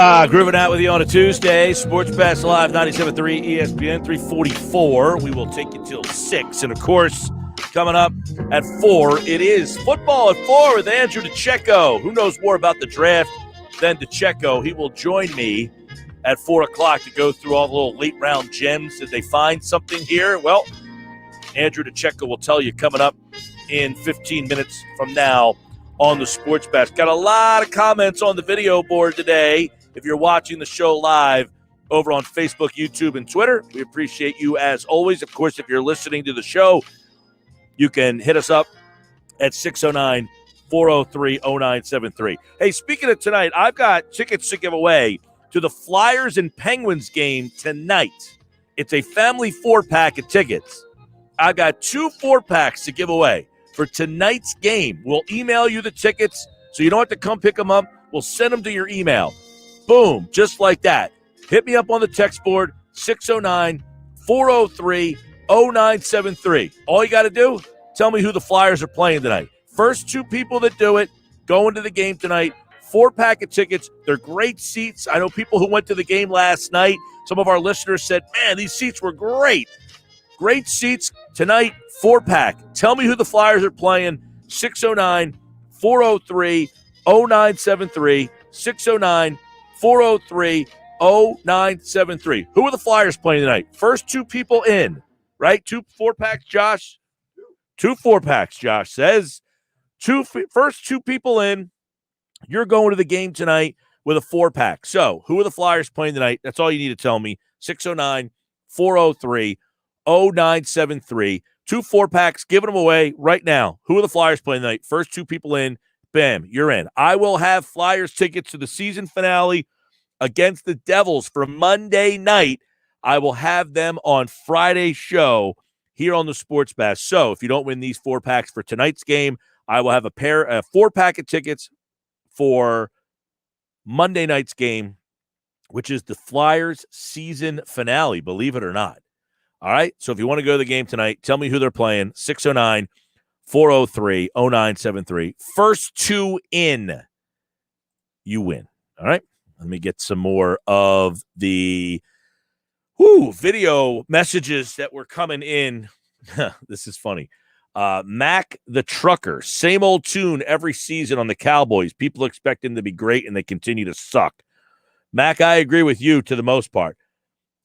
Grooving out with you on a Tuesday. Sports Pass Live, 97.3 ESPN, 344. We will take you till 6. And, of course, coming up at 4, it is football at 4 with Andrew DiCecco. Who knows more about the draft than DiCecco? He will join me at 4 o'clock to go through all the little late-round gems. Did they find something here? Well, Andrew DiCecco will tell you coming up in 15 minutes from now on the Sports Bash. Got a lot of comments on the video board today. If you're watching the show live over on Facebook, YouTube, and Twitter, we appreciate you as always. Of course, if you're listening to the show, you can hit us up at 609-403-0973. Hey, speaking of tonight, I've got tickets to give away to the Flyers and Penguins game tonight. It's a family 4-pack of tickets. I've got 2 4-packs to give away for tonight's game. We'll email you the tickets so you don't have to come pick them up. We'll send them to your email. Boom, just like that. Hit me up on the text board, 609-403-0973. All you got to do, tell me who the Flyers are playing tonight. First 2 people that do it go into the game tonight. 4-pack of tickets. They're great seats. I know people who went to the game last night. Some of our listeners said, man, these seats were great. Great seats tonight, 4-pack. Tell me who the Flyers are playing, 609-403-0973, 609-403-0973. Who are the Flyers playing tonight? First 2 people in, right? 2 4-packs, Josh? 2 4-packs, Josh says. First 2 people in, you're going to the game tonight with a 4-pack. So, who are the Flyers playing tonight? That's all you need to tell me. 609-403-0973. 2 4-packs, giving them away right now. Who are the Flyers playing tonight? First 2 people in, bam, you're in. I will have Flyers tickets to the season finale against the Devils for Monday night. I will have them on Friday's show here on the Sports Bash. So if you don't win these 4-packs for tonight's game, I will have a 4-pack of tickets for Monday night's game, which is the Flyers season finale, believe it or not. All right, so if you want to go to the game tonight, tell me who they're playing, 609-403-0973. First 2 in, you win. All right, let me get some more of the video messages that were coming in. This is funny. Mac the Trucker, same old tune every season on the Cowboys. People expect him to be great, and they continue to suck. Mac, I agree with you to the most part.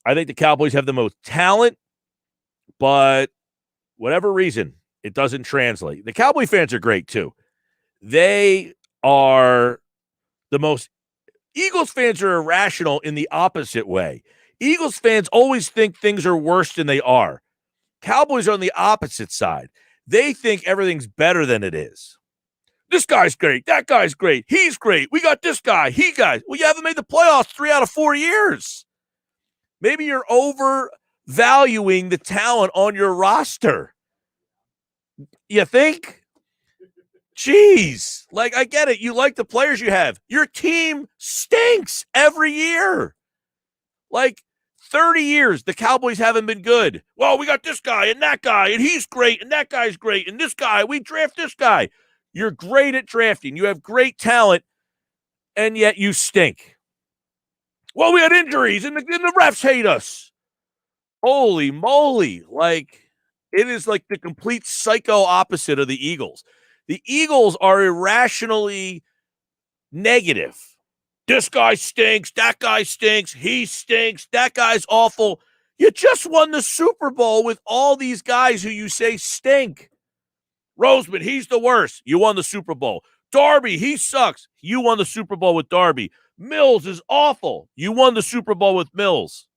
I think the Cowboys have the most talent, but whatever reason, it doesn't translate. The Cowboy fans are great, too. They are the most – Eagles fans are irrational in the opposite way. Eagles fans always think things are worse than they are. Cowboys are on the opposite side. They think everything's better than it is. This guy's great. That guy's great. He's great. We got this guy. Well, you haven't made the playoffs 3 out of 4 years. Maybe you're overvaluing the talent on your roster. You think? Jeez. Like, I get it. You like the players you have. Your team stinks every year. Like, 30 years, the Cowboys haven't been good. Well, we got this guy, and he's great, and that guy's great, and this guy, we draft this guy. You're great at drafting. You have great talent, and yet you stink. Well, we had injuries, and the refs hate us. Holy moly. Like, it is like the complete psycho opposite of the Eagles. The Eagles are irrationally negative. This guy stinks. That guy stinks. He stinks. That guy's awful. You just won the Super Bowl with all these guys who you say stink. Roseman, he's the worst. You won the Super Bowl. Darby, he sucks. You won the Super Bowl with Darby. Mills is awful. You won the Super Bowl with Mills.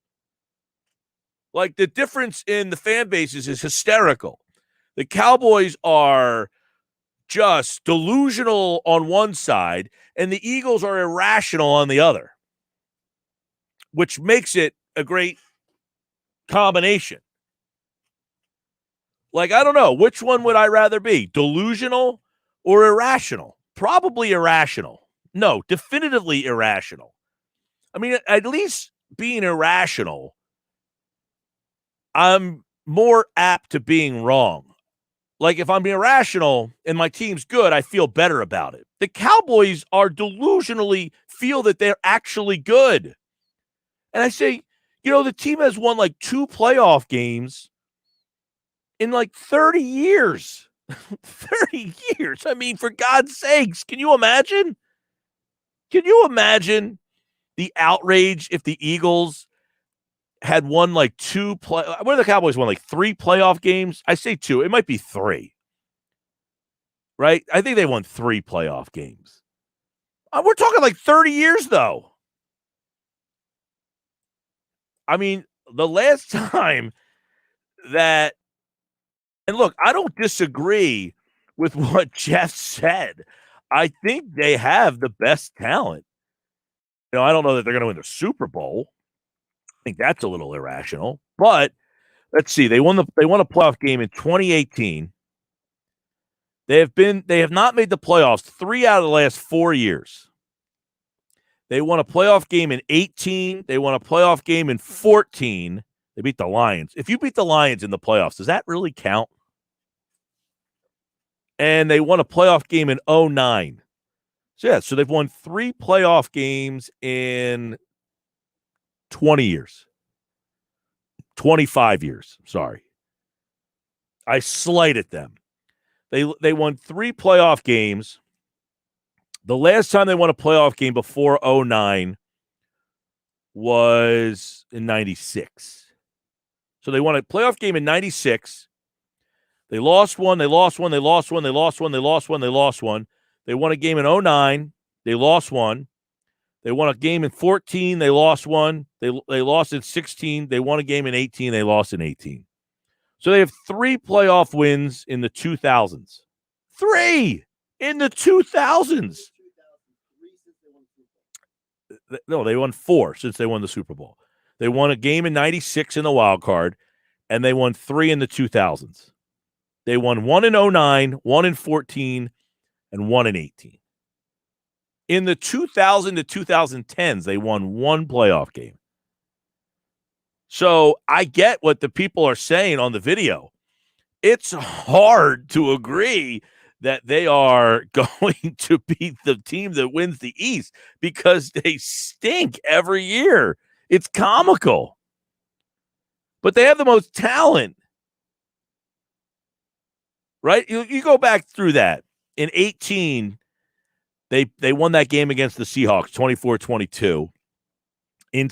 Like, the difference in the fan bases is hysterical. The Cowboys are just delusional on one side, and the Eagles are irrational on the other, which makes it a great combination. Like, I don't know. Which one would I rather be? Delusional or irrational? Probably irrational. No, definitively irrational. I mean, at least being irrational, I'm more apt to being wrong. Like, if I'm being irrational and my team's good, I feel better about it. The Cowboys are delusionally feel that they're actually good. And I say, the team has won like 2 playoff games in like 30 years. 30 years. I mean, for God's sakes, can you imagine? Can you imagine the outrage if the Eagles had won like 2 what are the Cowboys won like 3 playoff games? I say 2. It might be 3. Right? I think they won 3 playoff games. We're talking like 30 years though. I mean, the last time that, and look, I don't disagree with what Jeff said. I think they have the best talent. I don't know that they're going to win the Super Bowl. I think that's a little irrational. But let's see. They won a playoff game in 2018. They have not made the playoffs 3 out of the last 4 years. They won a playoff game in 18. They won a playoff game in 14. They beat the Lions. If you beat the Lions in the playoffs, does that really count? And they won a playoff game in 09. So they've won 3 playoff games in 20 years. 25 years. Sorry. I slighted them. They won 3 playoff games. The last time they won a playoff game before 09 was in 96. So they won a playoff game in 96. They lost one. They lost one. They lost one. They lost one. They lost one. They lost one. They won a game in 09. They lost one. They won a game in 14. They lost one. They lost in 16. They won a game in 18. They lost in 18. So they have 3 playoff wins in the 2000s. 3 in the 2000s. No, they won 4 since they won the Super Bowl. They won a game in 96 in the wild card, and they won 3 in the 2000s. They won 1 in 09, 1 in 14, and 1 in 18. In the 2000 to 2010s, they won 1 playoff game. So I get what the people are saying on the video. It's hard to agree that they are going to be the team that wins the East because they stink every year. It's comical. But they have the most talent. Right? You go back through that. In 18, they won that game against the Seahawks, 24-22. In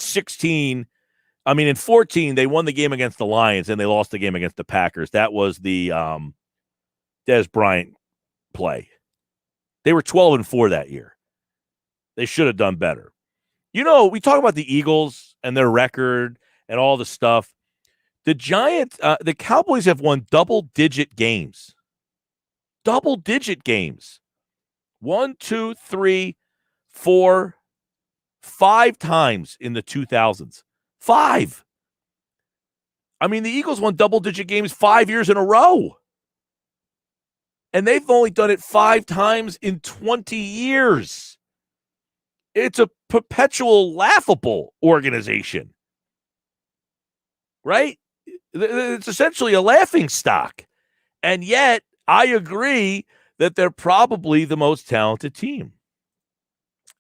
14, they won the game against the Lions, and they lost the game against the Packers. That was the Dez Bryant play. They were 12-4 that year. They should have done better. We talk about the Eagles and their record and all the stuff. The Giants, the Cowboys have won double-digit games. Double-digit games. 1, 2, 3, 4, 5 times in the 2000s. 5. I mean, the Eagles won double-digit games 5 years in a row. And they've only done it 5 times in 20 years. It's a perpetual laughable organization. Right? It's essentially a laughing stock. And yet, I agree that they're probably the most talented team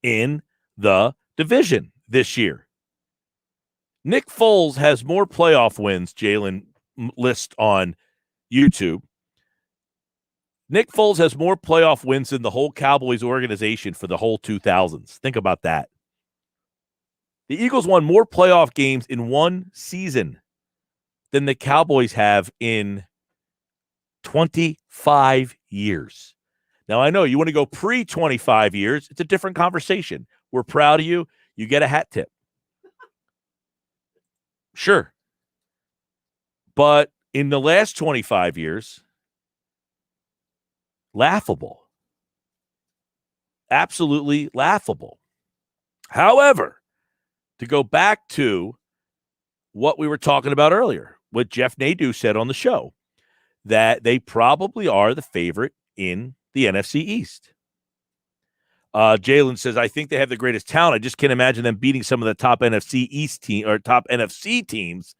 in the division this year. Nick Foles has more playoff wins, Jalen lists on YouTube. Nick Foles has more playoff wins than the whole Cowboys organization for the whole 2000s. Think about that. The Eagles won more playoff games in one season than the Cowboys have in 25 years. Now, I know you want to go pre-25 years. It's a different conversation. We're proud of you. You get a hat tip. Sure. But in the last 25 years, laughable. Absolutely laughable. However, to go back to what we were talking about earlier, what Jeff Nadu said on the show, that they probably are the favorite in the NFC East. Jalen says, I think they have the greatest talent. I just can't imagine them beating some of the top NFC East team or top NFC teams.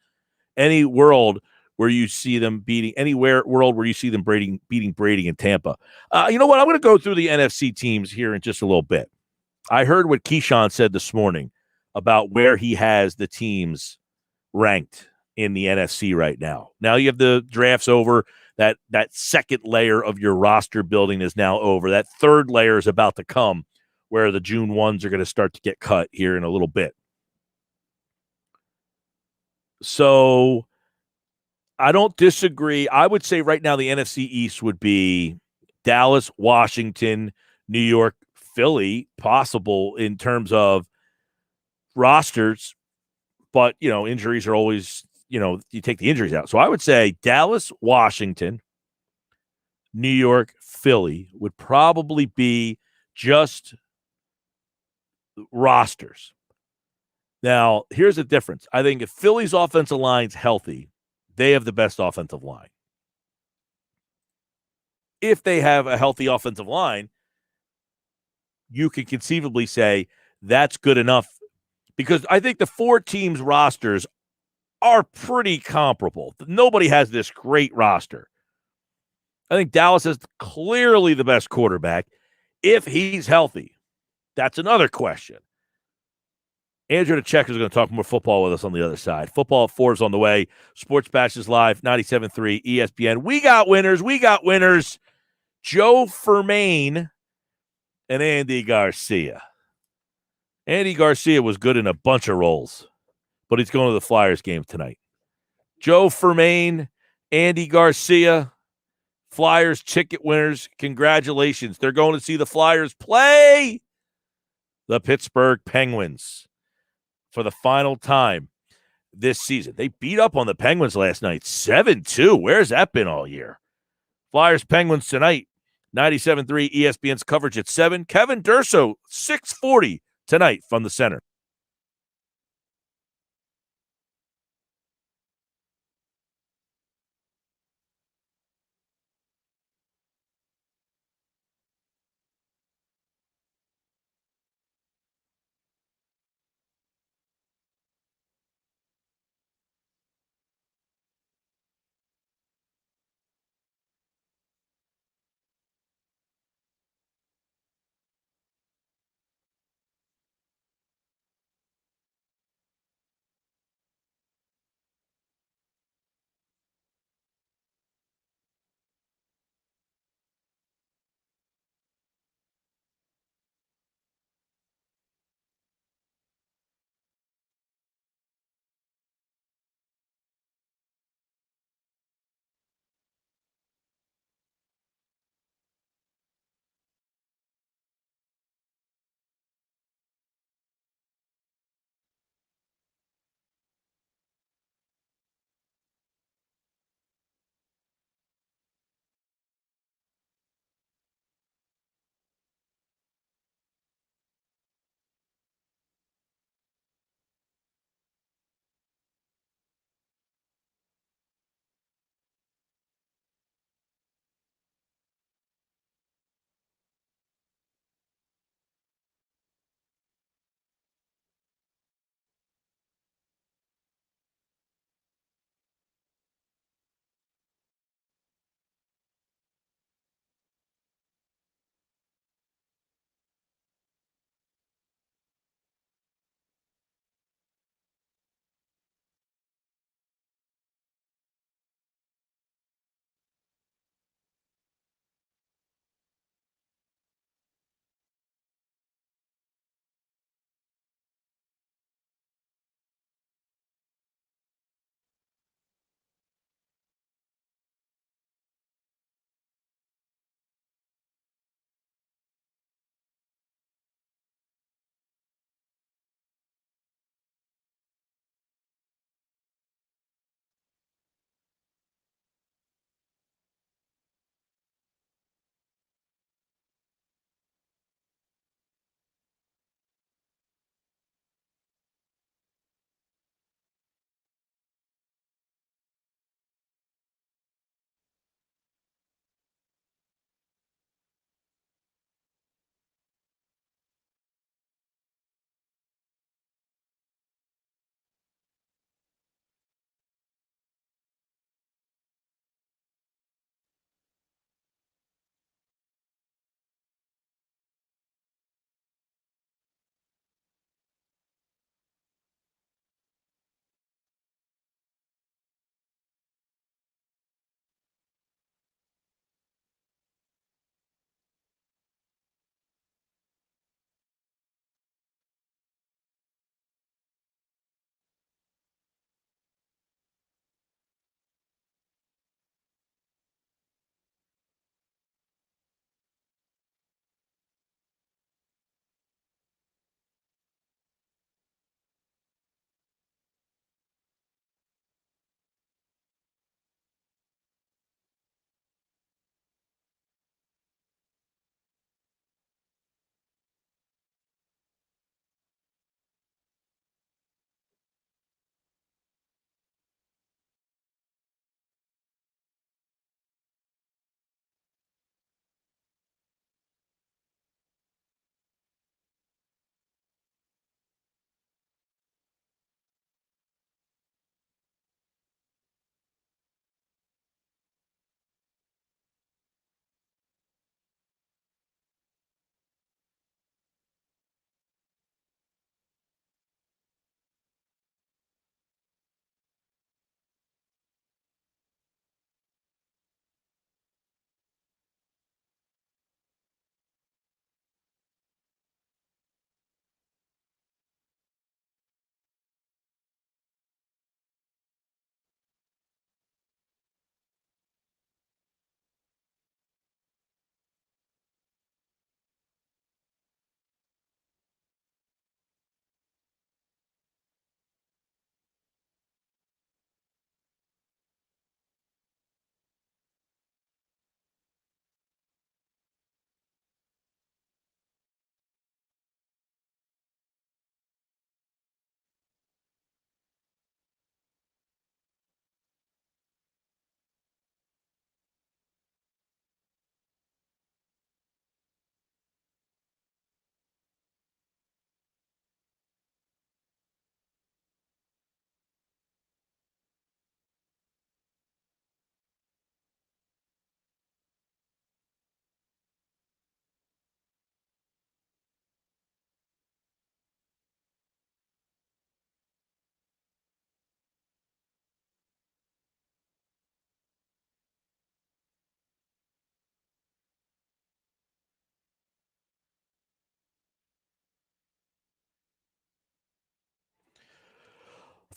Any world where you see them beating world where you see them beating Brady in Tampa. You know what? I'm going to go through the NFC teams here in just a little bit. I heard what Keyshawn said this morning about where he has the teams ranked in the NFC right now. Now you have the drafts over. That second layer of your roster building is now over. That third layer is about to come, where the June 1s are going to start to get cut here in a little bit. So I don't disagree. I would say right now the NFC East would be Dallas, Washington, New York, Philly, possible in terms of rosters. But, injuries are always, you take the injuries out. So I would say Dallas, Washington, New York, Philly would probably be just rosters. Now, here's the difference. I think if Philly's offensive line's healthy, they have the best offensive line. If they have a healthy offensive line, you could conceivably say that's good enough, because I think the 4 teams' rosters are pretty comparable. Nobody has this great roster. I think Dallas is clearly the best quarterback if he's healthy. That's another question. Andrew DiCecco is going to talk more football with us on the other side. Football at 4 is on the way. Sports Bash is live, 97.3 ESPN. We got winners. We got winners. Joe Fermain and Andy Garcia. Andy Garcia was good in a bunch of roles, but he's going to the Flyers game tonight. Joe Fermain, Andy Garcia, Flyers ticket winners. Congratulations. They're going to see the Flyers play the Pittsburgh Penguins for the final time this season. They beat up on the Penguins last night, 7-2. Where's that been all year? Flyers Penguins tonight, 97.3 ESPN's coverage at 7. Kevin Durso, 6:40 tonight from the center.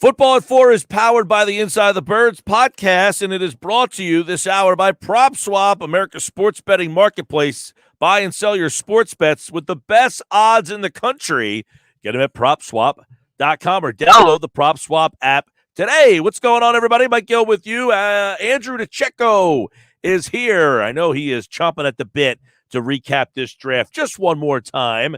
Football at 4 is powered by the Inside the Birds podcast, and it is brought to you this hour by PropSwap, America's sports betting marketplace. Buy and sell your sports bets with the best odds in the country. Get them at PropSwap.com or download the PropSwap app today. What's going on, everybody? Mike Gill with you. Andrew DiCecco is here. I know he is chomping at the bit to recap this draft just one more time,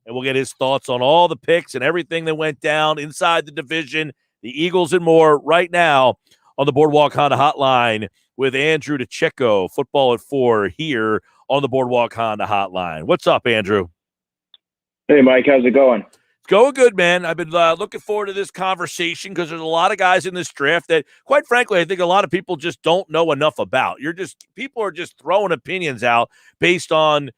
and we'll get his thoughts on all the picks and everything that went down inside the division, the Eagles and more right now on the Boardwalk Honda Hotline with Andrew DiCecco, Football at 4 here on the Boardwalk Honda Hotline. What's up, Andrew? Hey, Mike. How's it going? It's going good, man. I've been looking forward to this conversation because there's a lot of guys in this draft that, quite frankly, I think a lot of people just don't know enough about. People are just throwing opinions out based on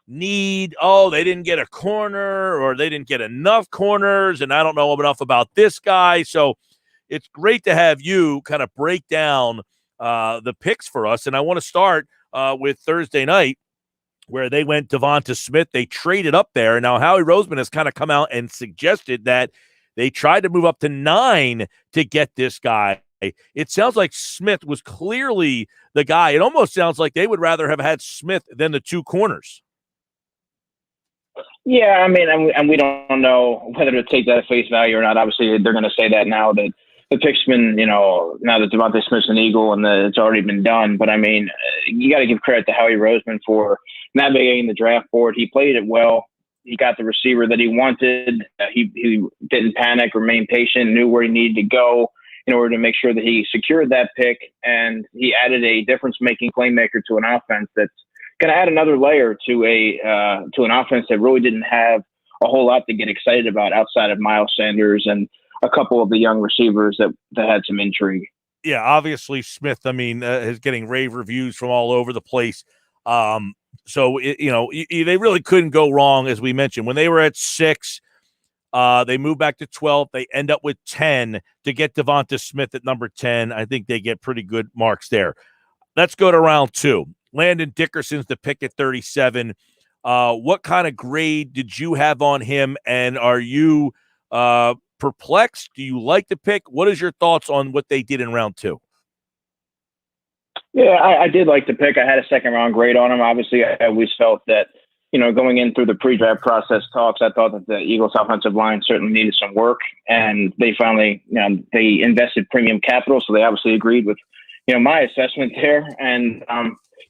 need. Oh, they didn't get a corner, or they didn't get enough corners, and I don't know enough about this guy. So it's great to have you kind of break down the picks for us. And I want to start with Thursday night, where they went Devonta Smith. They traded up there. And now Howie Roseman has kind of come out and suggested that they tried to move up to 9 to get this guy. It sounds like Smith was clearly the guy. It almost sounds like they would rather have had Smith than the two corners. Yeah, I mean, and we don't know whether to take that at face value or not. Obviously, they're going to say that now that the pick's been, now that Devonta Smith's an Eagle and it's already been done. But, I mean, you got to give credit to Howie Roseman for navigating the draft board. He played it well. He got the receiver that he wanted. He didn't panic, remained patient, knew where he needed to go in order to make sure that he secured that pick. And he added a difference-making playmaker to an offense that's going to add another layer to an offense that really didn't have a whole lot to get excited about outside of Miles Sanders and a couple of the young receivers that had some intrigue. Yeah, obviously Smith, is getting rave reviews from all over the place. So they really couldn't go wrong, as we mentioned. When they were at 6, they moved back to 12. They end up with 10 to get Devonta Smith at number 10. I think they get pretty good marks there. Let's go to round 2. Landon Dickerson's the pick at 37. What kind of grade did you have on him, and are you perplexed? Do you like the pick? What is your thoughts on what they did in round 2? Yeah, I did like the pick. I had a second-round grade on him. Obviously, I always felt that, going in through the pre-draft process talks, I thought that the Eagles' offensive line certainly needed some work, and they finally, they invested premium capital, so they obviously agreed with, my assessment there. And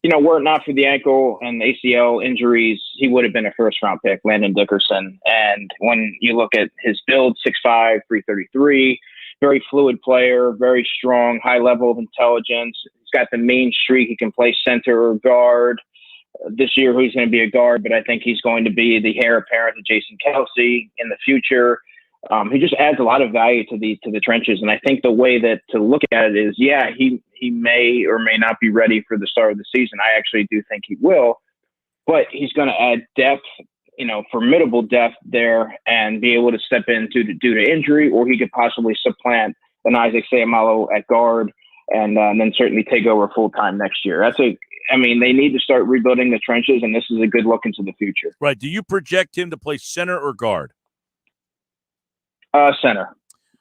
were it not for the ankle and ACL injuries, he would have been a first-round pick, Landon Dickerson. And when you look at his build, 6'5", 333, very fluid player, very strong, high level of intelligence. He's got the mean streak. He can play center or guard. This year, he's going to be a guard, but I think he's going to be the heir apparent to Jason Kelce in the future. He just adds a lot of value to the trenches. And I think the way that to look at it is, he may or may not be ready for the start of the season. I actually do think he will, but he's going to add depth, formidable depth there, and be able to step in due to injury, or he could possibly supplant an Isaac Seumalo at guard and then certainly take over full-time next year. They need to start rebuilding the trenches, and this is a good look into the future. Right. Do you project him to play center or guard?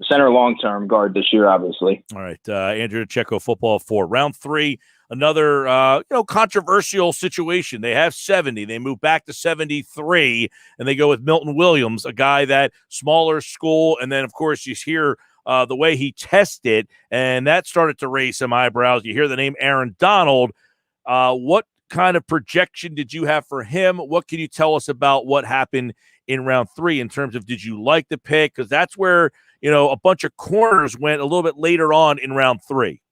Center long-term, guard this year, obviously. All right. Andrew DiCecco, Football 4. Round 3, another controversial situation. They have 70. They move back to 73, and they go with Milton Williams, a guy that smaller school. And then, of course, you hear the way he tested, and that started to raise some eyebrows. You hear the name Aaron Donald. What kind of projection did you have for him? What can you tell us about what happened in round 3 in terms of, did you like the pick? Because that's where, a bunch of corners went a little bit later on in round 3.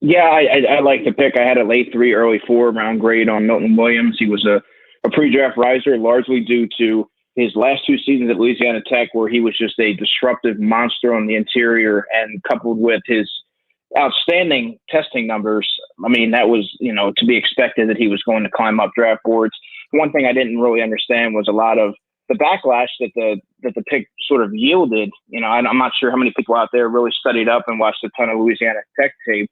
Yeah, I like the pick. I had a late 3, early 4 round grade on Milton Williams. He was a pre-draft riser, largely due to his last 2 seasons at Louisiana Tech, where he was just a disruptive monster on the interior, and coupled with his outstanding testing numbers, that was, to be expected that he was going to climb up draft boards. One thing I didn't really understand was a lot of the backlash that the pick sort of yielded. I'm not sure how many people out there really studied up and watched a ton of Louisiana Tech tape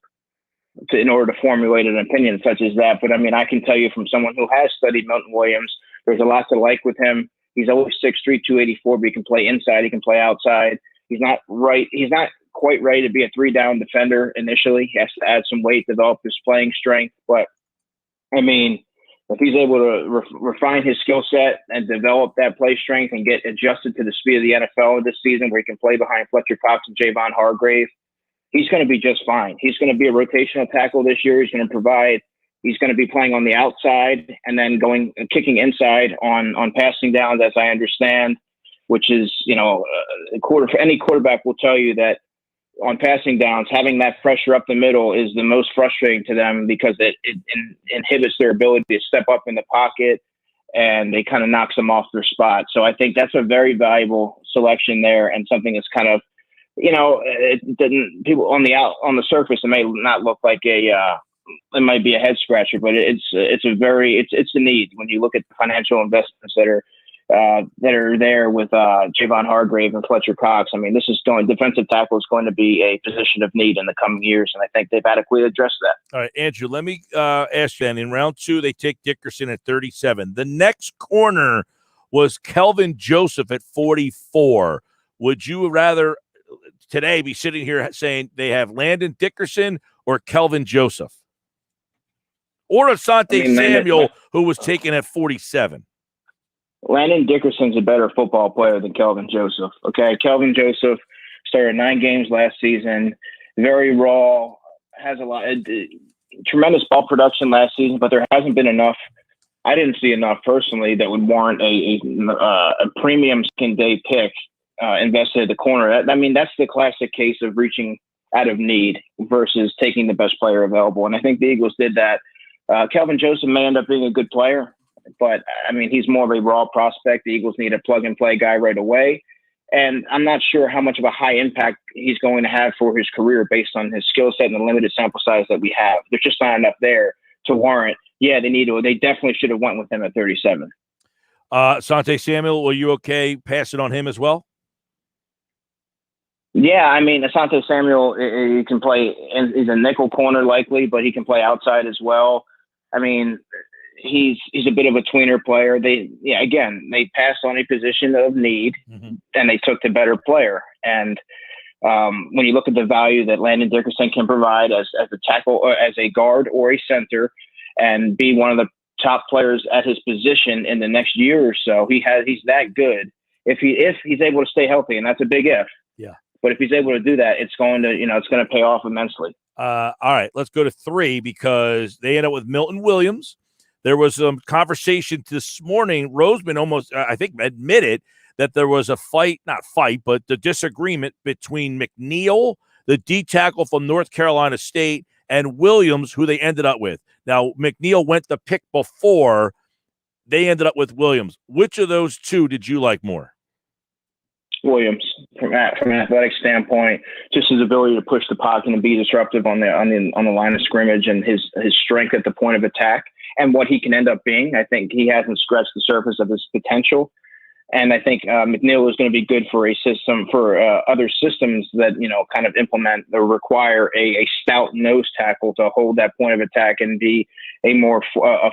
in order to formulate an opinion such as that. But I can tell you from someone who has studied Milton Williams, there's a lot to like with him. He's always 6'3", 284, but he can play inside, he can play outside. He's not right. He's not quite ready to be a 3-down defender initially. He has to add some weight, develop his playing strength. But, I mean, if he's able to refine his skill set and develop that play strength and get adjusted to the speed of the NFL this season, where he can play behind Fletcher Cox and Javon Hargrave, he's going to be just fine. He's going to be a rotational tackle this year. He's going to provide. He's going to be playing on the outside and then kicking inside on passing downs, as I understand, which is, any quarterback will tell you that on passing downs, having that pressure up the middle is the most frustrating to them, because it inhibits their ability to step up in the pocket, and it kind of knocks them off their spot. So I think that's a very valuable selection there, and something that's kind of, it didn't, people on the surface, it may not look like it might be a head scratcher, but it's a need when you look at the financial investments that are there with Javon Hargrave and Fletcher Cox. I mean, defensive tackle is going to be a position of need in the coming years, and I think they've adequately addressed that. All right, Andrew, let me ask you then. In round 2, they take Dickerson at 37. The next corner was Kelvin Joseph at 44. Would you rather today be sitting here saying they have Landon Dickerson or Kelvin Joseph? Or Asante Samuel, who was taken at 47? Landon Dickerson's a better football player than Kelvin Joseph. Okay, Kelvin Joseph started 9 games last season, very raw, has a lot, tremendous ball production last season, but there hasn't been enough. I didn't see enough personally that would warrant a premium second day pick invested at the corner. I mean, that's the classic case of reaching out of need versus taking the best player available, and I think the Eagles did that. Kelvin Joseph may end up being a good player, but, I mean, he's more of a raw prospect. The Eagles need a plug-and-play guy right away. And I'm not sure how much of a high impact he's going to have for his career based on his skill set and the limited sample size that we have. There's just not enough there to warrant, they definitely should have went with him at 37. Asante Samuel, were you okay passing on him as well? Yeah, I mean, Asante Samuel, he can play, he's a nickel corner likely, but he can play outside as well. I mean, he's a bit of a tweener player. They passed on a position of need, and they took the better player. And when you look at the value that Landon Dickerson can provide as a tackle or as a guard or a center, and be one of the top players at his position in the next year or so, he's that good. If he's able to stay healthy, and that's a big if. Yeah. But if he's able to do that, it's going to pay off immensely. All right, let's go to 3 because they end up with Milton Williams. There was some conversation this morning. Roseman almost, I think, admitted that there was but the disagreement between McNeil, the D tackle from North Carolina State, and Williams, who they ended up with. Now, McNeil went the pick before. They ended up with Williams. Which of those two did you like more? Williams, from an athletic standpoint, just his ability to push the pocket and be disruptive on the line of scrimmage, and his strength at the point of attack, and what he can end up being. I think he hasn't scratched the surface of his potential. And I think McNeil is going to be good for other systems that, kind of implement or require a stout nose tackle to hold that point of attack and be a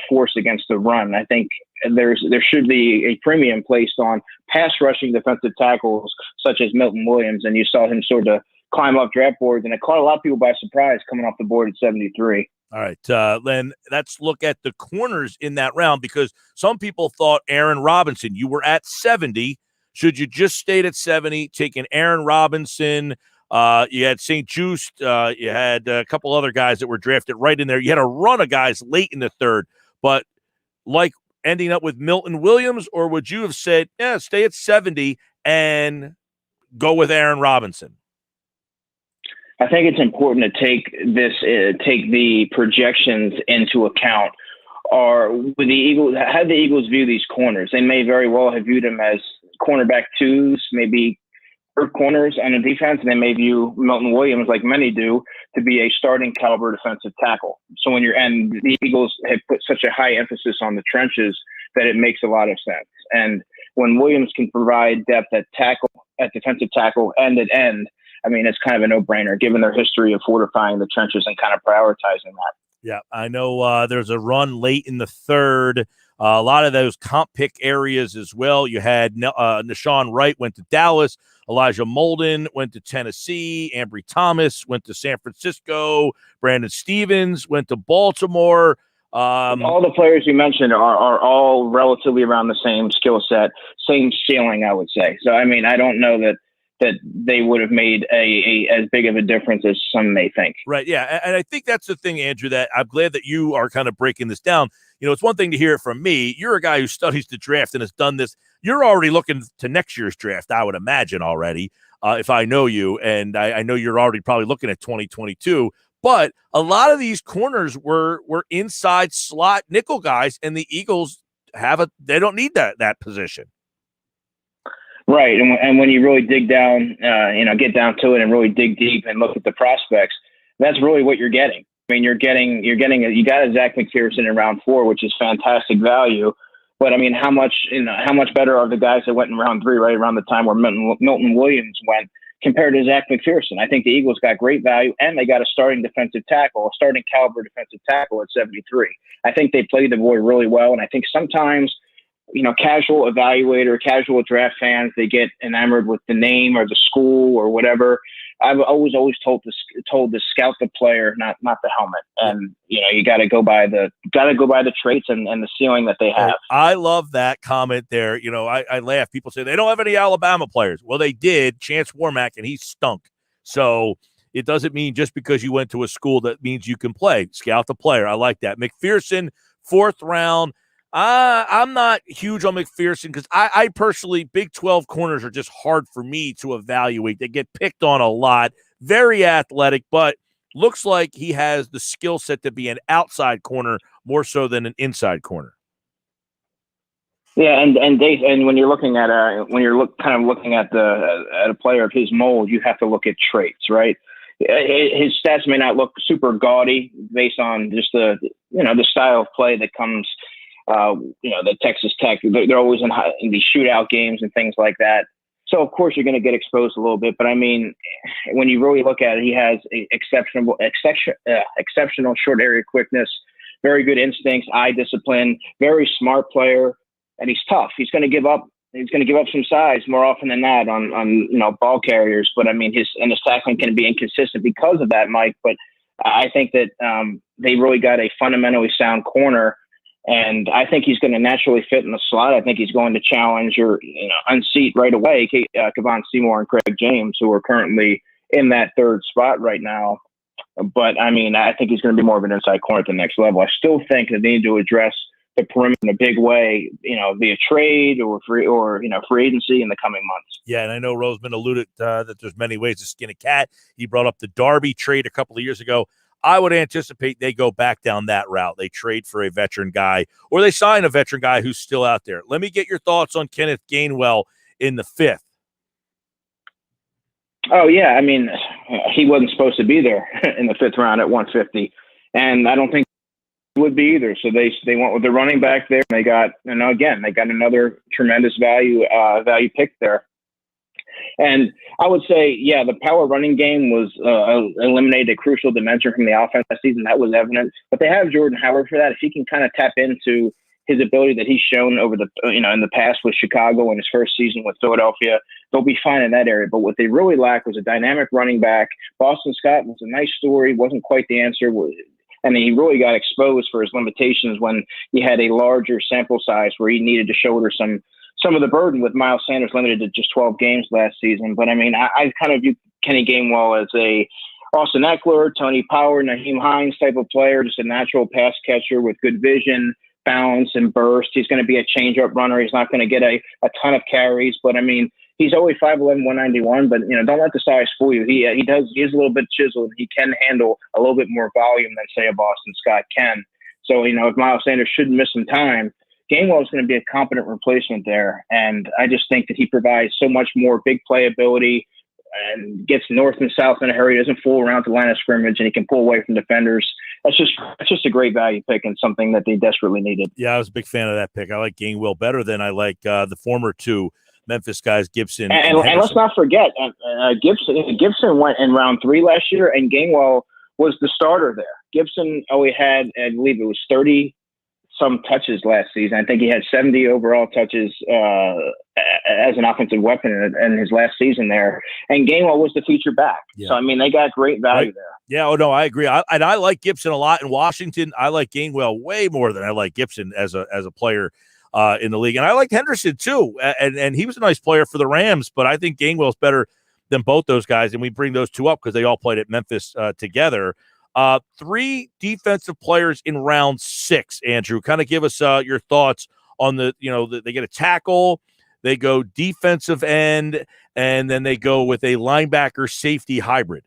force against the run. I think there should be a premium placed on pass rushing defensive tackles such as Milton Williams. And you saw him sort of climb up draft boards, and it caught a lot of people by surprise coming off the board at 73. All right, then let's look at the corners in that round, because some people thought Aaron Robinson, you were at 70. Should you just stayed at 70, taking Aaron Robinson? You had St. Just. You had a couple other guys that were drafted right in there. You had a run of guys late in the third, but like ending up with Milton Williams, or would you have said, stay at 70 and go with Aaron Robinson? I think it's important to take the projections into account. Or with the Eagles, how the Eagles view these corners, they may very well have viewed them as cornerback twos, maybe third corners on a defense, and they may view Milton Williams, like many do, to be a starting caliber defensive tackle. So the Eagles have put such a high emphasis on the trenches that it makes a lot of sense. And when Williams can provide depth at defensive tackle, and at end, I mean, it's kind of a no-brainer given their history of fortifying the trenches and kind of prioritizing that. Yeah, I know there's a run late in the third. A lot of those comp pick areas as well. You had Nashawn Wright went to Dallas. Elijah Molden went to Tennessee. Ambry Thomas went to San Francisco. Brandon Stevens went to Baltimore. All the players you mentioned are all relatively around the same skill set, same ceiling, I would say. So, I mean, I don't know that they would have made as big of a difference as some may think. Right, yeah, and I think that's the thing, Andrew, that I'm glad that you are kind of breaking this down. You know, it's one thing to hear it from me. You're a guy who studies the draft and has done this. You're already looking to next year's draft, I would imagine already, if I know you, and I know you're already probably looking at 2022. But a lot of these corners were inside slot nickel guys, and the Eagles they don't need that position. Right, and when you really dig down, get down to it and really dig deep and look at the prospects, that's really what you're getting. I mean, you got a Zach McPherson in round 4, which is fantastic value. But I mean, how much better are the guys that went in round 3, right around the time where Milton Williams went, compared to Zach McPherson? I think the Eagles got great value, and they got a starting caliber defensive tackle at 73. I think they played the boy really well, and I think sometimes, casual casual draft fans, they get enamored with the name or the school or whatever. I've always told to scout the player, not the helmet. And you got to go by the traits and the ceiling that they have. I love that comment there. I laugh. People say they don't have any Alabama players. Well, they did. Chance Warmack, and he stunk. So it doesn't mean just because you went to a school that means you can play. Scout the player. I like that. McPherson, 4th round. I'm not huge on McPherson because I personally, Big 12 corners are just hard for me to evaluate. They get picked on a lot. Very athletic, but looks like he has the skill set to be an outside corner more so than an inside corner. Yeah, and when you're looking at looking at a player of his mold, you have to look at traits, right? His stats may not look super gaudy based on just the style of play that comes. The Texas Tech, they're always in these shootout games and things like that. So, of course, you're going to get exposed a little bit. But, I mean, when you really look at it, he has exceptional short area quickness, very good instincts, eye discipline, very smart player, and he's tough. He's going to give up some size more often than not on ball carriers. But, I mean, his tackling can be inconsistent because of that, Mike. But I think that they really got a fundamentally sound corner. And I think he's going to naturally fit in the slot. I think he's going to challenge or unseat right away Kevon Seymour and Craig James, who are currently in that 3rd spot right now. But, I mean, I think he's going to be more of an inside corner at the next level. I still think that they need to address the perimeter in a big way, via trade or free agency in the coming months. Yeah, and I know Roseman alluded that there's many ways to skin a cat. He brought up the Darby trade a couple of years ago. I would anticipate they go back down that route. They trade for a veteran guy, or they sign a veteran guy who's still out there. Let me get your thoughts on Kenneth Gainwell in the 5th. Oh, yeah. I mean, he wasn't supposed to be there in the 5th round at 150, and I don't think he would be either. So they went with the running back there, and they got another tremendous value pick there. And I would say, yeah, the power running game was eliminated a crucial dimension from the offense that season. That was evident. But they have Jordan Howard for that. If he can kind of tap into his ability that he's shown over in the past with Chicago and his first season with Philadelphia, they'll be fine in that area. But what they really lack was a dynamic running back. Boston Scott was a nice story, wasn't quite the answer. And he really got exposed for his limitations when he had a larger sample size where he needed to shoulder some of the burden with Miles Sanders limited to just 12 games last season. But I mean, I kind of view Kenny Gainwell as a Austin Eckler, Tony Power, Naheem Hines type of player, just a natural pass catcher with good vision, balance, and burst. He's going to be a change-up runner. He's not going to get a ton of carries, but I mean, he's only 5'11", 191, but don't let the size fool you. He is a little bit chiseled. He can handle a little bit more volume than say a Boston Scott can. So, if Miles Sanders should miss some time, Gainwell is going to be a competent replacement there. And I just think that he provides so much more big play ability and gets north and south in a hurry, doesn't fool around the line of scrimmage, and he can pull away from defenders. That's just a great value pick and something that they desperately needed. Yeah, I was a big fan of that pick. I like Gainwell better than I like the former 2 Memphis guys, Gibson. And let's not forget, Gibson went in round 3 last year, and Gainwell was the starter there. Gibson only had, I believe it was 30 some touches last season. I think he had 70 overall touches as an offensive weapon in his last season there. And Gainwell was the feature back. Yeah. So, I mean, they got great value there. Yeah, oh no, I agree. I like Gibson a lot in Washington. I like Gainwell way more than I like Gibson as a player in the league. And I like Henderson too. And he was a nice player for the Rams, but I think Gainwell's better than both those guys. And we bring those two up because they all played at Memphis together. 3 defensive players in round 6, Andrew. Kind of give us your thoughts on they get a tackle, they go defensive end, and then they go with a linebacker safety hybrid.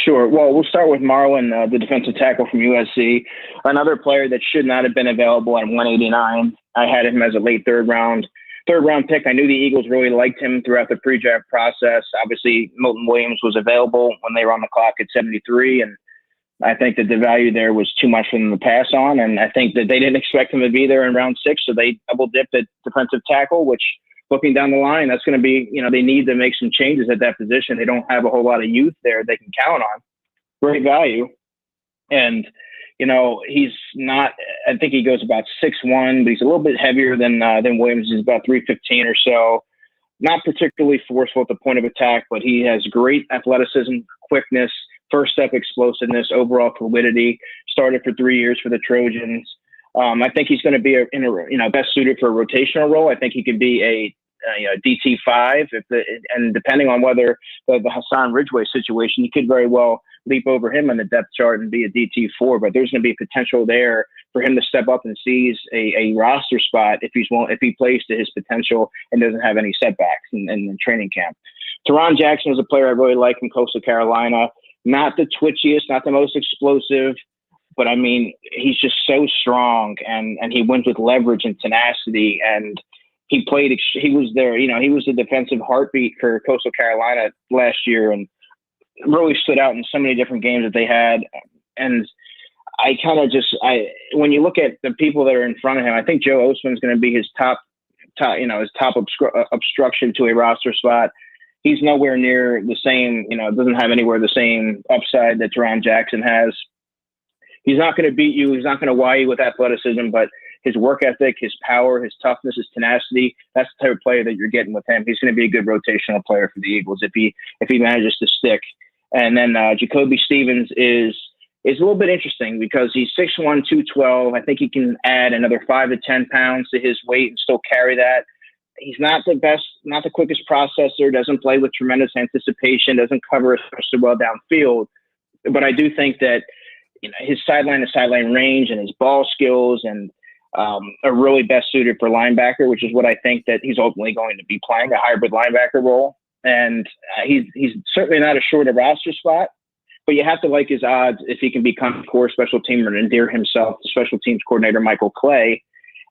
Sure. Well, we'll start with Marlon, the defensive tackle from USC, another player that should not have been available at 189. I had him as a late third round pick. I knew the Eagles really liked him throughout the pre-draft process. Obviously, Milton Williams was available when they were on the clock at 73, and I think that the value there was too much for them to pass on, and I think that they didn't expect him to be there in round 6, so they double-dipped at defensive tackle, which, looking down the line, that's going to be, they need to make some changes at that position. They don't have a whole lot of youth there they can count on. Great value. And, he's not, I think he goes about 6'1", but he's a little bit heavier than Williams. He's about 315 or so. Not particularly forceful at the point of attack, but he has great athleticism, quickness, first step explosiveness, overall fluidity. Started for 3 years for the Trojans. I think he's going to be best suited for a rotational role. I think he could be a DT5 and depending on whether the Hassan Ridgeway situation, you could very well leap over him on the depth chart and be a DT4. But there's going to be potential there for him to step up and seize a roster spot if he plays to his potential and doesn't have any setbacks in training camp. Teron Jackson was a player I really like from Coastal Carolina. Not the twitchiest, not the most explosive, but I mean, he's just so strong and he wins with leverage and tenacity. And he was there, he was the defensive heartbeat for Coastal Carolina last year and really stood out in so many different games that they had. And I kind of when you look at the people that are in front of him, I think Joe Osman's going to be his top obstruction to a roster spot. He's nowhere near the same, doesn't have anywhere the same upside that Teron Jackson has. He's not going to beat you. He's not going to wow you with athleticism, but his work ethic, his power, his toughness, his tenacity, that's the type of player that you're getting with him. He's going to be a good rotational player for the Eagles if he manages to stick. And then Jacoby Stevens is a little bit interesting because he's 6'1", 212. I think he can add another 5 to 10 pounds to his weight and still carry that. He's not the best, not the quickest processor, doesn't play with tremendous anticipation, doesn't cover especially well downfield. But I do think that his sideline to sideline range and his ball skills and are really best suited for linebacker, which is what I think that he's ultimately going to be playing, a hybrid linebacker role. And he's certainly not a short roster spot, but you have to like his odds if he can become a core special teamer and endear himself to special teams coordinator Michael Clay.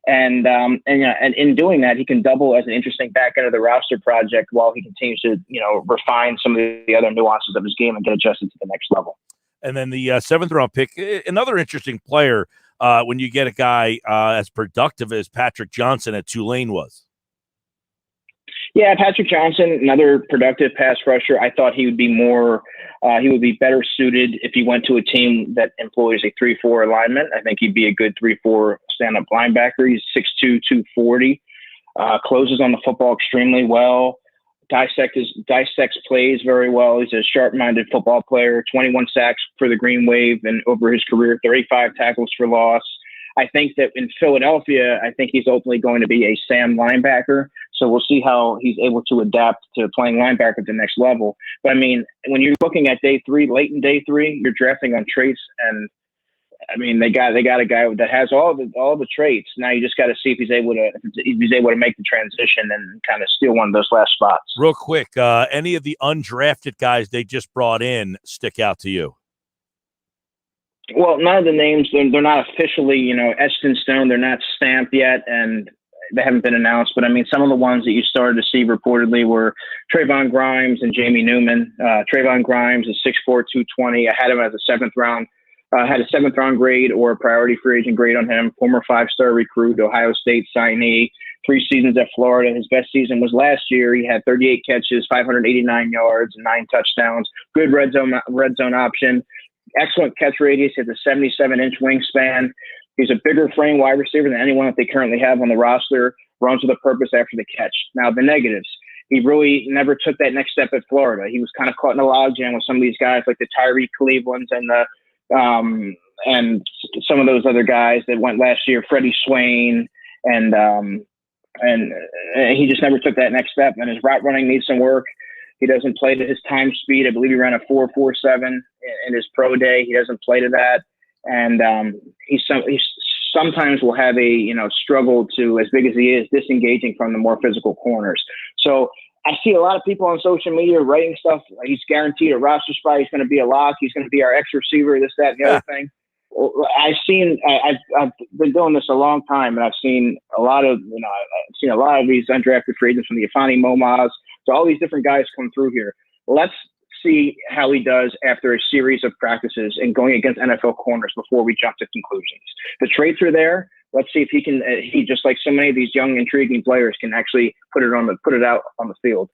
And in doing that, he can double as an interesting back end of the roster project while he continues to, refine some of the other nuances of his game and get adjusted to the next level. And then the 7th round pick, another interesting player when you get a guy as productive as Patrick Johnson at Tulane was. Yeah, Patrick Johnson, another productive pass rusher. I thought he would be better suited if he went to a team that employs a 3-4 alignment. I think he'd be a good 3-4 stand-up linebacker. He's 6'2", 240, closes on the football extremely well, dissects plays very well. He's a sharp-minded football player, 21 sacks for the Green Wave and over his career, 35 tackles for loss. I think that in Philadelphia, I think he's ultimately going to be a Sam linebacker. So we'll see how he's able to adapt to playing linebacker at the next level. But I mean, when you're looking at day 3, late in day 3, you're drafting on traits, and I mean they got a guy that has all the traits. Now you just got to see if he's able to make the transition and kind of steal one of those last spots. Real quick, any of the undrafted guys they just brought in stick out to you? Well, none of the names, they're not officially, etched in stone. They're not stamped yet, and they haven't been announced. But, I mean, some of the ones that you started to see reportedly were Trayvon Grimes and Jamie Newman. Trayvon Grimes is 6'4", 220. I had him as a 7th round. Had a 7th round grade or a priority free agent grade on him. Former 5-star recruit, Ohio State signee, 3 seasons at Florida. His best season was last year. He had 38 catches, 589 yards, 9 touchdowns. Good red zone option. Excellent catch radius. He has a 77-inch wingspan. He's a bigger frame wide receiver than anyone that they currently have on the roster, runs with a purpose after the catch. Now, the negatives. He really never took that next step at Florida. He was kind of caught in a logjam with some of these guys like the Tyree Clevelands and some of those other guys that went last year, Freddie Swain, and he just never took that next step. And his route running needs some work. He doesn't play to his time speed. I believe he ran a 4.47 in his pro day. He doesn't play to that, and he sometimes will have a struggle to, as big as he is, disengaging from the more physical corners. So I see a lot of people on social media writing stuff like he's guaranteed a roster spot. He's going to be a lock. He's going to be our X receiver. This, that, and the other thing. I've been doing this a long time, and I've seen a lot of these undrafted free agents from the Afani Momas. So all these different guys come through here. Let's see how he does after a series of practices and going against NFL corners before we jump to conclusions. The traits are there. Let's see if he can. He, just like so many of these young, intriguing players, can actually put it out on the field.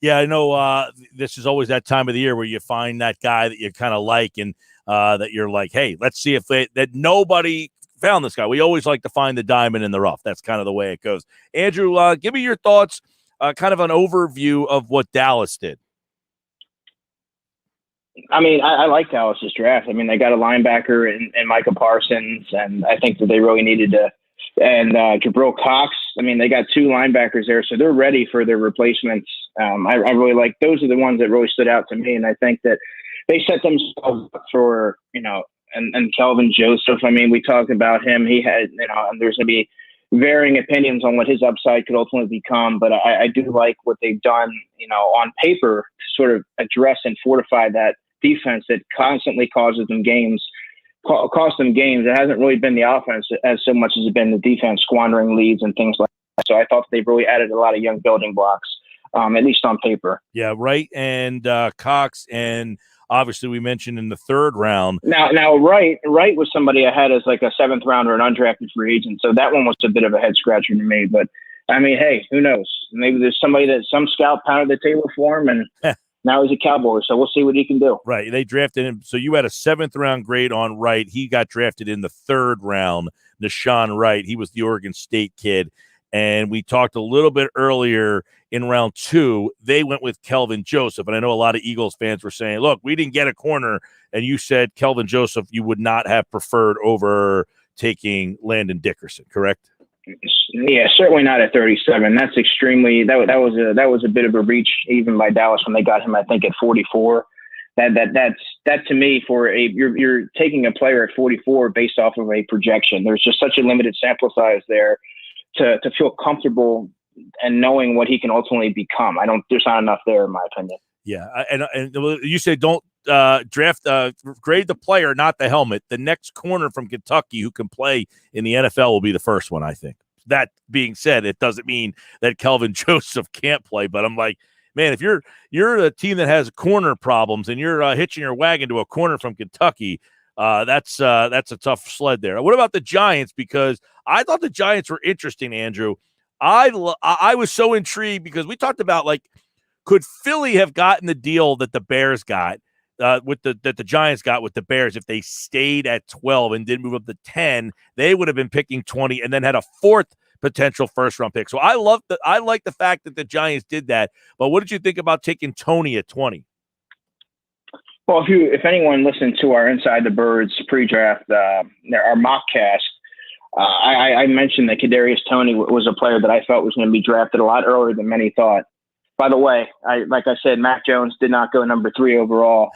Yeah, I know. This is always that time of the year where you find that guy that you kind of like, and that you're like, hey, let's see if that nobody found this guy. We always like to find the diamond in the rough. That's kind of the way it goes. Andrew, give me your thoughts, kind of an overview of what Dallas did. I mean, I like Dallas's draft. I mean, they got a linebacker in Micah Parsons, and I think that they really needed to. And Jabril Cox, I mean, they got two linebackers there, so they're ready for their replacements. I really like those are the ones that really stood out to me, and I think that they set themselves up for, and Kelvin Joseph. I mean, we talked about him. He had, and there's going to be varying opinions on what his upside could ultimately become, but I do like what they've done, on paper to sort of address and fortify that defense that constantly cost them games. It hasn't really been the offense as so much as it's been the defense squandering leads and things like that. So I thought they've really added a lot of young building blocks, at least on paper. Yeah, right. And Cox, and obviously we mentioned in the third round. Now Wright was somebody I had as like a seventh rounder, an undrafted free agent. So that one was a bit of a head scratcher to me. But I mean, hey, who knows? Maybe there's somebody that some scout pounded the table for him, and now he's a Cowboy, so we'll see what he can do. Right. They drafted him. So you had a 7th round grade on Wright. He got drafted in the 3rd round, Nashawn Wright. He was the Oregon State kid. And we talked a little bit earlier in round 2, they went with Kelvin Joseph. And I know a lot of Eagles fans were saying, look, we didn't get a corner. And you said Kelvin Joseph you would not have preferred over taking Landon Dickerson, correct? Yeah, certainly not at 37. That's extremely that was a bit of a reach even by Dallas when they got him, I think, at 44. That to me, for you're taking a player at 44 based off of a projection. There's just such a limited sample size there to feel comfortable and knowing what he can ultimately become. There's not enough there in my opinion. Yeah, and you say don't grade the player, not the helmet. The next corner from Kentucky who can play in the NFL will be the first one, I think. That being said, it doesn't mean that Kelvin Joseph can't play, but I'm like, man, if you're a team that has corner problems and you're hitching your wagon to a corner from Kentucky, that's a tough sled there. What about the Giants? Because I thought the Giants were interesting, Andrew. I was so intrigued because we talked about, like, could Philly have gotten the deal that the Bears got that the Giants got with the Bears if they stayed at 12 and didn't move up to 10? They would have been picking 20 and then had a 4th potential first-round pick. So I like the fact that the Giants did that. But what did you think about taking Tony at 20? Well, if anyone listened to our Inside the Birds pre-draft, our mock cast, I mentioned that Kadarius Toney was a player that I felt was going to be drafted a lot earlier than many thought. By the way, like I said, Mac Jones did not go number 3 overall.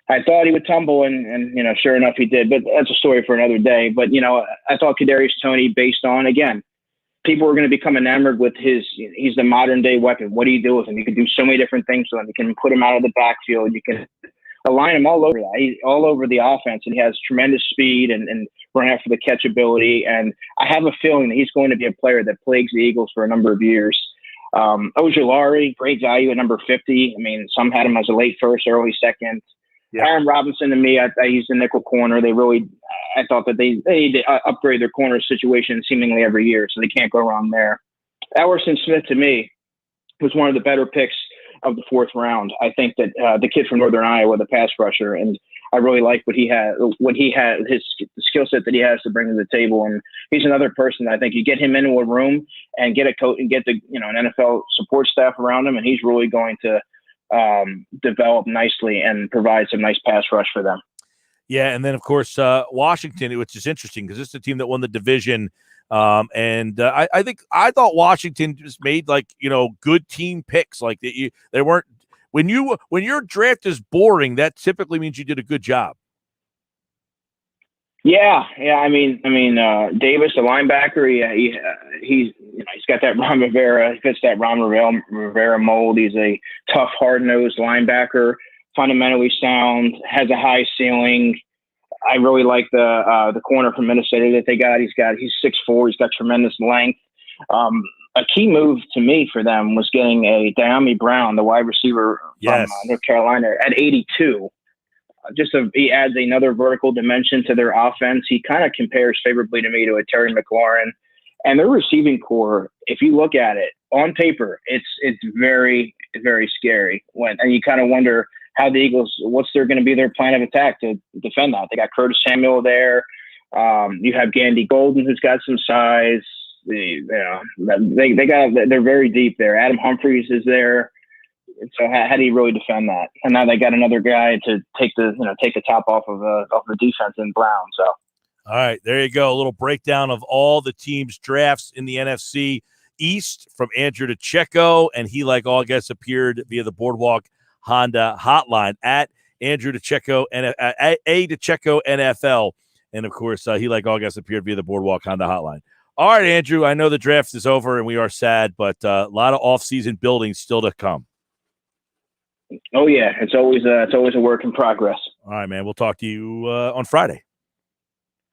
I thought he would tumble, and sure enough, he did. But that's a story for another day. But I thought Kadarius Toney, based on, again, people are going to become enamored with he's the modern day weapon. What do you do with him? You can do so many different things with him. You can put him out of the backfield. You can align him all over that. He's all over the offense, and he has tremendous speed and run after the catch ability. And I have a feeling that he's going to be a player that plagues the Eagles for a number of years. Ojulari, great value at number 50. I mean, some had him as a late first, early second. Yeah. Aaron Robinson, to me, I used the nickel corner. I thought that they need to upgrade their corner situation seemingly every year, so they can't go wrong there. Emerson Smith, to me, was one of the better picks of the 4th round. I think that the kid from Northern Iowa, the pass rusher, and I really like what he had, his skill set that he has to bring to the table. And he's another person that I think you get him into a room and get a coach and get an NFL support staff around him, and he's really going to develop nicely and provide some nice pass rush for them. Yeah, and then, of course, Washington, which is interesting because this is a team that won the division. I thought Washington just made, good team picks. Like, they weren't – when your draft is boring, that typically means you did a good job. Yeah. I mean, Davis, the linebacker, he's got that Ron Rivera. He fits that Ron Rivera mold. He's a tough, hard-nosed linebacker, fundamentally sound, has a high ceiling. I really like the corner from Minnesota that they got. He's 6'4". He's got tremendous length. A key move to me for them was getting a Diami Brown, the wide receiver from North Carolina, at 82. He adds another vertical dimension to their offense. He kind of compares favorably to me to a Terry McLaurin. And their receiving core, if you look at it on paper, it's very, very scary. And you kind of wonder how the Eagles, what's going to be their plan of attack to defend that. They got Curtis Samuel there. You have Gandy Golden, who's got some size. They're very deep there. Adam Humphries is there. So how do you really defend that? And now they got another guy to take the top off of the defense in Brown. So, all right, there you go. A little breakdown of all the teams' drafts in the NFC East from Andrew DiCecco, and he, like all guests, appeared via the Boardwalk Honda hotline at Andrew DiCecco and DiCecco NFL, and of course, he, like all guests, appeared via the Boardwalk Honda hotline. All right, Andrew, I know the draft is over and we are sad, but a lot of off-season building still to come. Oh yeah, it's always a work in progress. All right, man. We'll talk to you on Friday.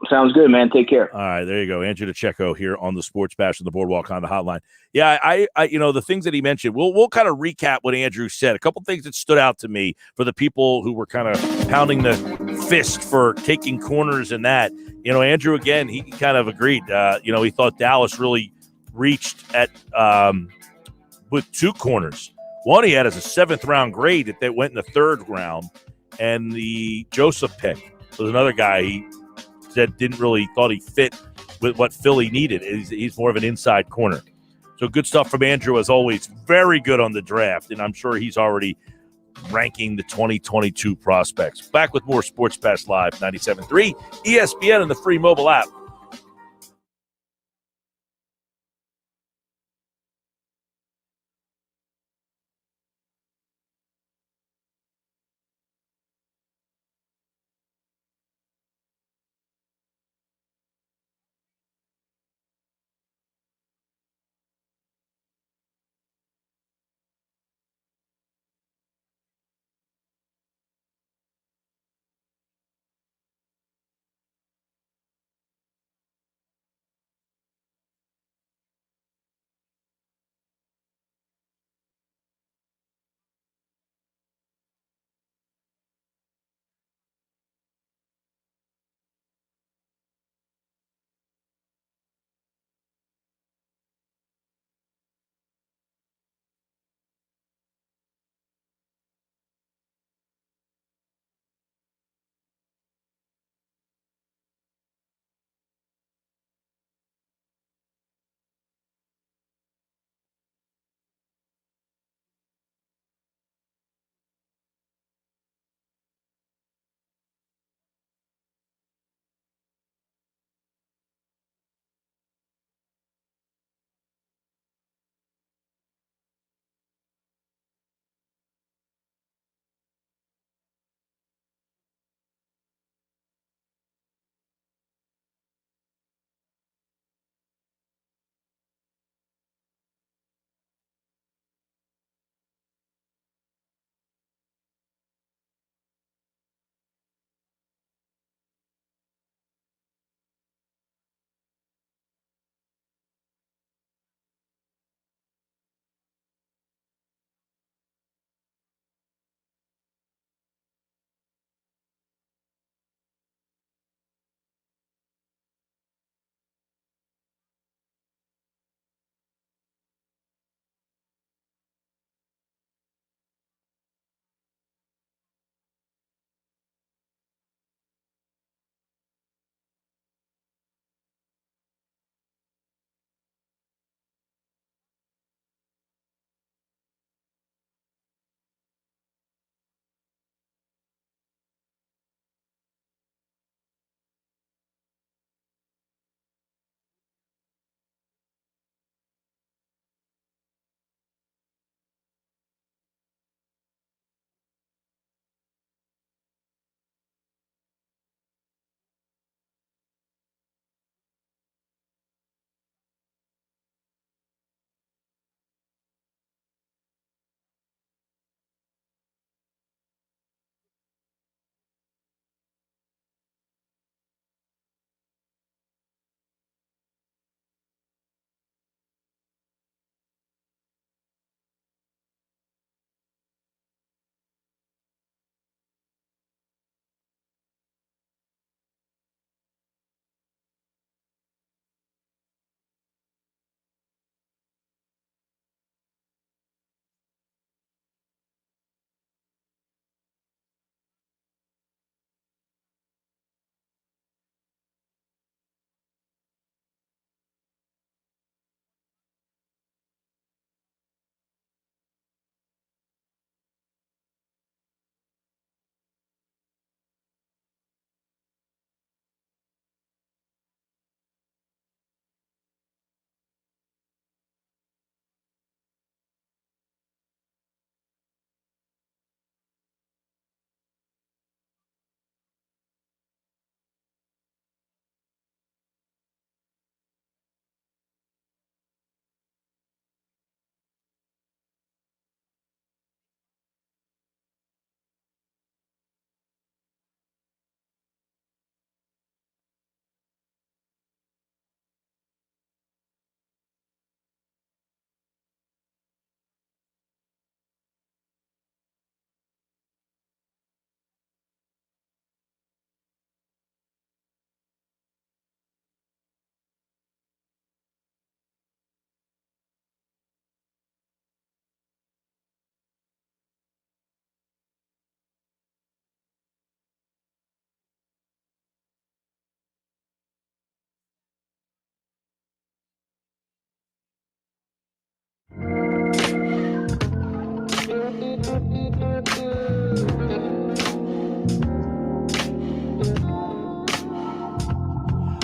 Sounds good, man. Take care. All right, there you go. Andrew DiCecco here on the Sports Bash of the Boardwalk on the hotline. Yeah, I the things that he mentioned, we'll kind of recap what Andrew said. A couple things that stood out to me for the people who were kind of pounding the fist for taking corners and that. Andrew, again, he kind of agreed. He thought Dallas really reached at with two corners. One he had as a 7th-round grade that went in the 3rd round, and the Joseph pick was another guy he said thought he fit with what Philly needed. He's more of an inside corner. So good stuff from Andrew, as always. Very good on the draft, and I'm sure he's already ranking the 2022 prospects. Back with more Sports Bash Live, 97.3 ESPN and the free mobile app.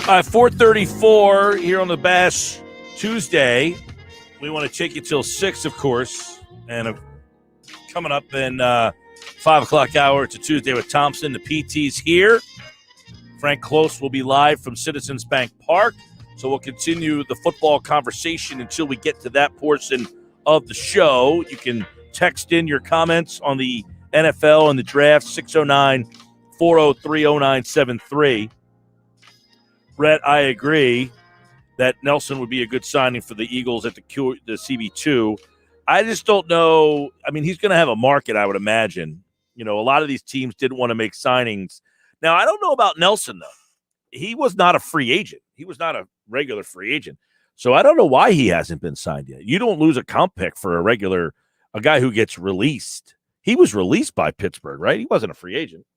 4:34 here on the Bash Tuesday. We want to take you till 6, of course. And coming up in 5 o'clock hour, it's a Tuesday with Thompson. The PT's here. Frank Klose will be live from Citizens Bank Park. So we'll continue the football conversation until we get to that portion of the show. You can text in your comments on the NFL and the draft, 609-403-0973. Brett, I agree that Nelson would be a good signing for the Eagles at the CB2. I just don't know. I mean, he's going to have a market, I would imagine. You know, a lot of these teams didn't want to make signings. Now, I don't know about Nelson, though. He was not a free agent. He was not a regular free agent. So I don't know why he hasn't been signed yet. You don't lose a comp pick for a guy who gets released. He was released by Pittsburgh, right? He wasn't a free agent.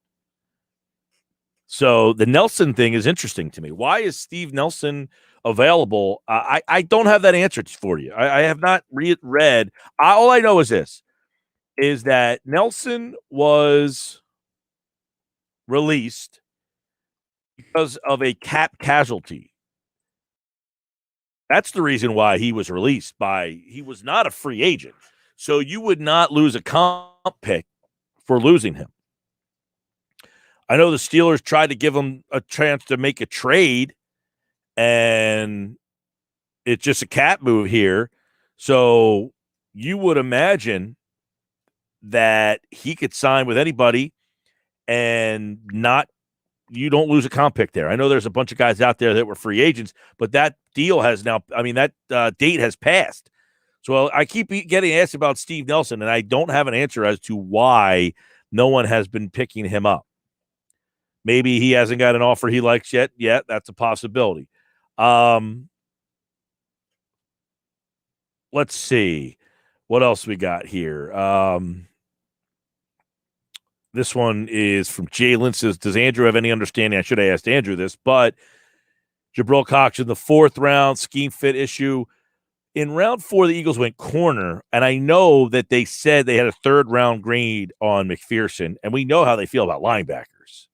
So the Nelson thing is interesting to me. Why is Steve Nelson available? I don't have that answer for you. I have not read. All I know is this, is that Nelson was released because of a cap casualty. That's the reason why he was released. He was not a free agent. So you would not lose a comp pick for losing him. I know the Steelers tried to give him a chance to make a trade, and it's just a cap move here. So you would imagine that he could sign with anybody and you don't lose a comp pick there. I know there's a bunch of guys out there that were free agents, but that deal has now, that date has passed. So I keep getting asked about Steve Nelson, and I don't have an answer as to why no one has been picking him up. Maybe he hasn't got an offer he likes yet. Yeah, that's a possibility. Let's see. What else we got here? This one is from Jalen. Says, does Andrew have any understanding? I should have asked Andrew this, but Jabril Cox in the 4th round, scheme fit issue. In round 4, the Eagles went corner, and I know that they said they had a 3rd-round grade on McPherson, and we know how they feel about linebackers.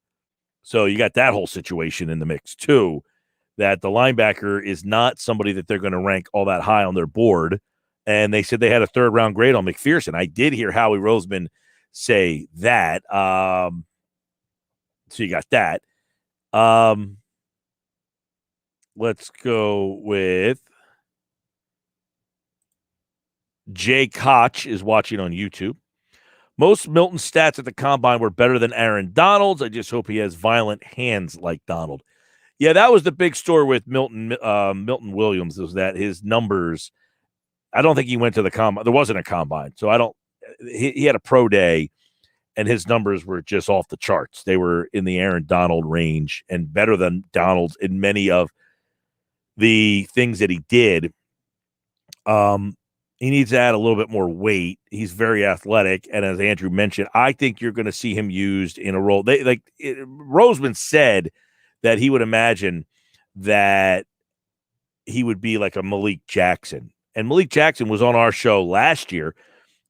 So you got that whole situation in the mix, too, that the linebacker is not somebody that they're going to rank all that high on their board, and they said they had a 3rd-round grade on McPherson. I did hear Howie Roseman say that. So you got that. Let's go with Jay Koch is watching on YouTube. Most Milton stats at the combine were better than Aaron Donald's. I just hope he has violent hands like Donald. Yeah, that was the big story with Milton Williams, was that his numbers, I don't think he went to the combine. There wasn't a combine. So he had a pro day, and his numbers were just off the charts. They were in the Aaron Donald range and better than Donald's in many of the things that he did. He needs to add a little bit more weight. He's very athletic, and as Andrew mentioned, I think you're going to see him used in a role. Roseman said that he would imagine that he would be like a Malik Jackson. And Malik Jackson was on our show last year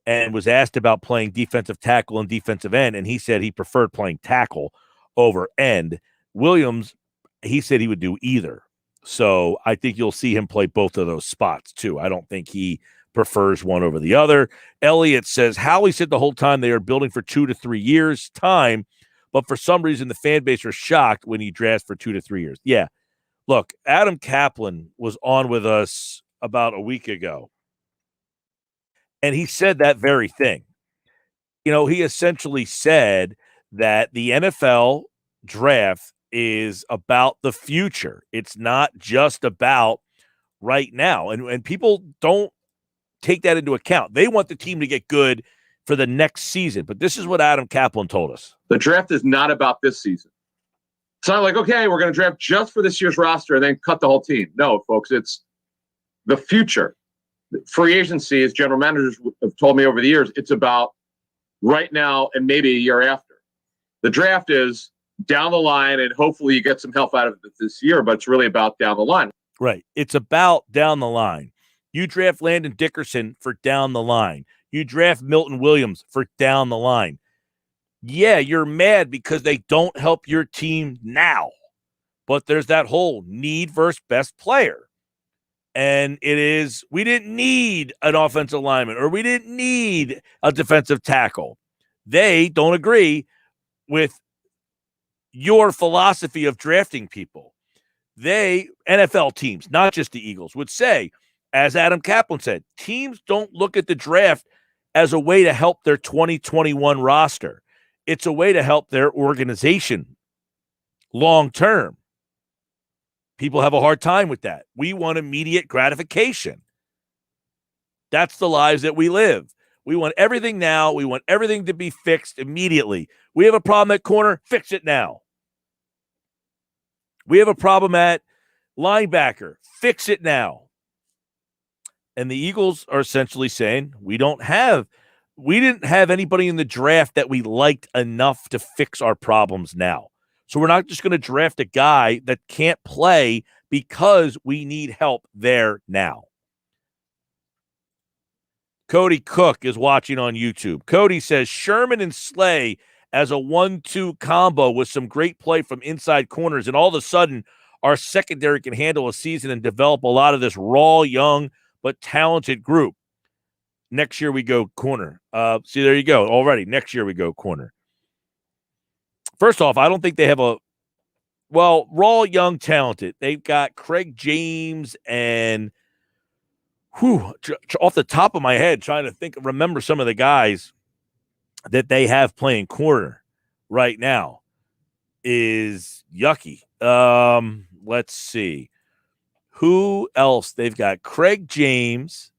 and was asked about playing defensive tackle and defensive end, and he said he preferred playing tackle over end. Williams, he said he would do either. So I think you'll see him play both of those spots, too. I don't think he prefers one over the other. Elliott says, Howie said the whole time they are building for 2 to 3 years time, but for some reason the fan base are shocked when he drafts for 2 to 3 years. Yeah. Look, Adam Kaplan was on with us about a week ago, and he said that very thing. You know, he essentially said that the NFL draft is about the future. It's not just about right now. And people don't take that into account. They want the team to get good for the next season. But this is what Adam Kaplan told us. The draft is not about this season. It's not like, okay, we're going to draft just for this year's roster and then cut the whole team. No, folks, it's the future. Free agency, as general managers have told me over the years, it's about right now and maybe a year after. The draft is down the line, and hopefully you get some help out of it this year, but it's really about down the line. Right. It's about down the line. You draft Landon Dickerson for down the line. You draft Milton Williams for down the line. Yeah, you're mad because they don't help your team now. But there's that whole need versus best player. And it is, we didn't need an offensive lineman or we didn't need a defensive tackle. They don't agree with your philosophy of drafting people. They, NFL teams, not just the Eagles, would say, as Adam Kaplan said, teams don't look at the draft as a way to help their 2021 roster. It's a way to help their organization long term. People have a hard time with that. We want immediate gratification. That's the lives that we live. We want everything now. We want everything to be fixed immediately. We have a problem at corner, fix it now. We have a problem at linebacker, fix it now. And the Eagles are essentially saying we didn't have anybody in the draft that we liked enough to fix our problems now. So we're not just going to draft a guy that can't play because we need help there now. Cody Cook is watching on YouTube. Cody says Sherman and Slay as a 1-2 combo with some great play from inside corners, and all of a sudden our secondary can handle a season and develop a lot of this raw, young, but talented group. Next year we go corner. See, there you go. Already, next year we go corner. First off, I don't think they have raw, young, talented. They've got Craig James and off the top of my head, trying to remember some of the guys that they have playing corner right now is yucky. Let's see. Who else? They've got Craig James.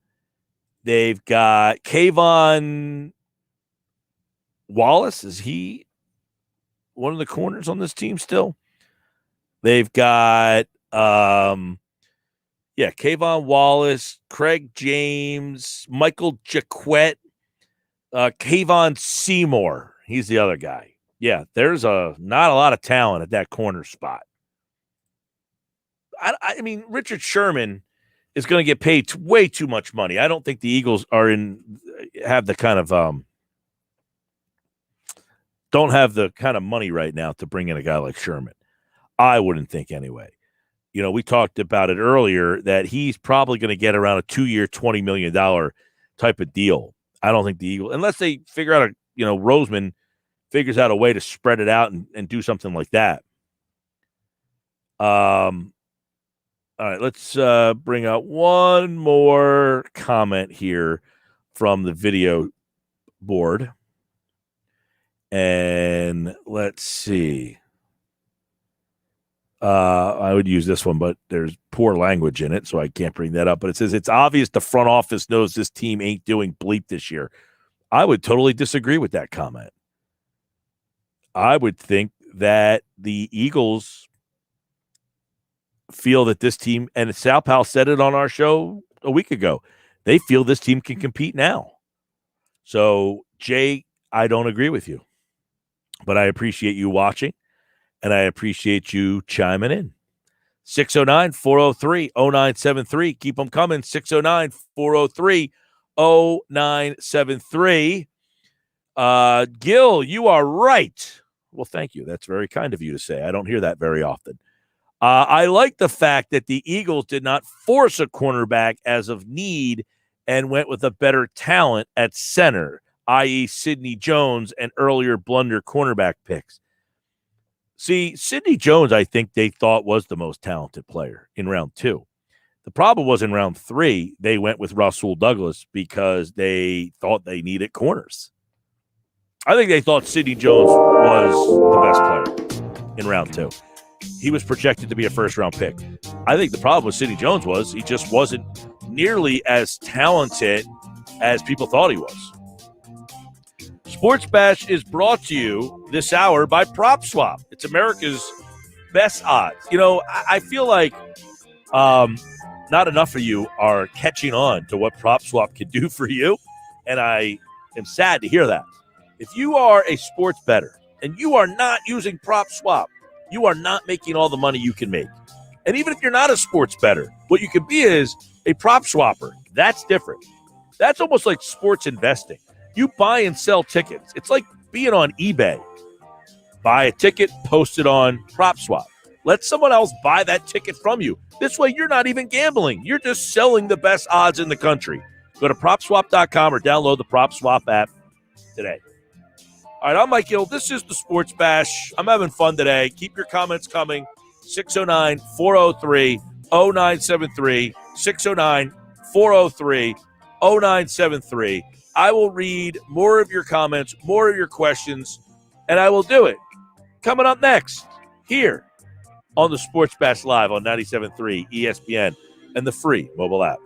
They've got Kayvon Wallace. Is he one of the corners on this team still? They've got Kayvon Wallace, Craig James, Michael Jaquette, Kayvon Seymour. He's the other guy. Yeah, there's not a lot of talent at that corner spot. I mean, Richard Sherman is going to get paid way too much money. I don't think the Eagles have the kind of don't have the kind of money right now to bring in a guy like Sherman. I wouldn't think anyway. You know, we talked about it earlier that he's probably going to get around a 2-year, $20 million type of deal. I don't think the Eagles, unless they figure out Roseman figures out a way to spread it out and do something like that. All right, let's bring out one more comment here from the video board. And let's see. I would use this one, but there's poor language in it, so I can't bring that up. But it says, it's obvious the front office knows this team ain't doing bleep this year. I would totally disagree with that comment. I would think that the Eagles feel that this team, and Sal Powell said it on our show a week ago, they feel this team can compete now. So, Jay, I don't agree with you, but I appreciate you watching, and I appreciate you chiming in. 609-403-0973. Keep them coming. 609-403-0973. Gill, you are right. Well, thank you. That's very kind of you to say. I don't hear that very often. I like the fact that the Eagles did not force a cornerback as of need and went with a better talent at center, i.e. Sidney Jones and earlier blunder cornerback picks. See, Sidney Jones, I think they thought was the most talented player in round 2. The problem was in round 3, they went with Rasul Douglas because they thought they needed corners. I think they thought Sidney Jones was the best player in round 2. He was projected to be a first-round pick. I think the problem with Sidney Jones was he just wasn't nearly as talented as people thought he was. Sports Bash is brought to you this hour by Prop Swap. It's America's best odds. You know, I feel like not enough of you are catching on to what Prop Swap can do for you, and I am sad to hear that. If you are a sports bettor and you are not using Prop Swap, you are not making all the money you can make. And even if you're not a sports bettor, what you can be is a prop swapper. That's different. That's almost like sports investing. You buy and sell tickets. It's like being on eBay. Buy a ticket, post it on Prop Swap. Let someone else buy that ticket from you. This way, you're not even gambling. You're just selling the best odds in the country. Go to PropSwap.com or download the PropSwap app today. All right, I'm Mike Gill. This is the Sports Bash. I'm having fun today. Keep your comments coming. 609-403-0973. 609-403-0973. I will read more of your comments, more of your questions, and I will do it. Coming up next, here on the Sports Bash Live on 97.3 ESPN and the free mobile app.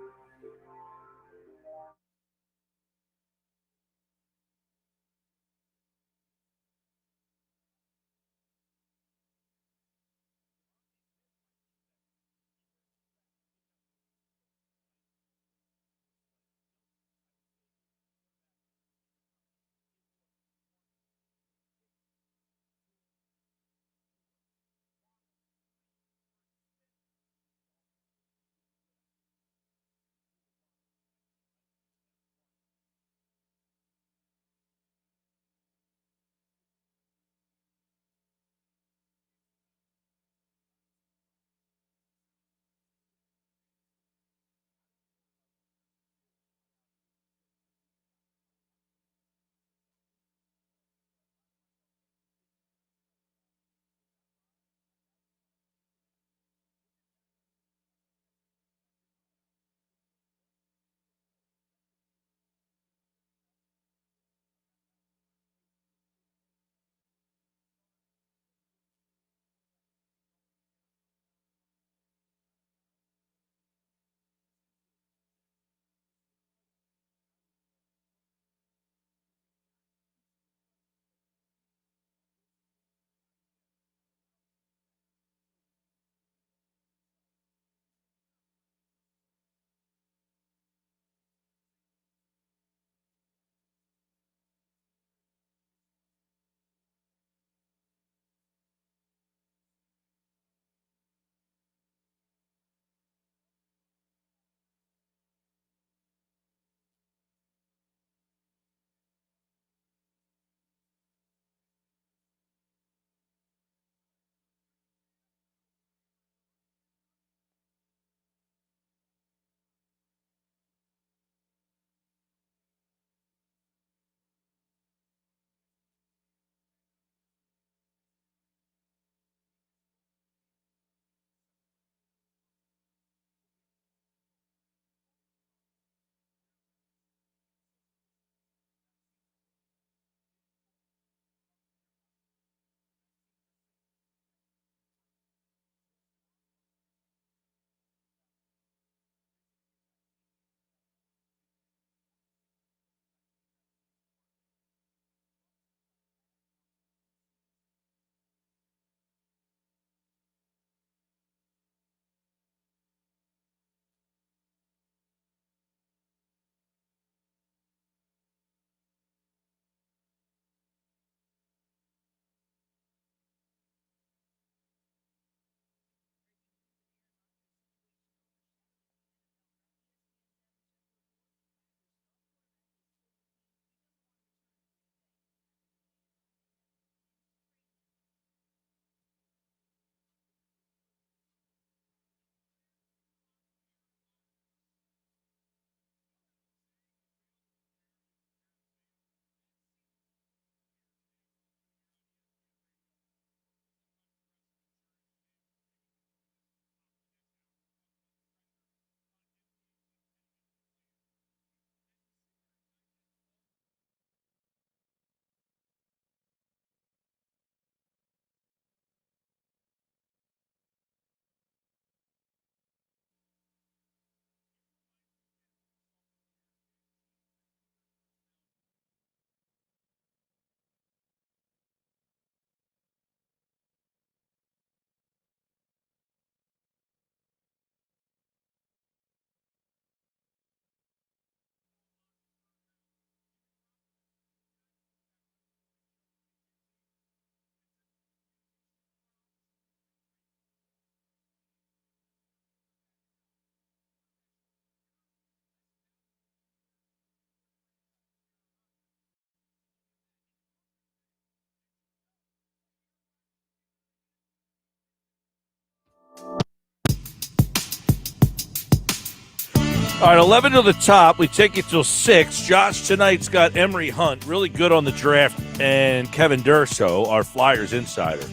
All right, 11 to the top. We take it till 6. Josh tonight's got Emery Hunt, really good on the draft, and Kevin Durso, our Flyers insider,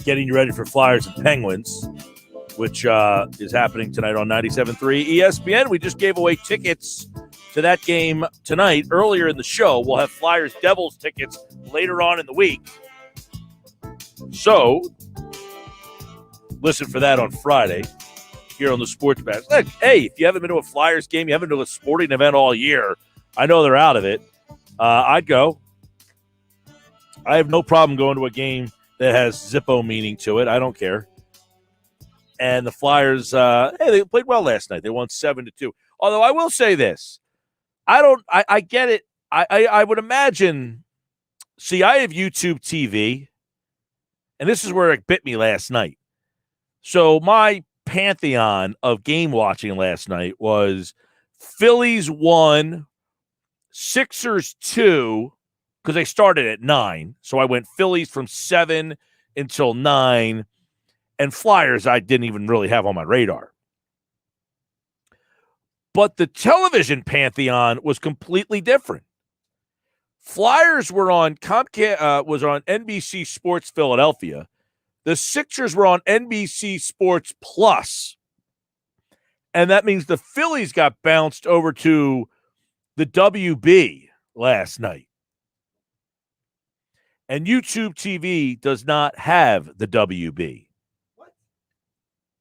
getting you ready for Flyers and Penguins, which is happening tonight on 97.3 ESPN. We just gave away tickets to that game tonight. Earlier in the show, we'll have Flyers Devils tickets later on in the week. So, listen for that on Friday here on the Sports Bash. Look, hey, if you haven't been to a Flyers game, you haven't been to a sporting event all year, I know they're out of it. I'd go. I have no problem going to a game that has Zippo meaning to it. I don't care. And the Flyers, they played well last night. They won 7-2. Although I will say this. I get it. I would imagine, see, I have YouTube TV, and this is where it bit me last night. So my pantheon of game watching last night was Phillies 1, Sixers 2, because they started at 9. So I went Phillies from 7 until 9, and Flyers I didn't even really have on my radar. But the television pantheon was completely different. Flyers were on was on NBC Sports Philadelphia. The Sixers were on NBC Sports Plus. And that means the Phillies got bounced over to the WB last night. And YouTube TV does not have the WB. What?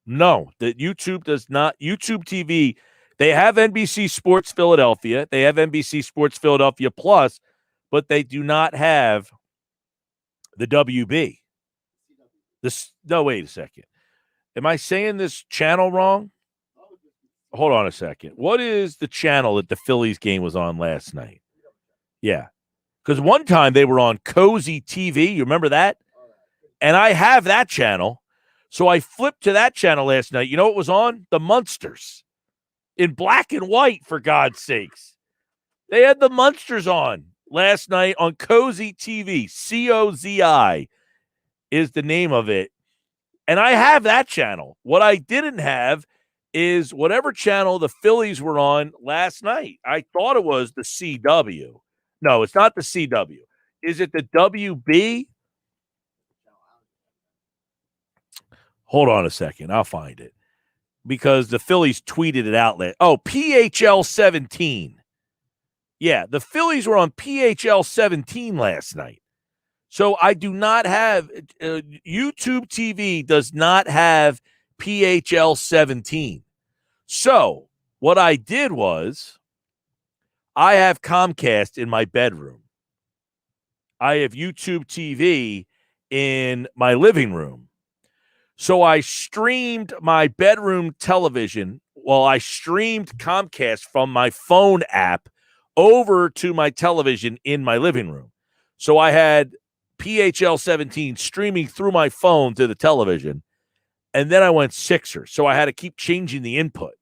No, the YouTube does not. YouTube TV, they have NBC Sports Philadelphia. They have NBC Sports Philadelphia Plus, but they do not have the WB. No, wait a second. Am I saying this channel wrong? Hold on a second. What is the channel that the Phillies game was on last night? Yeah. Because one time they were on Cozy TV. You remember that? And I have that channel. So I flipped to that channel last night. You know what was on? The Munsters. In black and white, for God's sakes. They had the Munsters on last night on Cozy TV. COZI is the name of it. And I have that channel. What I didn't have is whatever channel the Phillies were on last night. I thought it was the CW. No, it's not the CW. Is it the WB? Hold on a second. I'll find it. Because the Phillies tweeted it out. PHL 17. Yeah, the Phillies were on PHL 17 last night. So I do not have YouTube TV does not have PHL 17. So what I did was I have Comcast in my bedroom. I have YouTube TV in my living room. So I streamed my bedroom television. Well, I streamed Comcast from my phone app over to my television in my living room. So I had PHL 17 streaming through my phone to the television, and then I went Sixers. So I had to keep changing the input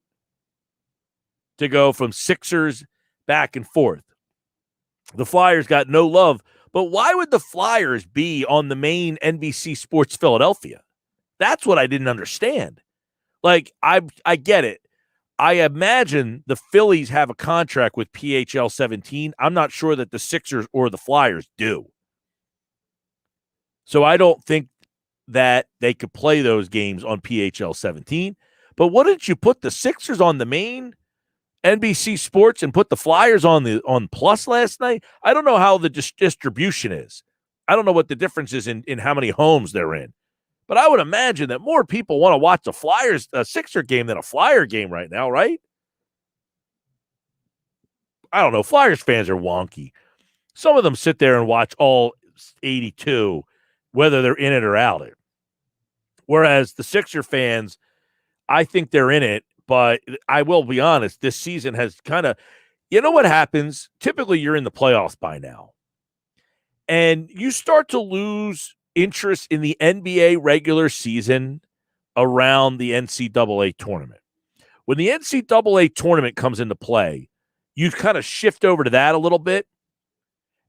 to go from Sixers back and forth. The Flyers got no love, but why would the Flyers be on the main NBC Sports Philadelphia? That's what I didn't understand. Like, I get it. I imagine the Phillies have a contract with PHL 17. I'm not sure that the Sixers or the Flyers do. So I don't think that they could play those games on PHL 17. But what did you put the Sixers on the main NBC Sports and put the Flyers on Plus last night? I don't know how the distribution is. I don't know what the difference is in how many homes they're in. But I would imagine that more people want to watch a Sixer game than a Flyer game right now, right? I don't know. Flyers fans are wonky. Some of them sit there and watch all 82, whether they're in it or out it. Whereas the Sixer fans, I think they're in it, but I will be honest, this season has kind of, you know what happens? Typically, you're in the playoffs by now. And you start to lose interest in the NBA regular season around the NCAA tournament. When the NCAA tournament comes into play, you kind of shift over to that a little bit.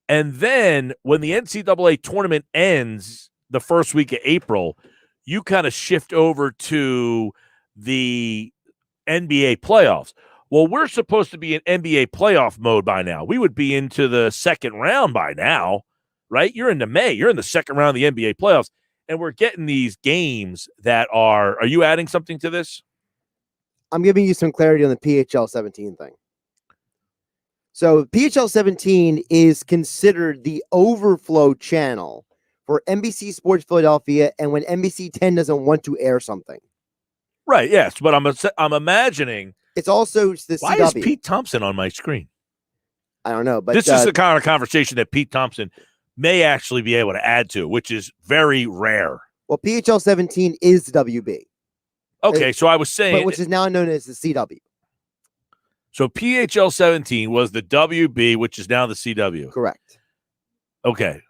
And then when the NCAA tournament ends the first week of April, you kind of shift over to the NBA playoffs. Well, we're supposed to be in NBA playoff mode by now. We would be into the second round by now, right? You're into May. You're in the second round of the NBA playoffs, and we're getting these games that are you adding something to this? I'm giving you some clarity on the PHL 17 thing. So PHL 17 is considered the overflow channel for NBC Sports Philadelphia and when NBC 10 doesn't want to air something. Right, yes, but I'm imagining it's also the why CW. is Pete Thompson on my screen? I don't know, but this is the kind of conversation that Pete Thompson may actually be able to add to, which is very rare. Well, PHL 17 is the WB. Okay, so I was saying, which is now known as the CW. So PHL 17 was the WB, which is now the CW. Correct. Okay,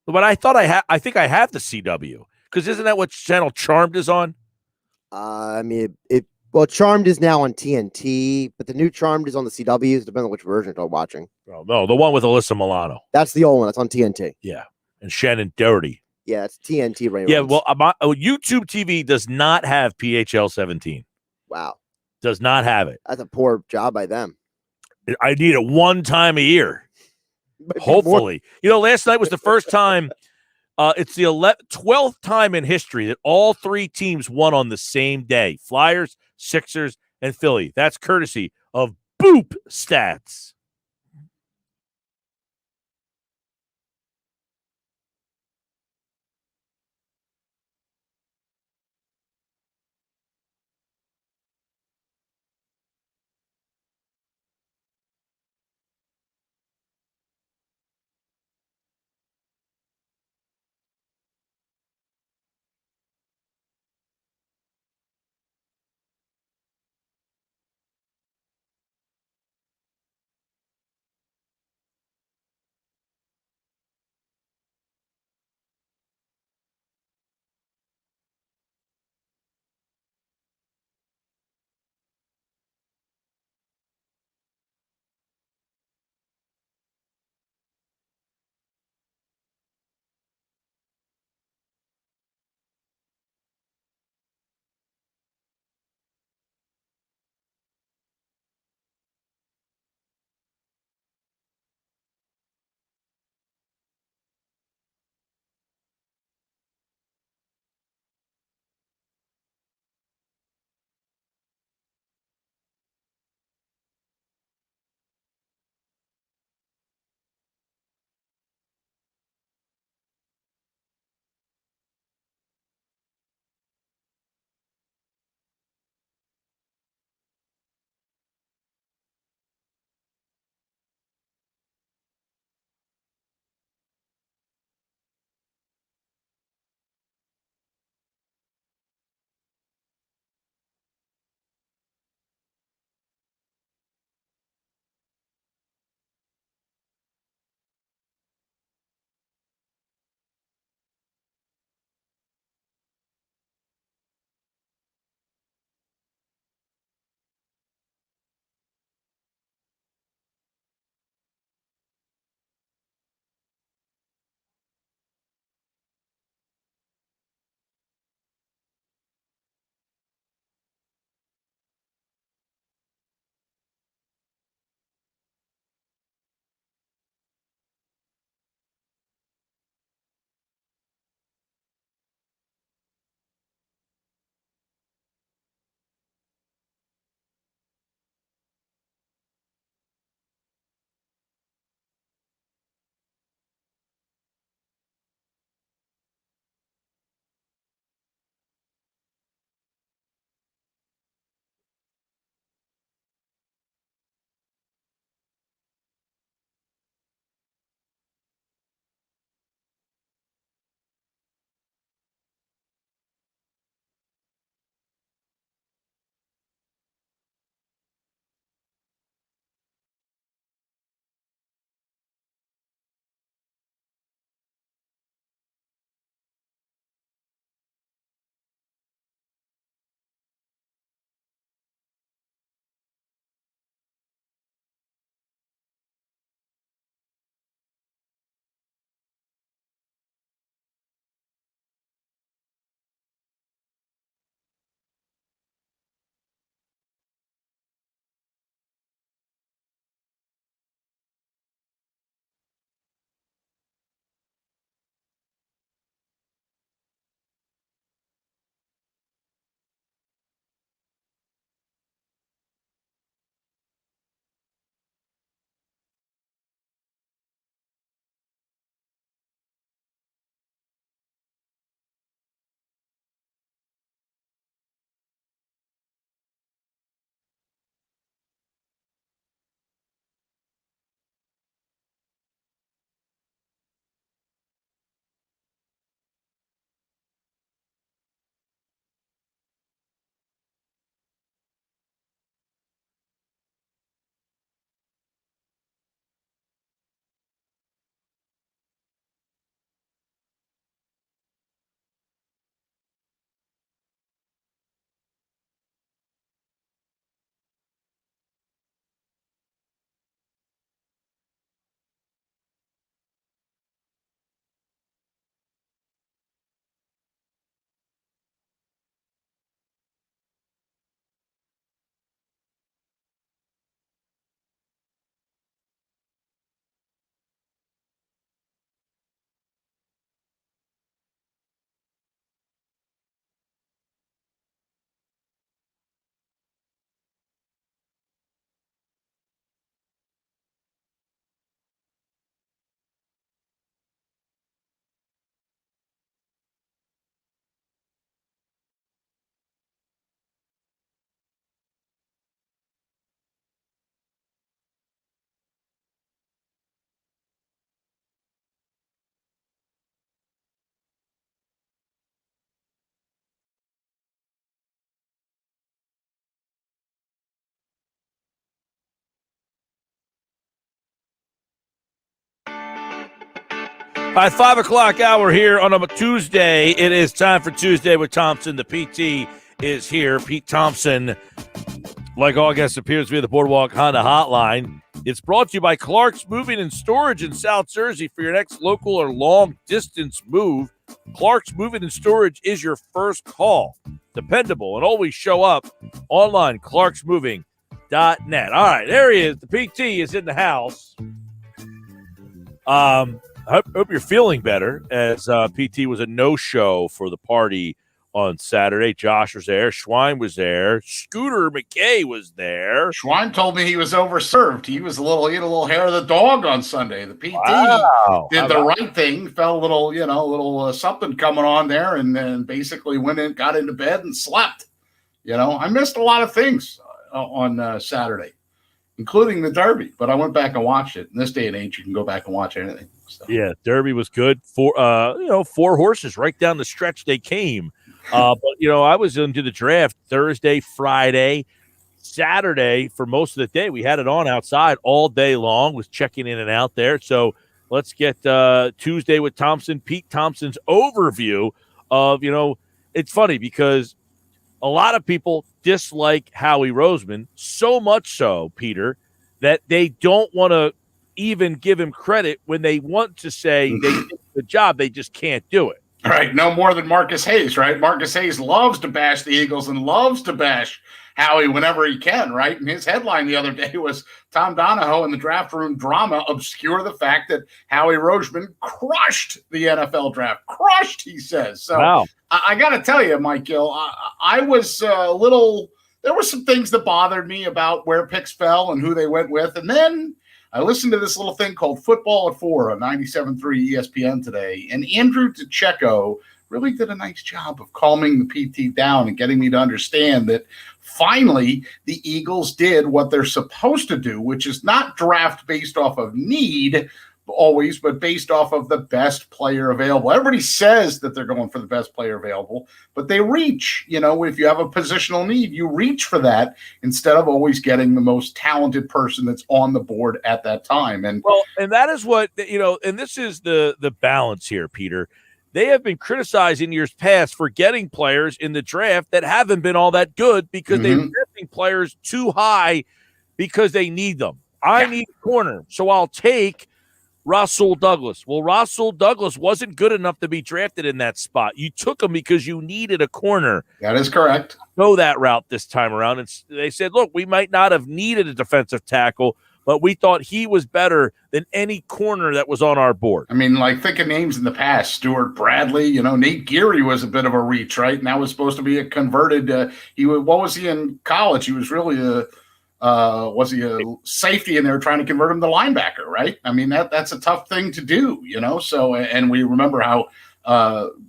but I thought I think I have the CW because isn't that what channel Charmed is on? I mean, well, Charmed is now on TNT, but the new Charmed is on the CWs, depending on which version you're watching. Oh, no, the one with Alyssa Milano. That's the old one. That's on TNT. Yeah, and Shannon Doherty. Yeah, it's TNT right. Yeah, well, YouTube TV does not have PHL 17. Wow. Does not have it. That's a poor job by them. I need it one time a year. Hopefully. Last night was the first time. It's the 12th time in history that all three teams won on the same day. Flyers, Sixers, and Philly. That's courtesy of Boop Stats. All right, 5 o'clock hour here on a Tuesday. It is time for Tuesday with Thompson. The PT is here. Pete Thompson, like all guests, appears via the Boardwalk Honda Hotline. It's brought to you by Clark's Moving and Storage in South Jersey. For your next local or long-distance move, Clark's Moving and Storage is your first call. Dependable and always show up online, clarksmoving.net. All right, there he is. The PT is in the house. I hope you're feeling better, as PT was a no-show for the party on Saturday. Josh was there. Schwein was there. Scooter McKay was there. Schwein told me he was overserved. He had a little hair of the dog on Sunday. The PT did the right thing, felt a little something coming on there, and then basically went in, got into bed and slept. I missed a lot of things on Saturday, including the Derby, but I went back and watched it. In this day and age, you can go back and watch anything. So. Yeah, Derby was good. 4 horses right down the stretch they came. But I was into the draft Thursday, Friday, Saturday for most of the day. We had it on outside all day long, was checking in and out there. So let's get Tuesday with Thompson, Pete Thompson's overview of, it's funny because a lot of people dislike Howie Roseman, so much so, Peter, that they don't want to even give him credit when they want to say they did the job. They just can't do it. Right. No more than Marcus Hayes, right? Marcus Hayes loves to bash the Eagles and loves to bash Howie whenever he can, right? And his headline the other day was Tom Donahoe and the draft room drama obscure the fact that Howie Roseman crushed the NFL draft. Crushed, he says. So wow. I got to tell you, Mike Gill, I was there were some things that bothered me about where picks fell and who they went with. And then I listened to this little thing called Football at 4 on 97.3 ESPN today, and Andrew DiCecco really did a nice job of calming the PT down and getting me to understand that finally the Eagles did what they're supposed to do, which is not draft based off of need always, but based off of the best player available. Everybody says that they're going for the best player available, but they reach, if you have a positional need, you reach for that instead of always getting the most talented person that's on the board at that time. And that is what, and this is the balance here, Peter. They have been criticized in years past for getting players in the draft that haven't been all that good because they're drafting players too high because they need them. I need a corner, so I'll take Rasul Douglas. Well, Rasul Douglas wasn't good enough to be drafted in that spot. You took him because you needed a corner. That is correct. Go that route this time around. And they said, look, we might not have needed a defensive tackle, but we thought he was better than any corner that was on our board. I mean, think of names in the past. Stuart Bradley, Nate Geary was a bit of a reach, right? And that was supposed to be a converted what was he in college? He was really was he a safety, and they were trying to convert him to linebacker, right? I mean, that's a tough thing to do, So, and we remember how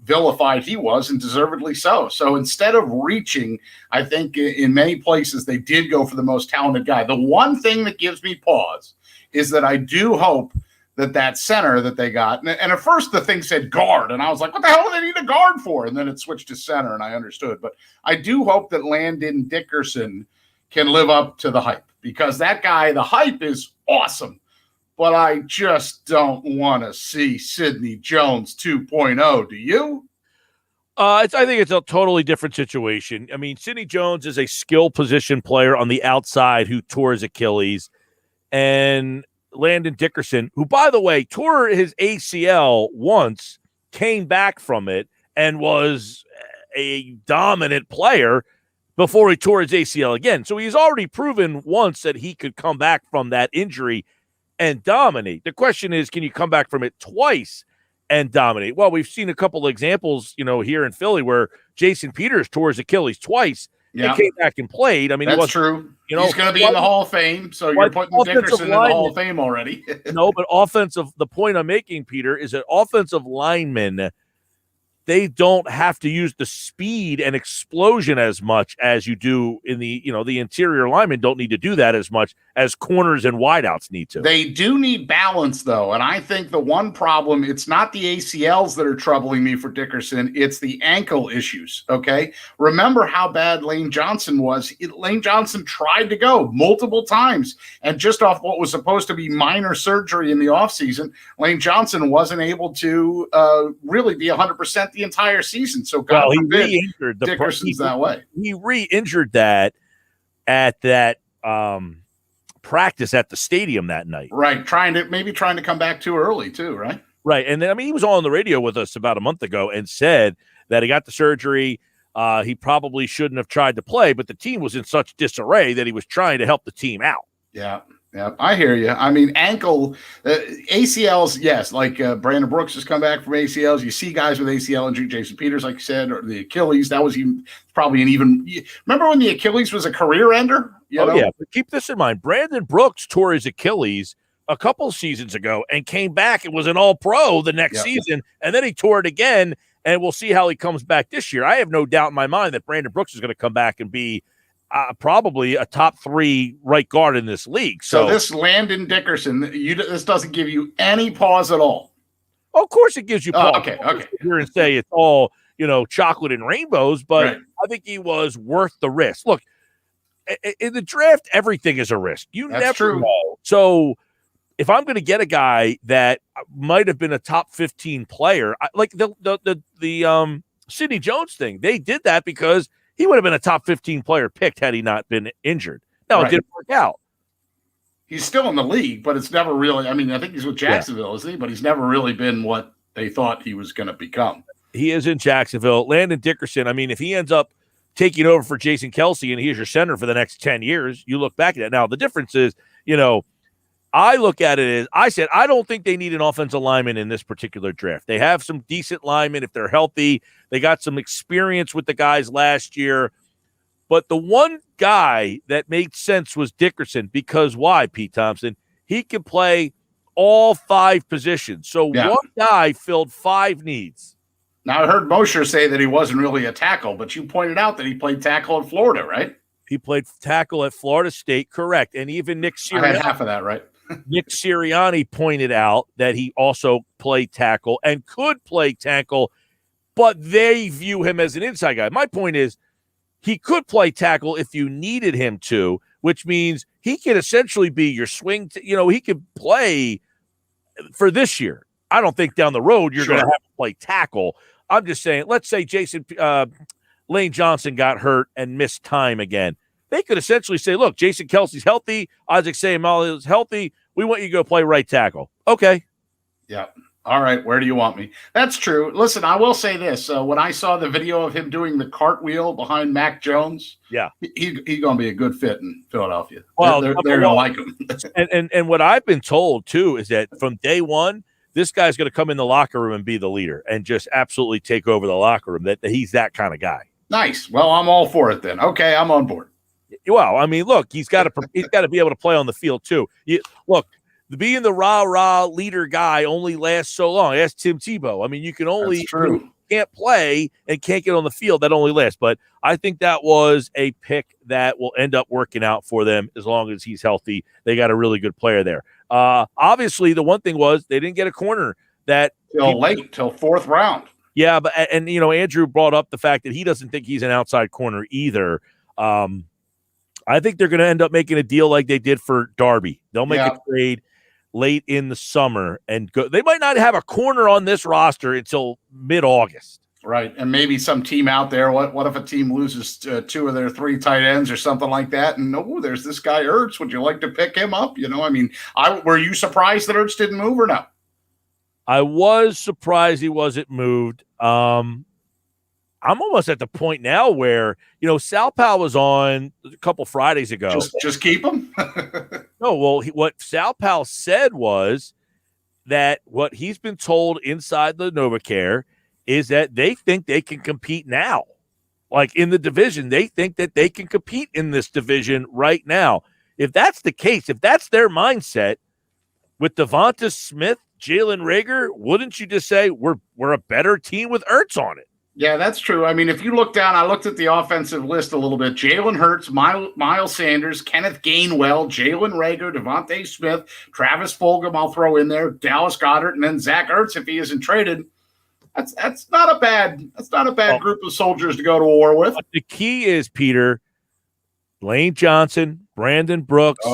vilified he was, and deservedly so. So instead of reaching, I think in many places they did go for the most talented guy. The one thing that gives me pause is that I do hope that center that they got, and at first the thing said guard, and I was like, what the hell do they need a guard for? And then it switched to center, and I understood. But I do hope that Landon Dickerson can live up to the hype, because that guy, the hype is awesome, but I just don't want to see Sidney Jones 2.0. Do you? I think it's a totally different situation. I mean, Sidney Jones is a skill position player on the outside who tore his Achilles, and Landon Dickerson, who, by the way, tore his ACL once, came back from it, and was a dominant player before he tore his ACL again. So he's already proven once that he could come back from that injury and dominate. The question is, can you come back from it twice and dominate? Well, we've seen a couple of examples, here in Philly where Jason Peters tore his Achilles twice and came back and played. I mean, that's true. He's going to be in the Hall of Fame, so you're putting Dickerson in the Hall of Fame already. No, but the point I'm making, Peter, is that offensive linemen, they don't have to use the speed and explosion as much as you do in the interior linemen don't need to do that as much as corners and wideouts need to. They do need balance, though. And I think the one problem, it's not the ACLs that are troubling me for Dickerson. It's the ankle issues, okay? Remember how bad Lane Johnson was. Lane Johnson tried to go multiple times. And just off what was supposed to be minor surgery in the offseason, Lane Johnson wasn't able to really be 100% the entire season. So God forbid re-injured Dickerson's that way. He re-injured that at that practice at the stadium that night. Right. Trying to come back too early too, right? Right. And then, I mean, he was on the radio with us about a month ago and said that he got the surgery. He probably shouldn't have tried to play, but the team was in such disarray that he was trying to help the team out. Yeah. Yeah, I hear you. I mean, ankle, ACLs, yes, like Brandon Brooks has come back from ACLs. You see guys with ACL injury, Jason Peters, like you said, or the Achilles. That was probably an even. Remember when the Achilles was a career ender? Yeah, but keep this in mind. Brandon Brooks tore his Achilles a couple seasons ago and came back and was an all-pro the next season, and then he tore it again, and we'll see how he comes back this year. I have no doubt in my mind that Brandon Brooks is going to come back and be probably a top 3 right guard in this league. So this Landon Dickerson, this doesn't give you any pause at all. Of course it gives you pause. Okay. Here and say it's all, chocolate and rainbows, but right. I think he was worth the risk. Look, in the draft, everything is a risk. That's never know. So if I'm going to get a guy that might have been a top 15 player, like the Sidney Jones thing, they did that because he would have been a top 15 player picked had he not been injured. No, It didn't work out. He's still in the league, but it's never really – I mean, I think he's with Jacksonville, isn't he? But he's never really been what they thought he was going to become. He is in Jacksonville. Landon Dickerson, I mean, if he ends up taking over for Jason Kelce and he's your center for the next 10 years, you look back at that. Now, the difference is, I look at it as I said, I don't think they need an offensive lineman in this particular draft. They have some decent linemen if they're healthy. They got some experience with the guys last year. But the one guy that made sense was Dickerson because why, Pete Thompson? He can play all 5 positions. So one guy filled 5 needs. Now, I heard Mosher say that he wasn't really a tackle, but you pointed out that he played tackle in Florida, right? He played tackle at Florida State, correct. And even Nick Sirianni. I had half of that, right? Nick Sirianni pointed out that he also played tackle and could play tackle, but they view him as an inside guy. My point is he could play tackle if you needed him to, which means he can essentially be your swing. He could play for this year. I don't think down the road you're going to have to play tackle. I'm just saying, let's say Lane Johnson got hurt and missed time again. They could essentially say, look, Jason Kelce's healthy. Isaac Seumalo is healthy. We want you to go play right tackle. Okay. Yeah. All right. Where do you want me? That's true. Listen, I will say this. When I saw the video of him doing the cartwheel behind Mac Jones, he's going to be a good fit in Philadelphia. Well, they're going to like him. and what I've been told, too, is that from day one, this guy's going to come in the locker room and be the leader and just absolutely take over the locker room, that he's that kind of guy. Nice. Well, I'm all for it then. Okay, I'm on board. Well, I mean, look, he's got to be able to play on the field too. Look, being the rah leader guy only lasts so long. Ask Tim Tebow. I mean, you can only can't play and can't get on the field. That only lasts. But I think that was a pick that will end up working out for them as long as he's healthy. They got a really good player there. Obviously, the one thing was they didn't get a corner that till 4th round. Yeah, but and Andrew brought up the fact that he doesn't think he's an outside corner either. I think they're going to end up making a deal like they did for Darby. They'll make a trade late in the summer and go. They might not have a corner on this roster until mid-August. Right, and maybe some team out there. What if a team loses 2 of their 3 tight ends or something like that? And there's this guy Ertz. Would you like to pick him up? Were you surprised that Ertz didn't move or no? I was surprised he wasn't moved. I'm almost at the point now where, Sal Powell was on a couple Fridays ago. Just keep him? No, well, what Sal Powell said was that what he's been told inside the NovaCare is that they think they can compete now. Like in the division, they think that they can compete in this division right now. If that's the case, if that's their mindset, with Devonta Smith, Jalen Reagor, wouldn't you just say we're a better team with Ertz on it? Yeah, that's true. I mean, if you look down, I looked at the offensive list a little bit. Jalen Hurts, Miles Sanders, Kenneth Gainwell, Jalen Reagor, Devontae Smith, Travis Fulgham, I'll throw in there, Dallas Goedert, and then Zach Ertz if he isn't traded. That's not a bad group of soldiers to go to war with. The key is, Peter, Lane Johnson, Brandon Brooks,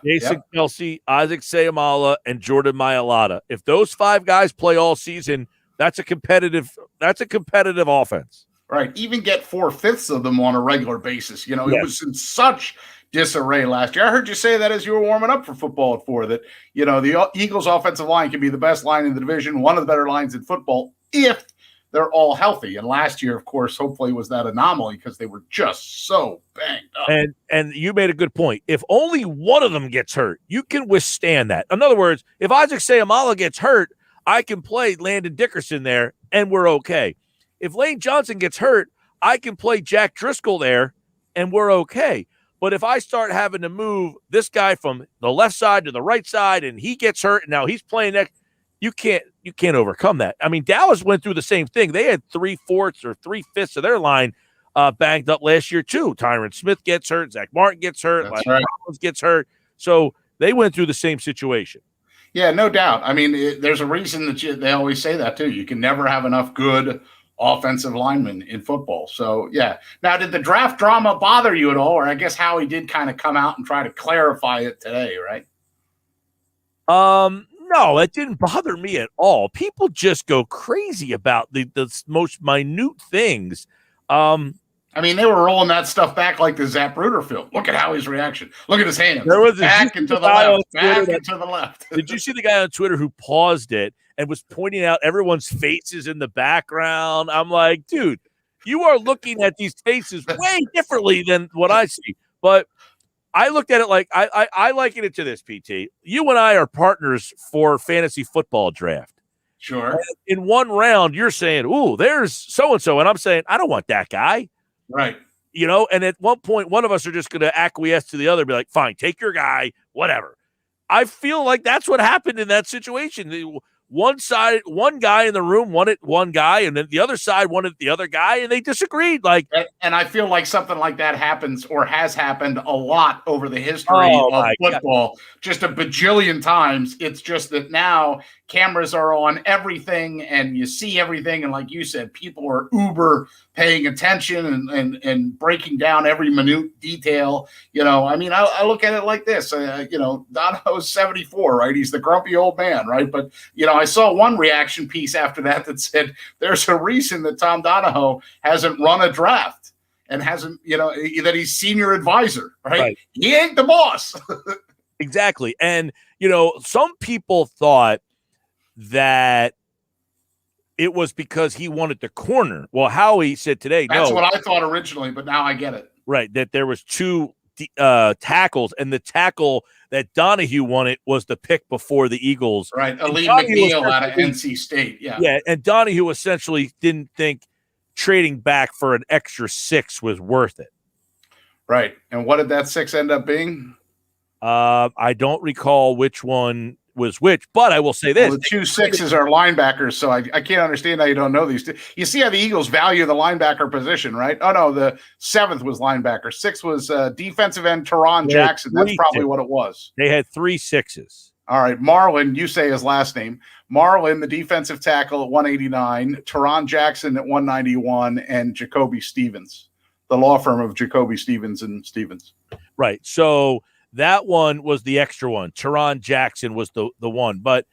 Jason Kelsey, Isaac Seumalo, and Jordan Mailata. If those 5 guys play all season, that's a competitive offense. Right. Even get 4/5 of them on a regular basis. You know, It was in such disarray last year. I heard you say that as you were warming up for football at 4, that, you know, the Eagles offensive line can be the best line in the division, one of the better lines in football, if they're all healthy. And last year, of course, hopefully was that anomaly because they were just so banged up. And you made a good point. If only one of them gets hurt, you can withstand that. In other words, if Isaac Seumalo gets hurt, I can play Landon Dickerson there, and we're okay. If Lane Johnson gets hurt, I can play Jack Driscoll there, and we're okay. But if I start having to move this guy from the left side to the right side, and he gets hurt, and now he's playing next, you can't overcome that. I mean, Dallas went through the same thing. They had 3/4 or 3/5 of their line banged up last year too. Tyron Smith gets hurt, Zach Martin gets hurt, Collins gets hurt. So they went through the same situation. Yeah, no doubt. I mean, there's a reason that they always say that too. You can never have enough good offensive linemen in football. So, yeah. Now, did the draft drama bother you at all? Or I guess Howie did kind of come out and try to clarify it today, right? No, it didn't bother me at all. People just go crazy about the most minute things. I mean, they were rolling that stuff back like the Zapruder film. Look at Howie's reaction. Look at his hands. There was back and to the left. Back and to the left. Did you see the guy on Twitter who paused it and was pointing out everyone's faces in the background? I'm like, dude, you are looking at these faces way differently than what I see. But I looked at it like I liken it to this, PT. You and I are partners for fantasy football draft. Sure. And in one round, you're saying, ooh, there's so-and-so. And I'm saying, I don't want that guy. Right. You know, and at one point, one of us are just going to acquiesce to the other, be like, fine, take your guy, whatever. I feel like that's what happened in that situation. One guy in the room wanted one guy, and then the other side wanted the other guy, and they disagreed. And I feel like something like that happens or has happened a lot over the history of football, just a bajillion times. It's just that now cameras are on everything, and you see everything. And like you said, people are uber paying attention and breaking down every minute detail. You know, I mean, I look at it like this. You know, Donahoe's 74, right? He's the grumpy old man, right? But, you know, I saw one reaction piece after that said there's a reason that Tom Donahoe hasn't run a draft and hasn't, you know, that he's senior advisor, right? He ain't the boss. Exactly. And, you know, some people thought that it was because he wanted the corner. Well, Howie said today, That's what I thought originally, but now I get it. Right, that there was 2 tackles, and the tackle that Donahue wanted was the pick before the Eagles. Right, Ali McNeil out of NC State. Yeah, and Donahue essentially didn't think trading back for an extra 6 was worth it. Right, and what did that 6 end up being? I don't recall which one was which, but I will say this. Well, the 2 6s are linebackers, so I can't understand how you don't know these. You see how the Eagles value the linebacker position, right? Oh, no, the 7th was linebacker. 6 was defensive end Teron Jackson. That's probably what it was. They had 3 6s. All right, Marlin, you say his last name. Marlin, the defensive tackle at 189, Teron Jackson at 191, and Jacoby Stevens, the law firm of Jacoby Stevens and Stevens. Right, so that one was the extra one. Teron Jackson was the one. But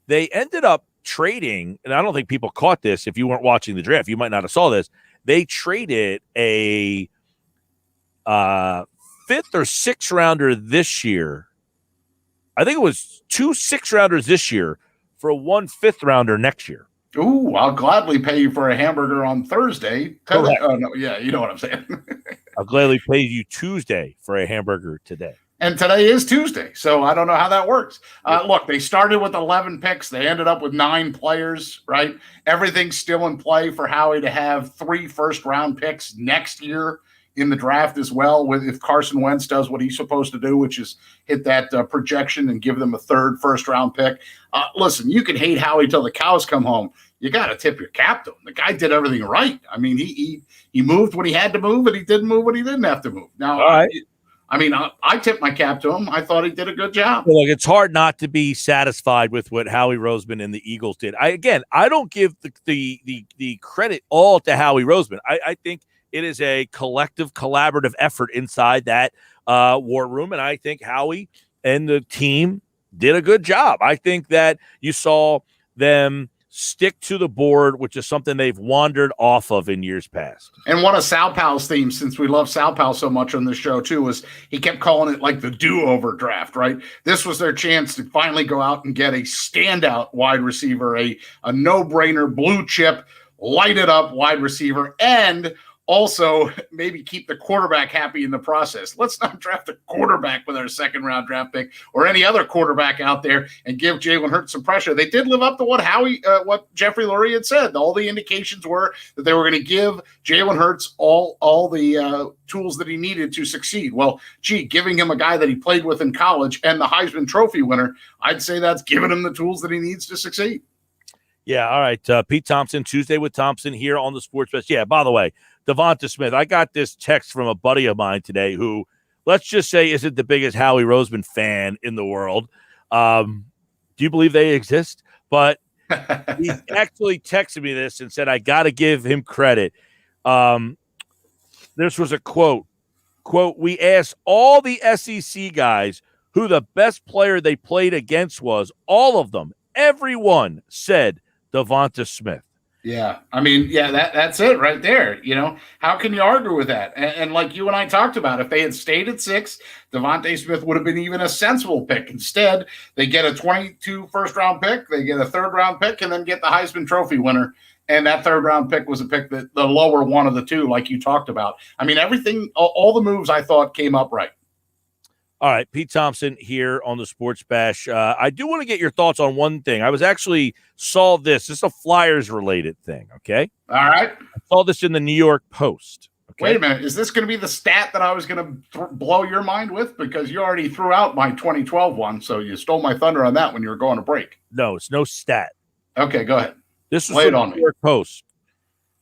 they ended up trading, and I don't think people caught this. If you weren't watching the draft, you might not have saw this. They traded a 5th or 6th rounder this year. I think it was 2 6th-rounders this year for 1 5th-rounder next year. Ooh, I'll gladly pay you for a hamburger on Thursday. Oh, no, yeah, you know what I'm saying. I'll gladly pay you Tuesday for a hamburger today. And today is Tuesday, so I don't know how that works. Look, they started with 11 picks. They ended up with 9 players, right? Everything's still in play for Howie to have 3 first-round picks next year in the draft as well, if Carson Wentz does what he's supposed to do, which is hit that projection and give them a 3rd first-round pick. Listen, you can hate Howie till the cows come home. you got to tip your cap to him. The guy did everything right. I mean, he moved when he had to move, and he didn't move when he didn't have to move. Now, All right. I tipped my cap to him. I thought he did a good job. Well, look, it's hard not to be satisfied with what Howie Roseman and the Eagles did. I don't give the credit all to Howie Roseman. I think it is a collective, collaborative effort inside that war room, and I think Howie and the team did a good job. I think that you saw them stick to the board, which is something they've wandered off of in years past. And one of Sal Powell's themes, since we love Sal Powell so much on this show too, was he kept calling it like the do-over draft, right? This was their chance to finally go out and get a standout wide receiver, a no-brainer, blue chip, light it up wide receiver, and also maybe keep the quarterback happy in the process. Let's not draft a quarterback with our second-round draft pick or any other quarterback out there and give Jalen Hurts some pressure. They did live up to what Jeffrey Lurie had said. All the indications were that they were going to give Jalen Hurts all the tools that he needed to succeed. Well, giving him a guy that he played with in college and the Heisman Trophy winner, I'd say that's giving him the tools that he needs to succeed. Yeah, all right. Pete Thompson, Tuesday with Thompson here on the Sports Best. Yeah, by the way, Devonta Smith, I got this text from a buddy of mine today who, let's just say, isn't the biggest Howie Roseman fan in the world. Do you believe they exist? But he actually texted me this and said, I got to give him credit. This was a quote, we asked all the SEC guys who the best player they played against was. All of them, everyone said Devonta Smith. Yeah. I mean, yeah, that's it right there. You know, how can you argue with that? And like you and I talked about, if they had stayed at 6, Devonta Smith would have been even a sensible pick. Instead, they get a 22 first-round pick, they get a third-round pick, and then get the Heisman Trophy winner. And that third-round pick was a pick that the lower one of the two, like you talked about. I mean, everything, all the moves I thought came up right. All right, Pete Thompson here on the Sports Bash. I do want to get your thoughts on one thing. I saw this. This is a Flyers-related thing, okay? All right. I saw this in the New York Post. Okay? Wait a minute. Is this going to be the stat that I was going to blow your mind with? Because you already threw out my 2012 one, so you stole my thunder on that when you were going to break. No, it's no stat. Okay, go ahead. This was from the New York Post.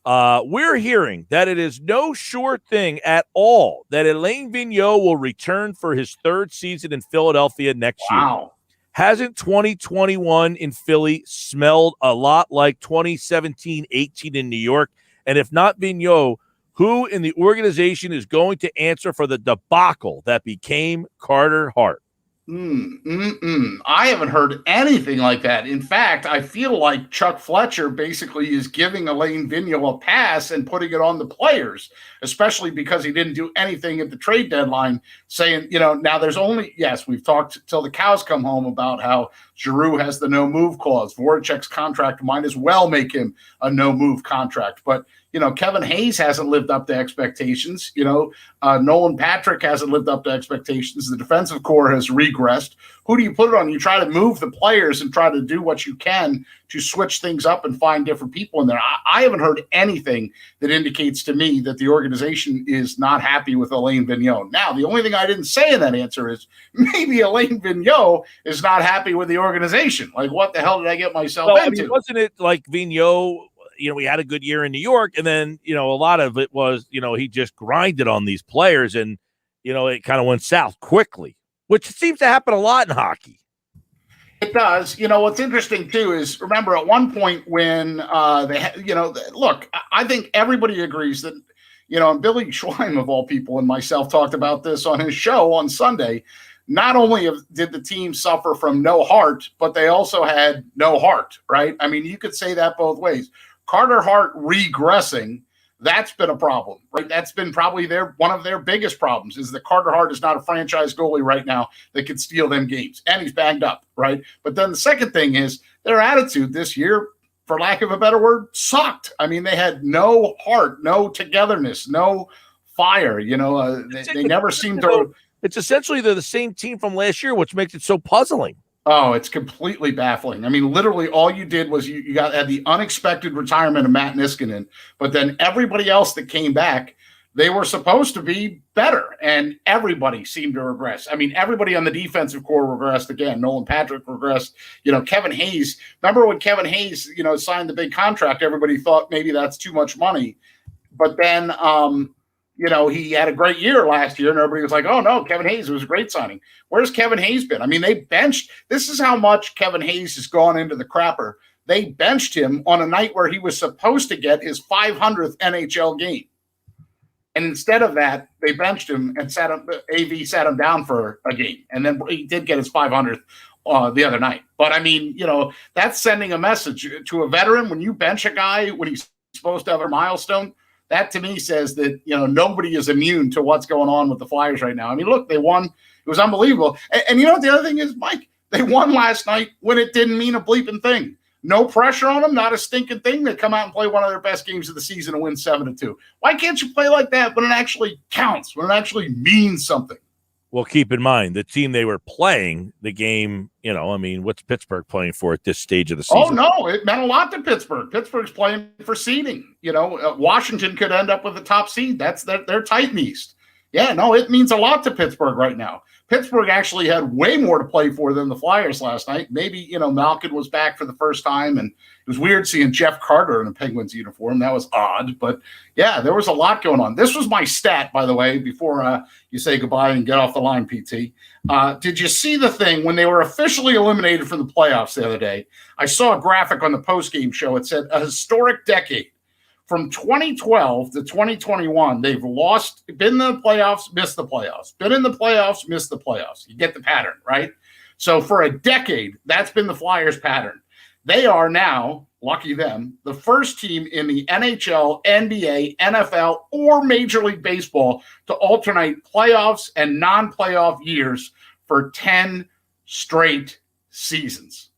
We're hearing that it is no sure thing at all that Alain Vigneault will return for his third season in Philadelphia next year. Hasn't 2021 in Philly smelled a lot like 2017-18 in New York? And if not Vigneault, who in the organization is going to answer for the debacle that became Carter Hart? I haven't heard anything like that. In fact, I feel like Chuck Fletcher basically is giving Alain Vigneault a pass and putting it on the players, especially because he didn't do anything at the trade deadline, saying, you know, now there's only, yes, we've talked till the cows come home about how Giroux has the no-move clause. Voracek's contract might as well make him a no-move contract. But, you know, Kevin Hayes hasn't lived up to expectations. You know, Nolan Patrick hasn't lived up to expectations. The defensive core has regressed. Who do you put it on? You try to move the players and try to do what you can to switch things up and find different people in there. I haven't heard anything that indicates to me that the organization is not happy with Alain Vigneault. Now, the only thing I didn't say in that answer is maybe Alain Vigneault is not happy with the organization. Like, what the hell did I get myself into? I mean, wasn't it like Vigneault, you know, we had a good year in New York, and then, you know, a lot of it was, you know, he just grinded on these players, and, you know, it kind of went south quickly, which seems to happen a lot in hockey. It does. You know, what's interesting, too, is remember at one point when look, I think everybody agrees that, you know, and Billy Schwein, of all people, and myself talked about this on his show on Sunday. Not only did the team suffer from no heart, but they also had no heart, right? I mean, you could say that both ways. Carter Hart regressing, that's been a problem, right? That's been probably one of their biggest problems is that Carter Hart is not a franchise goalie right now that could steal them games, and he's banged up, right? But then the second thing is their attitude this year, for lack of a better word, sucked. I mean, they had no heart, no togetherness, no fire. You know, they never seemed to. It's essentially the same team from last year, which makes it so puzzling. Oh, it's completely baffling. I mean, literally all you did was you had the unexpected retirement of Matt Niskanen, but then everybody else that came back, they were supposed to be better, and everybody seemed to regress. I mean, everybody on the defensive core regressed again. Nolan Patrick regressed. Kevin Hayes. Remember when Kevin Hayes, signed the big contract? Everybody thought maybe that's too much money, but then, he had a great year last year, and everybody was like, "Oh no, Kevin Hayes was a great signing." Where's Kevin Hayes been? I mean, they benched. This is how much Kevin Hayes has gone into the crapper. They benched him on a night where he was supposed to get his 500th NHL game. And instead of that, they benched him and AV sat him down for a game. And then he did get his 500th the other night. But I mean, that's sending a message to a veteran. When you bench a guy when he's supposed to have a milestone, that to me says that, nobody is immune to what's going on with the Flyers right now. I mean, look, they won. It was unbelievable. And you know what the other thing is, Mike? They won last night when it didn't mean a bleeping thing. No pressure on them, not a stinking thing. They come out and play one of their best games of the season and win 7-2. Why can't you play like that when it actually counts, when it actually means something? Well, keep in mind, the team they were playing, the game, what's Pittsburgh playing for at this stage of the season? Oh, no, it meant a lot to Pittsburgh. Pittsburgh's playing for seeding. Washington could end up with the top seed. They're tight in the East. Yeah, no, it means a lot to Pittsburgh right now. Pittsburgh actually had way more to play for than the Flyers last night. Maybe, Malkin was back for the first time, and it was weird seeing Jeff Carter in a Penguins uniform. That was odd. But, yeah, there was a lot going on. This was my stat, by the way, before you say goodbye and get off the line, PT. Did you see the thing when they were officially eliminated from the playoffs the other day? I saw a graphic on the postgame show. It said a historic decade. From 2012 to 2021, they've been in the playoffs, missed the playoffs, been in the playoffs, missed the playoffs. You get the pattern, right? So for a decade, that's been the Flyers' pattern. They are now, lucky them, the first team in the NHL, NBA, NFL, or Major League Baseball to alternate playoffs and non-playoff years for 10 straight seasons.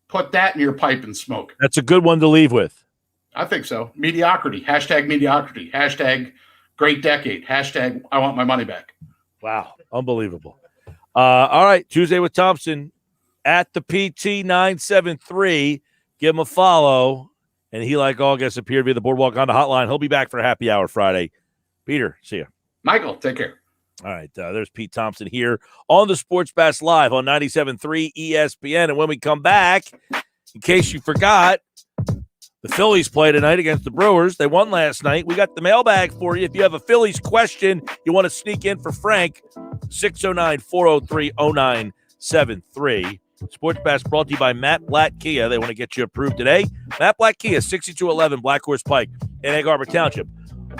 Put that in your pipe and smoke. That's a good one to leave with. I think so. Mediocrity. Hashtag mediocrity. Hashtag great decade. Hashtag I want my money back. Wow. Unbelievable. All right. Tuesday with Thompson at the PT973. Give him a follow. And he, like all guests, appeared via the Boardwalk on the hotline. He'll be back for happy hour Friday. Peter, see ya. Michael, take care. All right. There's Pete Thompson here on the Sports Bash Live on 97.3 ESPN. And when we come back, in case you forgot, the Phillies play tonight against the Brewers. They won last night. We got the mailbag for you. If you have a Phillies question you want to sneak in for Frank, 609-403-0973. Sports Bash brought to you by Matt Blatt Kia. They want to get you approved today. Matt Blatt Kia, 6211 Black Horse Pike in Egg Harbor Township.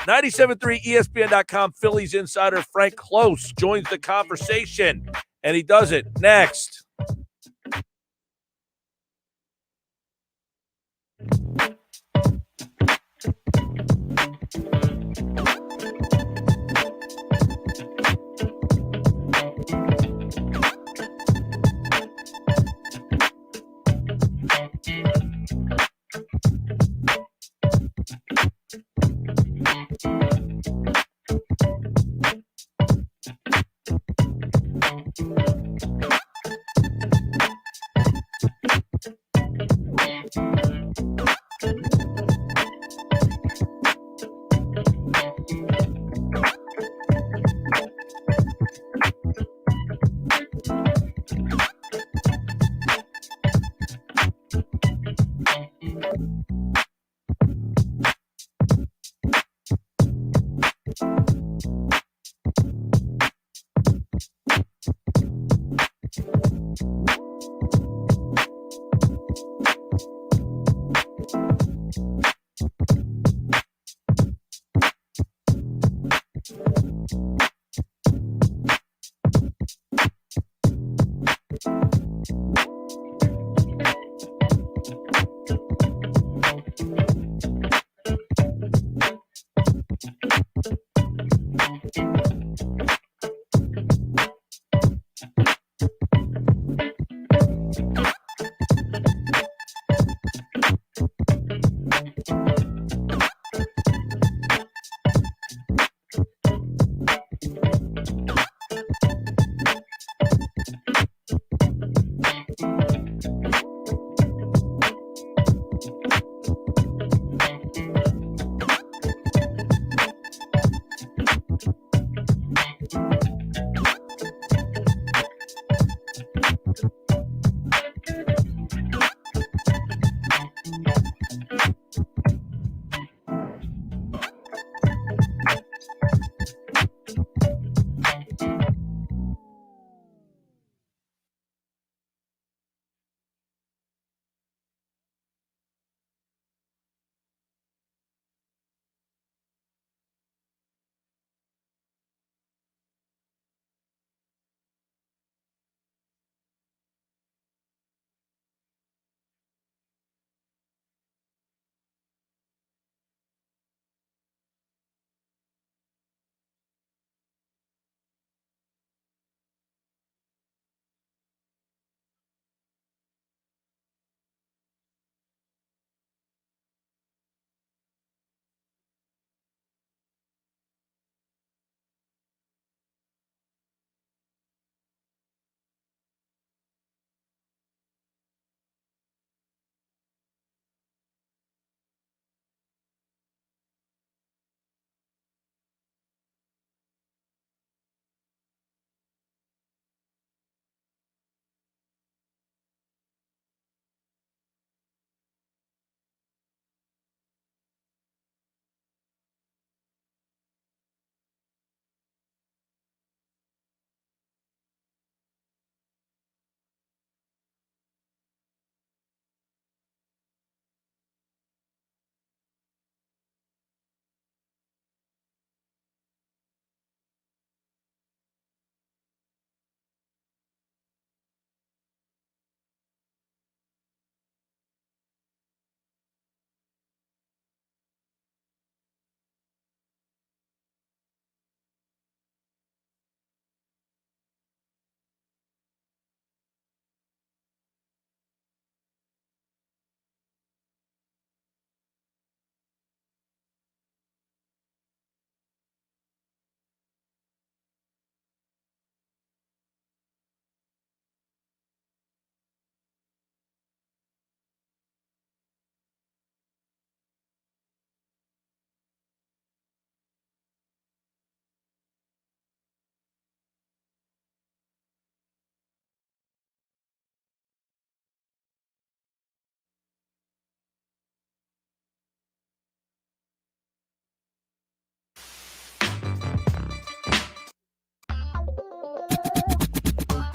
97.3 ESPN.com Phillies insider Frank Klose joins the conversation, and he does it next.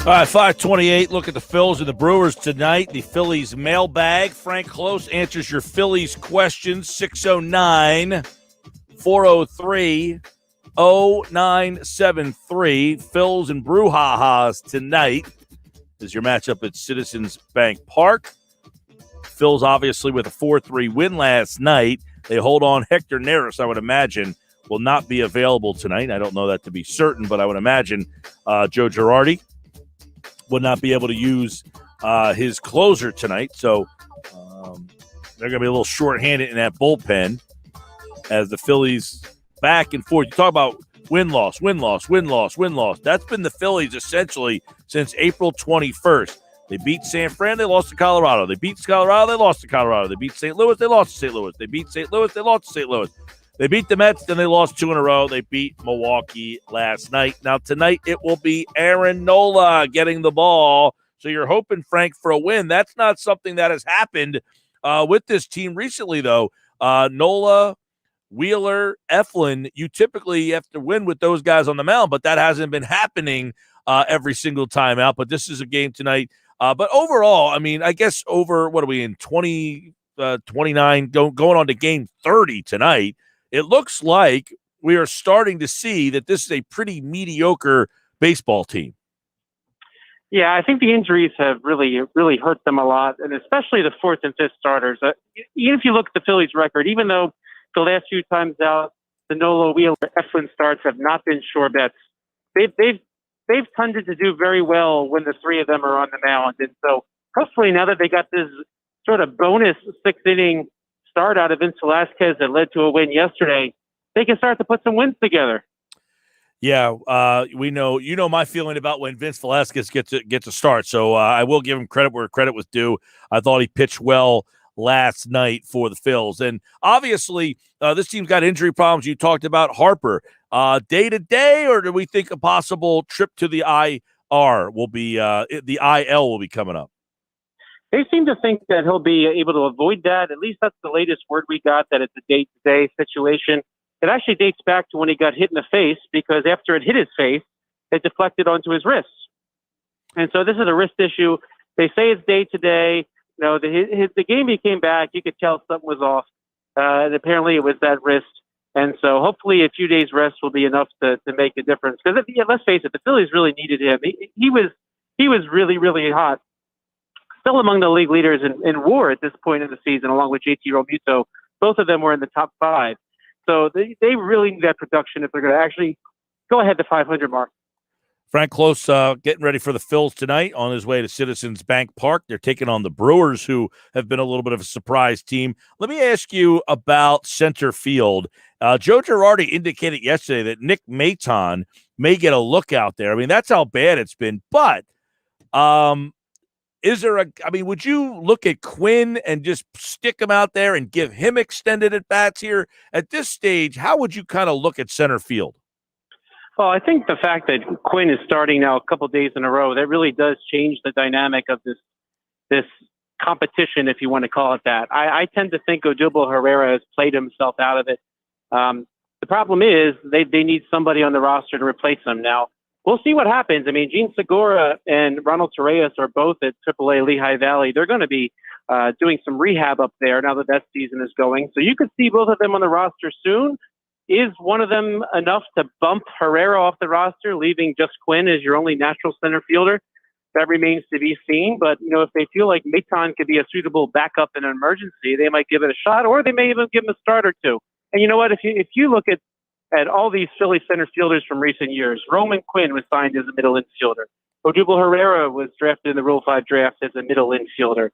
All right, 528. Look at the Phils and the Brewers tonight. The Phillies mailbag. Frank Klose answers your Phillies questions. 609-403-0973. Phils and Brewhahas tonight is your matchup at Citizens Bank Park. Phils obviously with a 4-3 win last night. They hold on. Hector Neris, I would imagine, will not be available tonight. I don't know that to be certain, but I would imagine Joe Girardi would not be able to use his closer tonight. So they're going to be a little shorthanded in that bullpen as the Phillies back and forth. You talk about win-loss, win-loss, win-loss, win-loss. That's been the Phillies essentially since April 21st. They beat San Fran, they lost to Colorado. They beat Colorado, they lost to Colorado. They beat St. Louis, they lost to St. Louis. They beat St. Louis, they lost to St. Louis. They beat the Mets, then they lost 2 in a row. They beat Milwaukee last night. Now, tonight it will be Aaron Nola getting the ball. So you're hoping, Frank, for a win. That's not something that has happened with this team recently, though. Nola, Wheeler, Eflin, you typically have to win with those guys on the mound, but that hasn't been happening every single time out. But this is a game tonight. But overall, I mean, I guess over, what are we in, 29, going on to game 30 tonight, it looks like we are starting to see that this is a pretty mediocre baseball team. Yeah, I think the injuries have really hurt them a lot, and especially the fourth and fifth starters. Even if you look at the Phillies' record, even though the last few times out, the Nola, Wheeler, Eflin starts have not been sure bets, they've tended to do very well when the three of them are on the mound. And so hopefully now that they got this sort of bonus 6-inning start out of Vince Velasquez that led to a win yesterday, they can start to put some wins together. Yeah, we know. You know my feeling about when Vince Velasquez gets a start. So I will give him credit where credit was due. I thought he pitched well last night for the Phils, and obviously this team's got injury problems. You talked about Harper day to day, or do we think a possible trip to the IR will be the IL will be coming up? They seem to think that he'll be able to avoid that. At least that's the latest word we got, that it's a day-to-day situation. It actually dates back to when he got hit in the face, because after it hit his face, it deflected onto his wrist. And so this is a wrist issue. They say it's day-to-day. You know, the game he came back, you could tell something was off. And apparently it was that wrist. And so hopefully a few days rest will be enough to make a difference. Because let's face it, the Phillies really needed him. He was really, really hot. Still among the league leaders in WAR at this point in the season, along with JT Realmuto. Both of them were in the top 5. So they really need that production if they're going to actually go ahead the 500 mark. Frank Klose getting ready for the Phils tonight on his way to Citizens Bank Park. They're taking on the Brewers, who have been a little bit of a surprise team. Let me ask you about center field. Joe Girardi indicated yesterday that Nick Maton may get a look out there. I mean, that's how bad it's been. But would you look at Quinn and just stick him out there and give him extended at-bats here? At this stage, how would you kind of look at center field? Well, I think the fact that Quinn is starting now a couple days in a row, that really does change the dynamic of this competition, if you want to call it that. I tend to think Odubel Herrera has played himself out of it. The problem is they need somebody on the roster to replace him now. We'll see what happens. I mean, Gene Segura and Ronald Torreyes are both at AAA Lehigh Valley. They're going to be doing some rehab up there now that season is going. So you could see both of them on the roster soon. Is one of them enough to bump Herrera off the roster, leaving just Quinn as your only natural center fielder? That remains to be seen. But, you know, if they feel like Maton could be a suitable backup in an emergency, they might give it a shot, or they may even give him a start or two. And you know what? If you look at all these Philly center fielders from recent years, Roman Quinn was signed as a middle infielder. Odubel Herrera was drafted in the Rule 5 draft as a middle infielder.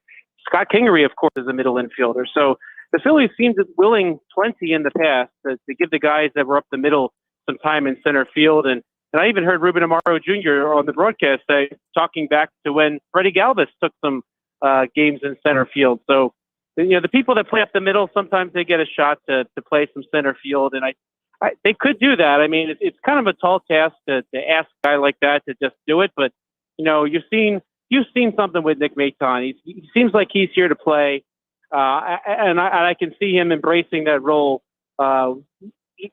Scott Kingery, of course, is a middle infielder. So the Phillies seemed willing plenty in the past to give the guys that were up the middle some time in center field. And I even heard Ruben Amaro Jr. on the broadcast talking back to when Freddie Galvis took some games in center field. So, you know, the people that play up the middle, sometimes they get a shot to play some center field. And they could do that. I mean, it's kind of a tall task to ask a guy like that to just do it. But, you know, you've seen something with Nick Maton. He seems like he's here to play. And I can see him embracing that role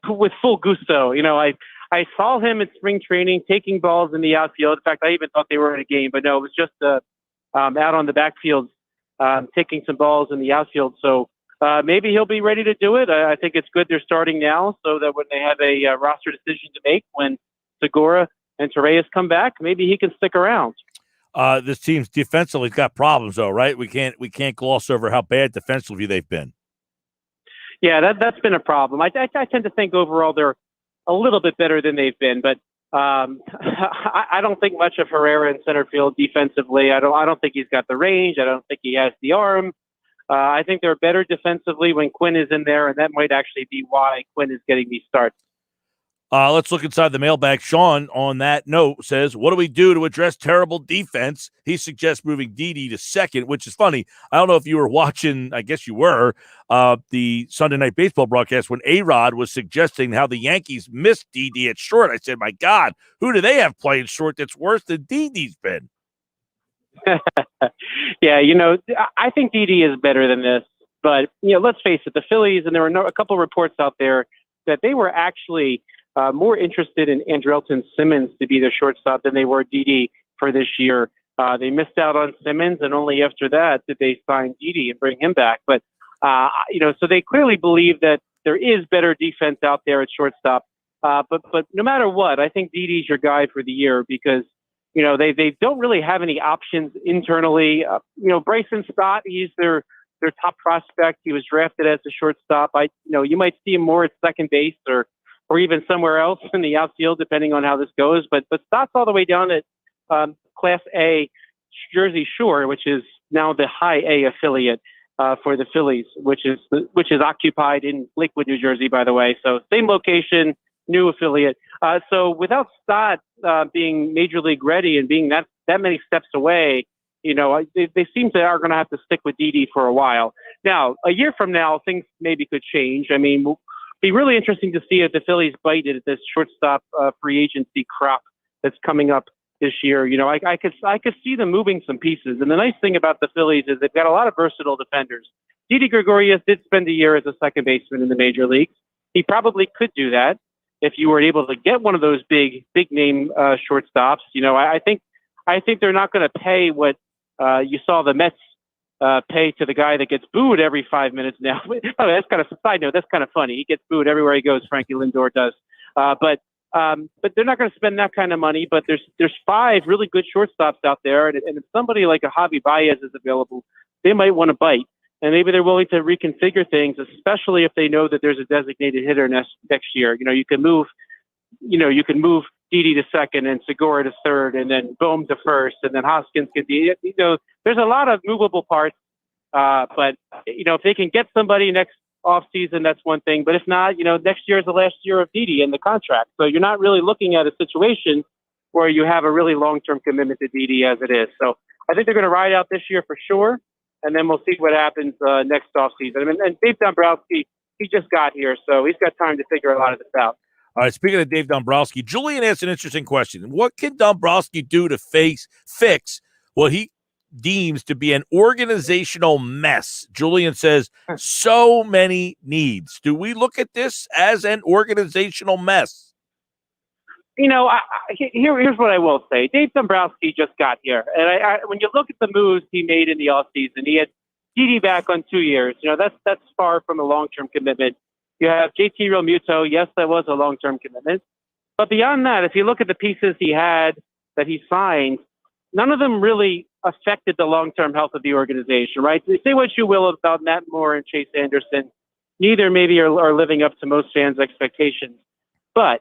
with full gusto. You know, I saw him at spring training taking balls in the outfield. In fact, I even thought they were in a game, but no, it was just out on the backfield taking some balls in the outfield. So maybe he'll be ready to do it. I think it's good they're starting now so that when they have a roster decision to make when Segura and Torreyes come back, maybe he can stick around. This team's defensively got problems, though, right? We can't gloss over how bad defensively they've been. Yeah, that's been a problem. I tend to think overall they're a little bit better than they've been, but I don't think much of Herrera in center field defensively. I don't think he's got the range. I don't think he has the arm. I think they're better defensively when Quinn is in there, and that might actually be why Quinn is getting these starts. Let's look inside the mailbag. Sean, on that note, says, what do we do to address terrible defense? He suggests moving Didi to second, which is funny. I don't know if you were watching, I guess you were, the Sunday Night Baseball broadcast when A-Rod was suggesting how the Yankees missed Didi at short. I said, my God, who do they have playing short that's worse than Didi's been? Yeah, I think Didi is better than this. But, let's face it, the Phillies, and there were a couple reports out there that they were actually more interested in Andrelton Simmons to be their shortstop than they were Didi for this year. They missed out on Simmons, and only after that did they sign Didi and bring him back. But, so they clearly believe that there is better defense out there at shortstop. But no matter what, I think Didi's your guy for the year because, they don't really have any options internally. Bryson Stott, he's their top prospect. He was drafted as a shortstop. You might see him more at second base or even somewhere else in the outfield, depending on how this goes. But Stott's all the way down at Class A Jersey Shore, which is now the High A affiliate for the Phillies, which is occupied in Lakewood, New Jersey, by the way. So same location, new affiliate. So without Stott being major league ready and being that many steps away, they seem to are going to have to stick with Didi for a while. Now, a year from now, things maybe could change. I mean, be really interesting to see if the Phillies bite at this shortstop free agency crop that's coming up this year. I could see them moving some pieces. And the nice thing about the Phillies is they've got a lot of versatile defenders. Didi Gregorius did spend a year as a second baseman in the major leagues. He probably could do that if you were able to get one of those big name shortstops. I think they're not going to pay what you saw the Mets pay to the guy that gets booed every 5 minutes now. That's kind of a side note. That's kind of funny. He gets booed everywhere he goes. Frankie Lindor does. But they're not going to spend that kind of money. But there's 5 really good shortstops out there, and if somebody like a Javi Baez is available, they might want to bite. And maybe they're willing to reconfigure things, especially if they know that there's a designated hitter next year. You can move Didi to second and Segura to third, and then Bohm to first, and then Hoskins could be. There's a lot of movable parts. But if they can get somebody next off season, that's one thing. But if not, next year is the last year of Didi in the contract, so you're not really looking at a situation where you have a really long-term commitment to Didi as it is. So I think they're going to ride out this year for sure. And then we'll see what happens next offseason. And Dave Dombrowski, he just got here, so he's got time to figure a lot of this out. All right, speaking of Dave Dombrowski, Julian asked an interesting question. What can Dombrowski do to fix what he deems to be an organizational mess? Julian says, so many needs. Do we look at this as an organizational mess? Here's what I will say. Dave Dombrowski just got here. And when you look at the moves he made in the offseason, he had Didi back on 2 years. That's far from a long-term commitment. You have JT Realmuto. Yes, that was a long-term commitment. But beyond that, if you look at the pieces he had that he signed, none of them really affected the long-term health of the organization, right? Say what you will about Matt Moore and Chase Anderson. Neither maybe are living up to most fans' expectations. But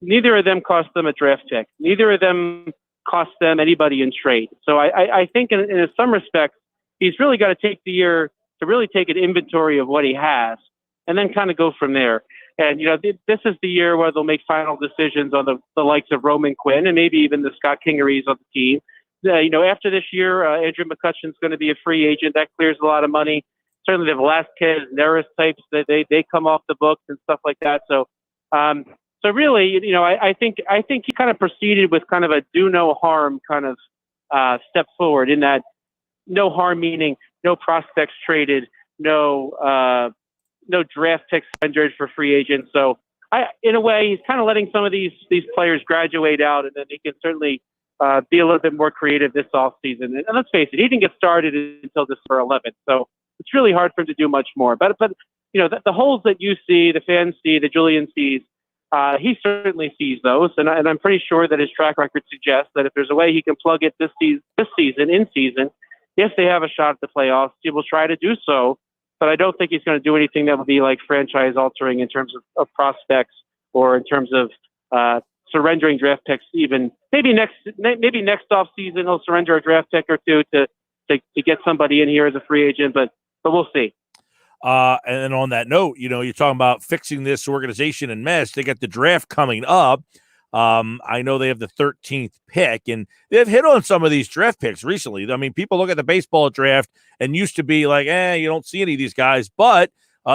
neither of them cost them a draft pick. Neither of them cost them anybody in trade. So I think in some respects, he's really got to take the year to really take an inventory of what he has and then kind of go from there. And, this is the year where they'll make final decisions on the likes of Roman Quinn and maybe even the Scott Kingerys of the team. After this year, Andrew McCutcheon's going to be a free agent. That clears a lot of money. Certainly the Velasquez, Neris types, they come off the books and stuff like that. So really, I think he kind of proceeded with kind of a do no harm kind of step forward in that no harm meaning no prospects traded, no draft picks surrendered for free agents. So in a way, he's kind of letting some of these players graduate out, and then he can certainly be a little bit more creative this offseason. And let's face it, he didn't get started until December 11th, so it's really hard for him to do much more. But the holes that you see, the fans see, that Julian sees, he certainly sees those, and I'm pretty sure that his track record suggests that if there's a way he can plug it this season, if they have a shot at the playoffs, he will try to do so. But I don't think he's going to do anything that will be like franchise altering in terms of prospects or in terms of surrendering draft picks. Even maybe next off season he'll surrender a draft pick or two to get somebody in here as a free agent. But we'll see. And on that note, you're talking about fixing this organization and mess. They got the draft coming up. I know they have the 13th pick, and they've hit on some of these draft picks recently. I mean, people look at the baseball draft and used to be like, you don't see any of these guys, but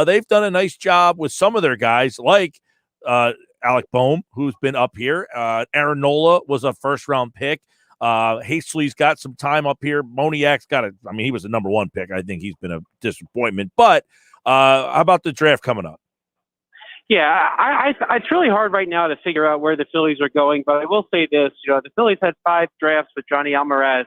they've done a nice job with some of their guys, like Alec Boehm, who's been up here. Aaron Nola was a first-round pick. Hastley's got some time up here. Moniak's he was the number one pick. I think he's been a disappointment. But how about the draft coming up? Yeah, it's really hard right now to figure out where the Phillies are going, but I will say this, the Phillies had 5 drafts with Johnny Almaraz,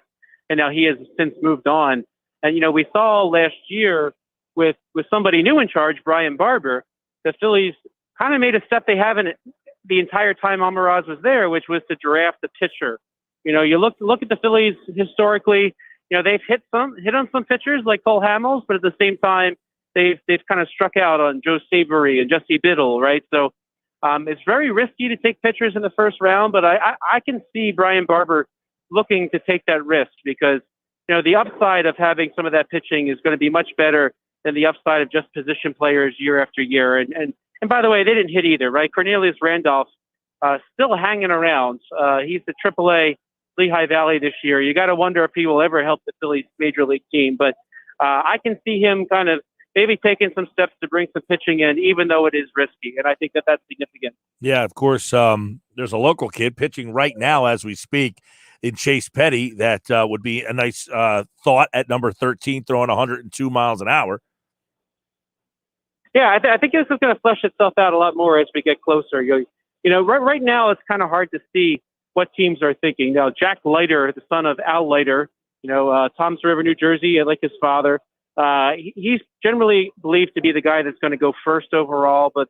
and now he has since moved on. And, we saw last year with somebody new in charge, Brian Barber, the Phillies kind of made a step they haven't the entire time Almaraz was there, which was to draft the pitcher. You look at the Phillies historically, they've hit on some pitchers like Cole Hamels, but at the same time, they've kind of struck out on Joe Savory and Jesse Biddle, right? So it's very risky to take pitchers in the first round, but I can see Brian Barber looking to take that risk because, the upside of having some of that pitching is going to be much better than the upside of just position players year after year. And by the way, they didn't hit either, right? Cornelius Randolph still hanging around. He's the AAA Lehigh Valley this year. You got to wonder if he will ever help the Phillies major league team, but I can see him kind of maybe taking some steps to bring some pitching in, even though it is risky. And I think that that's significant. Yeah, of course. There's a local kid pitching right now as we speak in Chase Petty. That would be a nice thought at number 13, throwing 102 miles an hour. Yeah, I think this is going to flesh itself out a lot more as we get closer. Right now it's kind of hard to see what teams are thinking. Now, Jack Leiter, the son of Al Leiter, Toms River, New Jersey, like his father, he's generally believed to be the guy that's going to go first overall, but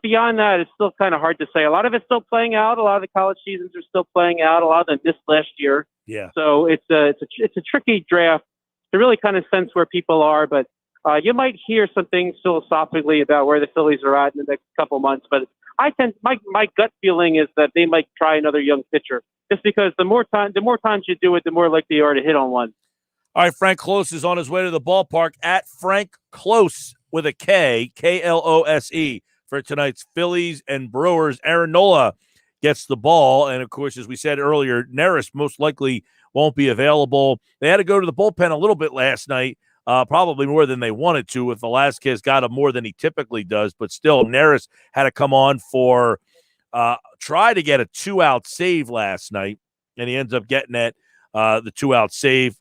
beyond that, it's still kind of hard to say. A lot of it's still playing out. A lot of the college seasons are still playing out. A lot of them missed last year. Yeah. So it's a tricky draft to really kind of sense where people are, but you might hear some things philosophically about where the Phillies are at in the next couple months. But my gut feeling is that they might try another young pitcher, just because the more times you do it, the more likely you are to hit on one. All right, Frank Klose is on his way to the ballpark at Frank Klose with a K, Klose, for tonight's Phillies and Brewers. Aaron Nola gets the ball, and of course, as we said earlier, Neris most likely won't be available. They had to go to the bullpen a little bit last night, probably more than they wanted to. If Velasquez got him more than he typically does, but still, Neris had to come on for try to get a 2-out save last night, and he ends up getting the 2-out save.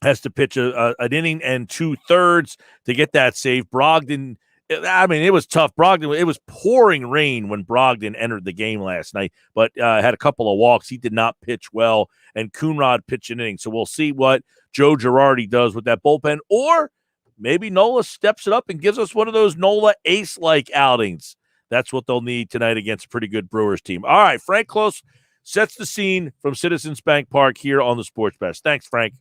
Has to pitch an inning and 2/3 to get that save. Brogdon, it was tough. It was pouring rain when Brogdon entered the game last night, but had a couple of walks. He did not pitch well, and Coonrod pitched an inning. So we'll see what Joe Girardi does with that bullpen, or maybe Nola steps it up and gives us one of those Nola ace-like outings. That's what they'll need tonight against a pretty good Brewers team. All right, Frank Klose sets the scene from Citizens Bank Park here on the Sports Best. Thanks, Frank.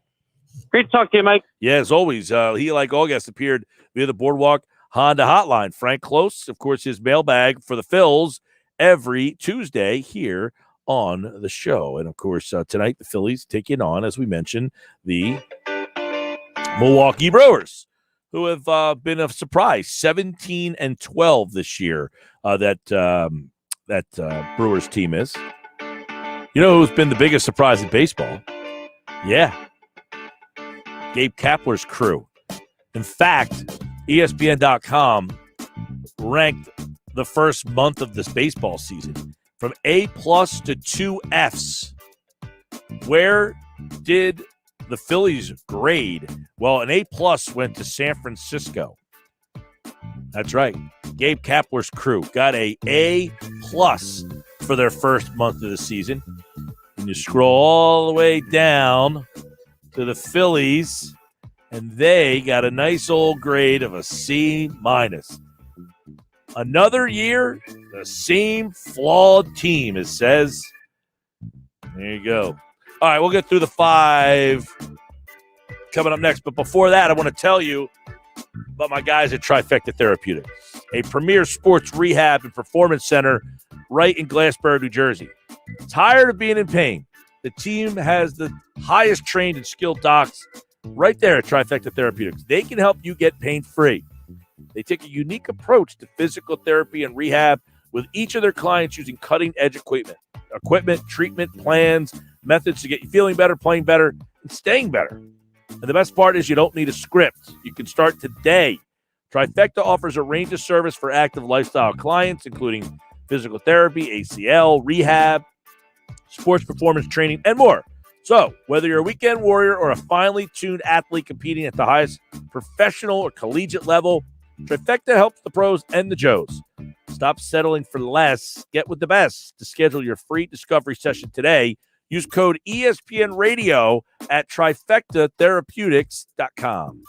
Great to talk to you, Mike. Yeah, as always, he, like August, appeared via the Boardwalk Honda hotline. Frank Klose, of course, his mailbag for the Phils every Tuesday here on the show. And, of course, tonight the Phillies taking on, as we mentioned, the Milwaukee Brewers, who have been a surprise, 17-12 this year, that Brewers team is. You know who's been the biggest surprise in baseball? Yeah. Gabe Kapler's crew. In fact, ESPN.com ranked the first month of this baseball season from A+ to 2 Fs. Where did the Phillies grade? Well, an A+ went to San Francisco. That's right. Gabe Kapler's crew got A+ for their first month of the season. And you scroll all the way down to the Phillies, and they got a nice old grade of a C-. Another year, the same flawed team, it says. There you go. All right, we'll get through the 5 coming up next. But before that, I want to tell you about my guys at Trifecta Therapeutics, a premier sports rehab and performance center right in Glassboro, New Jersey. Tired of being in pain? The team has the highest trained and skilled docs right there at Trifecta Therapeutics. They can help you get pain-free. They take a unique approach to physical therapy and rehab with each of their clients using cutting-edge equipment, treatment plans, methods to get you feeling better, playing better, and staying better. And the best part is you don't need a script. You can start today. Trifecta offers a range of service for active lifestyle clients, including physical therapy, ACL, rehab, sports performance training, and more. So, whether you're a weekend warrior or a finely tuned athlete competing at the highest professional or collegiate level, Trifecta helps the pros and the Joes. Stop settling for less. Get with the best. To schedule your free discovery session today, use code ESPN Radio at trifectatherapeutics.com.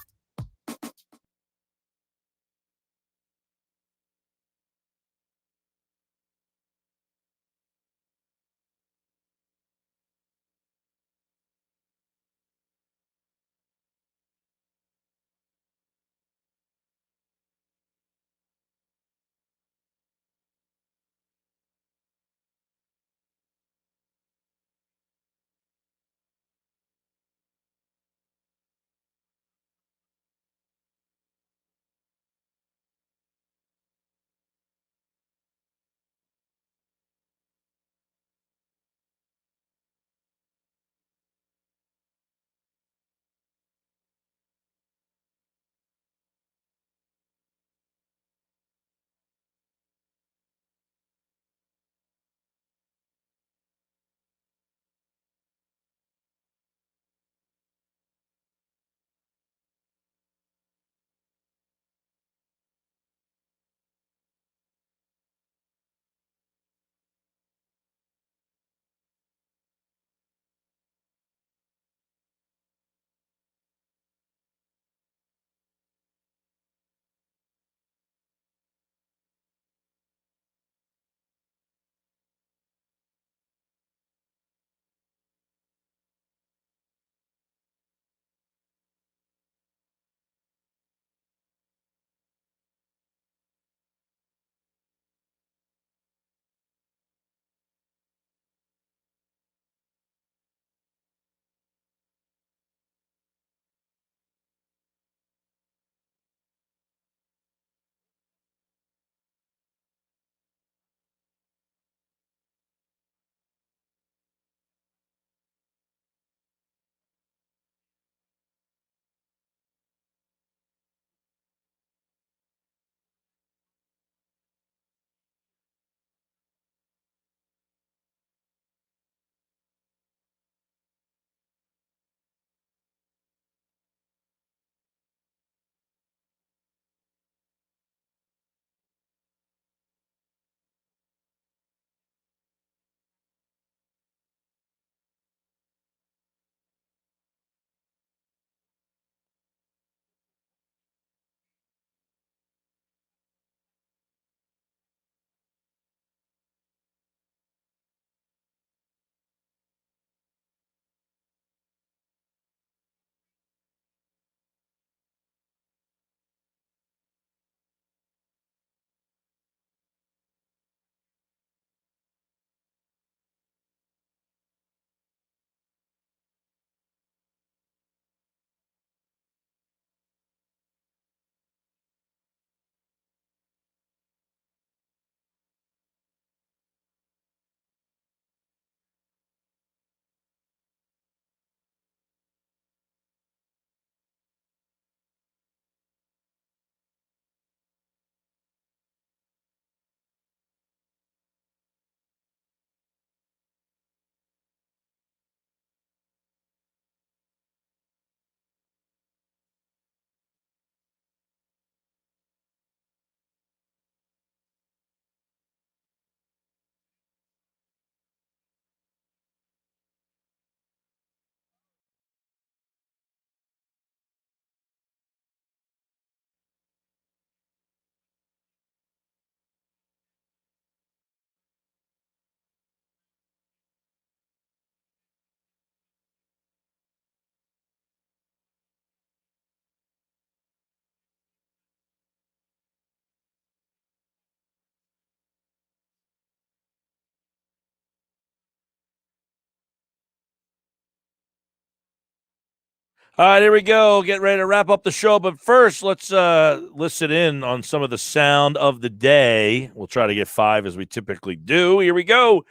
All right, here we go. Get ready to wrap up the show. But first, let's listen in on some of the sound of the day. We'll try to get 5 as we typically do. Here we go.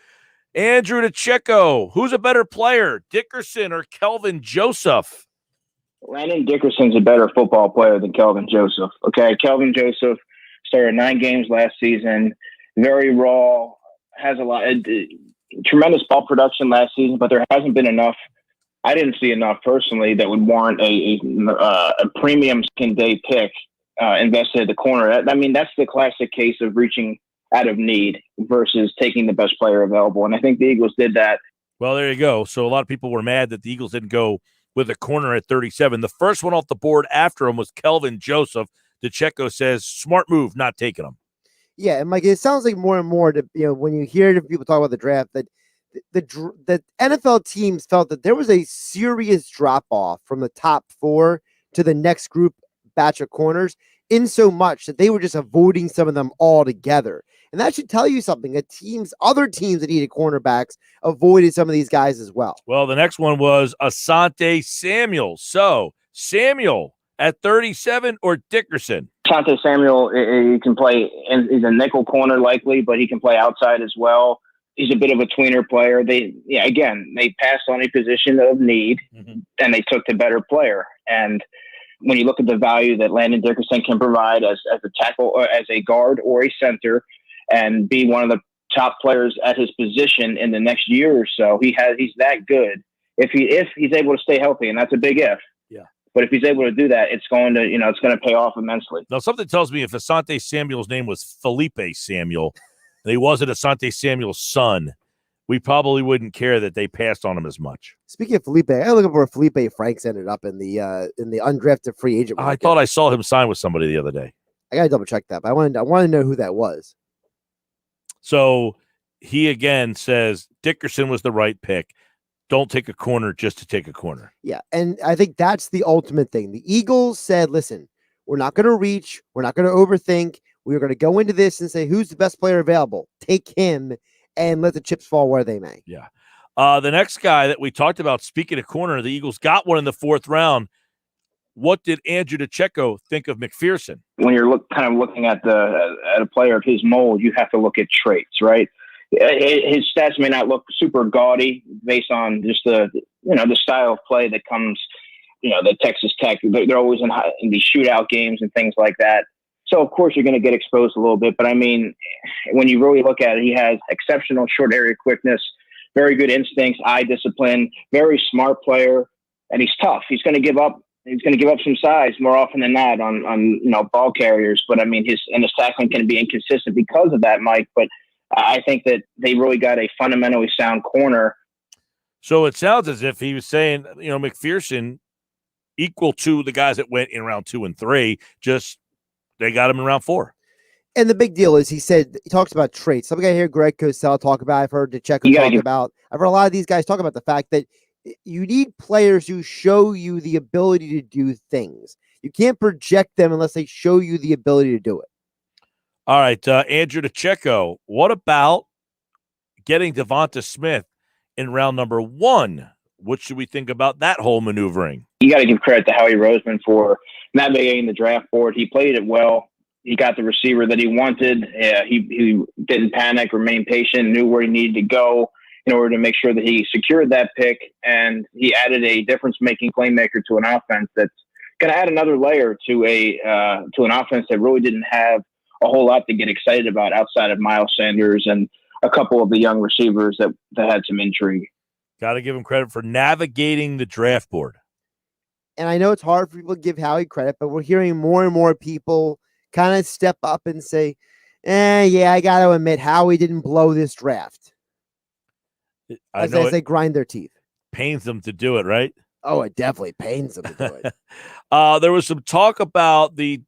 Andrew DiCecco. Who's a better player, Dickerson or Kelvin Joseph? Landon Dickerson's a better football player than Kelvin Joseph. Okay, Kelvin Joseph started 9 games last season, very raw, has a lot, tremendous ball production last season, but there hasn't been enough. I didn't see enough personally that would warrant a premium second day pick invested at the corner. I mean, that's the classic case of reaching out of need versus taking the best player available. And I think the Eagles did that. Well, there you go. So a lot of people were mad that the Eagles didn't go with a corner at 37. The first one off the board after him was Kelvin Joseph. DiCecco says, smart move, not taking him. Yeah, and Mike, it sounds like more and more when you hear different people talk about the draft that the NFL teams felt that there was a serious drop off from the top 4 to the next group batch of corners, in so much that they were just avoiding some of them altogether. And that should tell you something. That other teams that needed cornerbacks avoided some of these guys as well. Well, the next one was Asante Samuel. So Samuel at 37 or Dickerson? Asante Samuel, he can play, and he's a nickel corner likely, but he can play outside as well. He's a bit of a tweener player. They passed on a position of need, and they took the better player. And when you look at the value that Landon Dickerson can provide as a tackle, or as a guard or a center, and be one of the top players at his position in the next year or so, he's that good. If he's able to stay healthy, and that's a big if. Yeah. But if he's able to do that, it's going to pay off immensely. Now, something tells me if Asante Samuel's name was Felipe Samuel, and he wasn't Asante Samuel's son, we probably wouldn't care that they passed on him as much. Speaking of Felipe, I look up where Felipe Franks ended up in the undrafted free agent market. I thought I saw him sign with somebody the other day. I gotta double check that, but I want to know who that was. So he again says Dickerson was the right pick. Don't take a corner just to take a corner. Yeah, and I think that's the ultimate thing. The Eagles said, listen, we're not going to reach. We're not going to overthink. We're going to go into this and say, who's the best player available? Take him and let the chips fall where they may. Yeah. The next guy that we talked about, speaking of corner, the Eagles got one in the 4th round. What did Andrew DiCecco think of McPherson? When you're looking at a player of his mold, you have to look at traits, right? His stats may not look super gaudy based on just the style of play that comes, the Texas Tech. They're always in these shootout games and things like that. So, of course, you're going to get exposed a little bit. But, I mean, when you really look at it, he has exceptional short area quickness, very good instincts, eye discipline, very smart player, and he's tough. He's going to give up. He's going to give up some size more often than not on ball carriers. But, I mean, his tackling can be inconsistent because of that, Mike. But I think that they really got a fundamentally sound corner. So it sounds as if he was saying, McPherson equal to the guys that went in round 2 and 3, just they got him in round 4. And the big deal is he talks about traits. Something I hear Greg Cosell talk about. I've heard DiCecco talk about. I've heard a lot of these guys talk about the fact that you need players who show you the ability to do things. You can't project them unless they show you the ability to do it. All right, Andrew DiCecco, what about getting Devonta Smith in round number 1? What should we think about that whole maneuvering? You got to give credit to Howie Roseman for navigating the draft board. He played it well. He got the receiver that he wanted. He didn't panic, remained patient, knew where he needed to go in order to make sure that he secured that pick. And he added a difference-making playmaker to an offense that's going to add another layer to an offense that really didn't have a whole lot to get excited about outside of Miles Sanders and a couple of the young receivers that had some intrigue. Got to give him credit for navigating the draft board. And I know it's hard for people to give Howie credit, but we're hearing more and more people kind of step up and say, yeah, I got to admit, Howie didn't blow this draft. As they grind their teeth. Pains them to do it, right? Oh, it definitely pains them to do it. There was some talk about the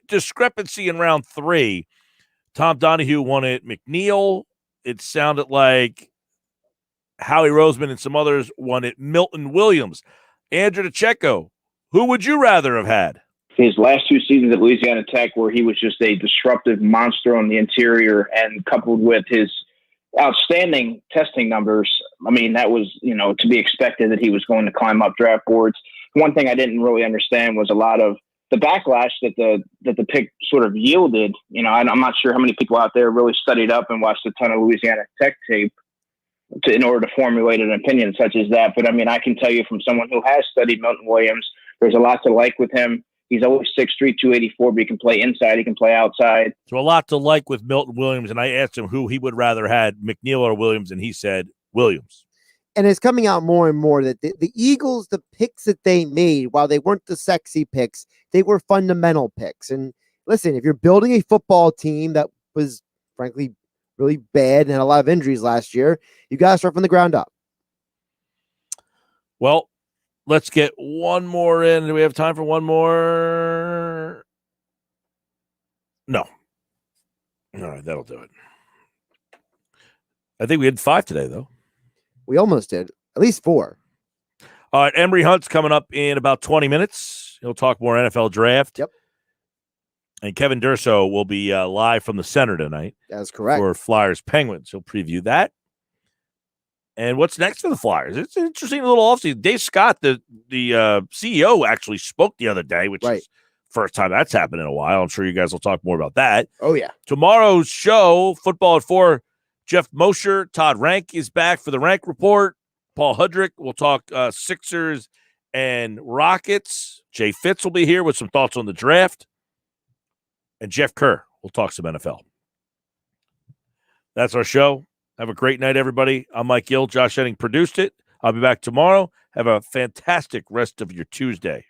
discrepancy in round 3. Tom Donahue wanted McNeil. It sounded like Howie Roseman and some others wanted Milton Williams. Andrew DiCecco, who would you rather have had? His last 2 seasons at Louisiana Tech, where he was just a disruptive monster on the interior, and coupled with his outstanding testing numbers, I mean, that was, to be expected that he was going to climb up draft boards. one thing I didn't really understand was a lot of the backlash that the pick sort of yielded. You know, I'm not sure how many people out there really studied up and watched a ton of Louisiana Tech tape in order to formulate an opinion such as that. But I mean, I can tell you from someone who has studied Milton Williams, there's a lot to like with him. He's always 6'3", 284, but he can play inside, he can play outside. So a lot to like with Milton Williams, and I asked him who he would rather had, McNeil or Williams, and he said Williams. And it's coming out more and more that the Eagles, the picks that they made, while they weren't the sexy picks, they were fundamental picks. And listen, if you're building a football team that was, frankly, really bad and had a lot of injuries last year, you got to start from the ground up. Well, let's get one more in. Do we have time for one more? No. All right, that'll do it. I think we had 5 today, though. We almost did. At least 4. All right, Emery Hunt's coming up in about 20 minutes. He'll talk more NFL draft. Yep. And Kevin Durso will be live from the center tonight. That's correct. For Flyers Penguins. He'll preview that. And what's next for the Flyers? It's an interesting little offseason. Dave Scott, the CEO, actually spoke the other day, which is first time that's happened in a while. I'm sure you guys will talk more about that. Oh, yeah. Tomorrow's show, Football at 4, Jeff Mosher, Todd Rank is back for the Rank Report. Paul Hudrick will talk Sixers and Rockets. Jay Fitz will be here with some thoughts on the draft. And Jeff Kerr will talk some NFL. That's our show. Have a great night, everybody. I'm Mike Gill. Josh Henning produced it. I'll be back tomorrow. Have a fantastic rest of your Tuesday.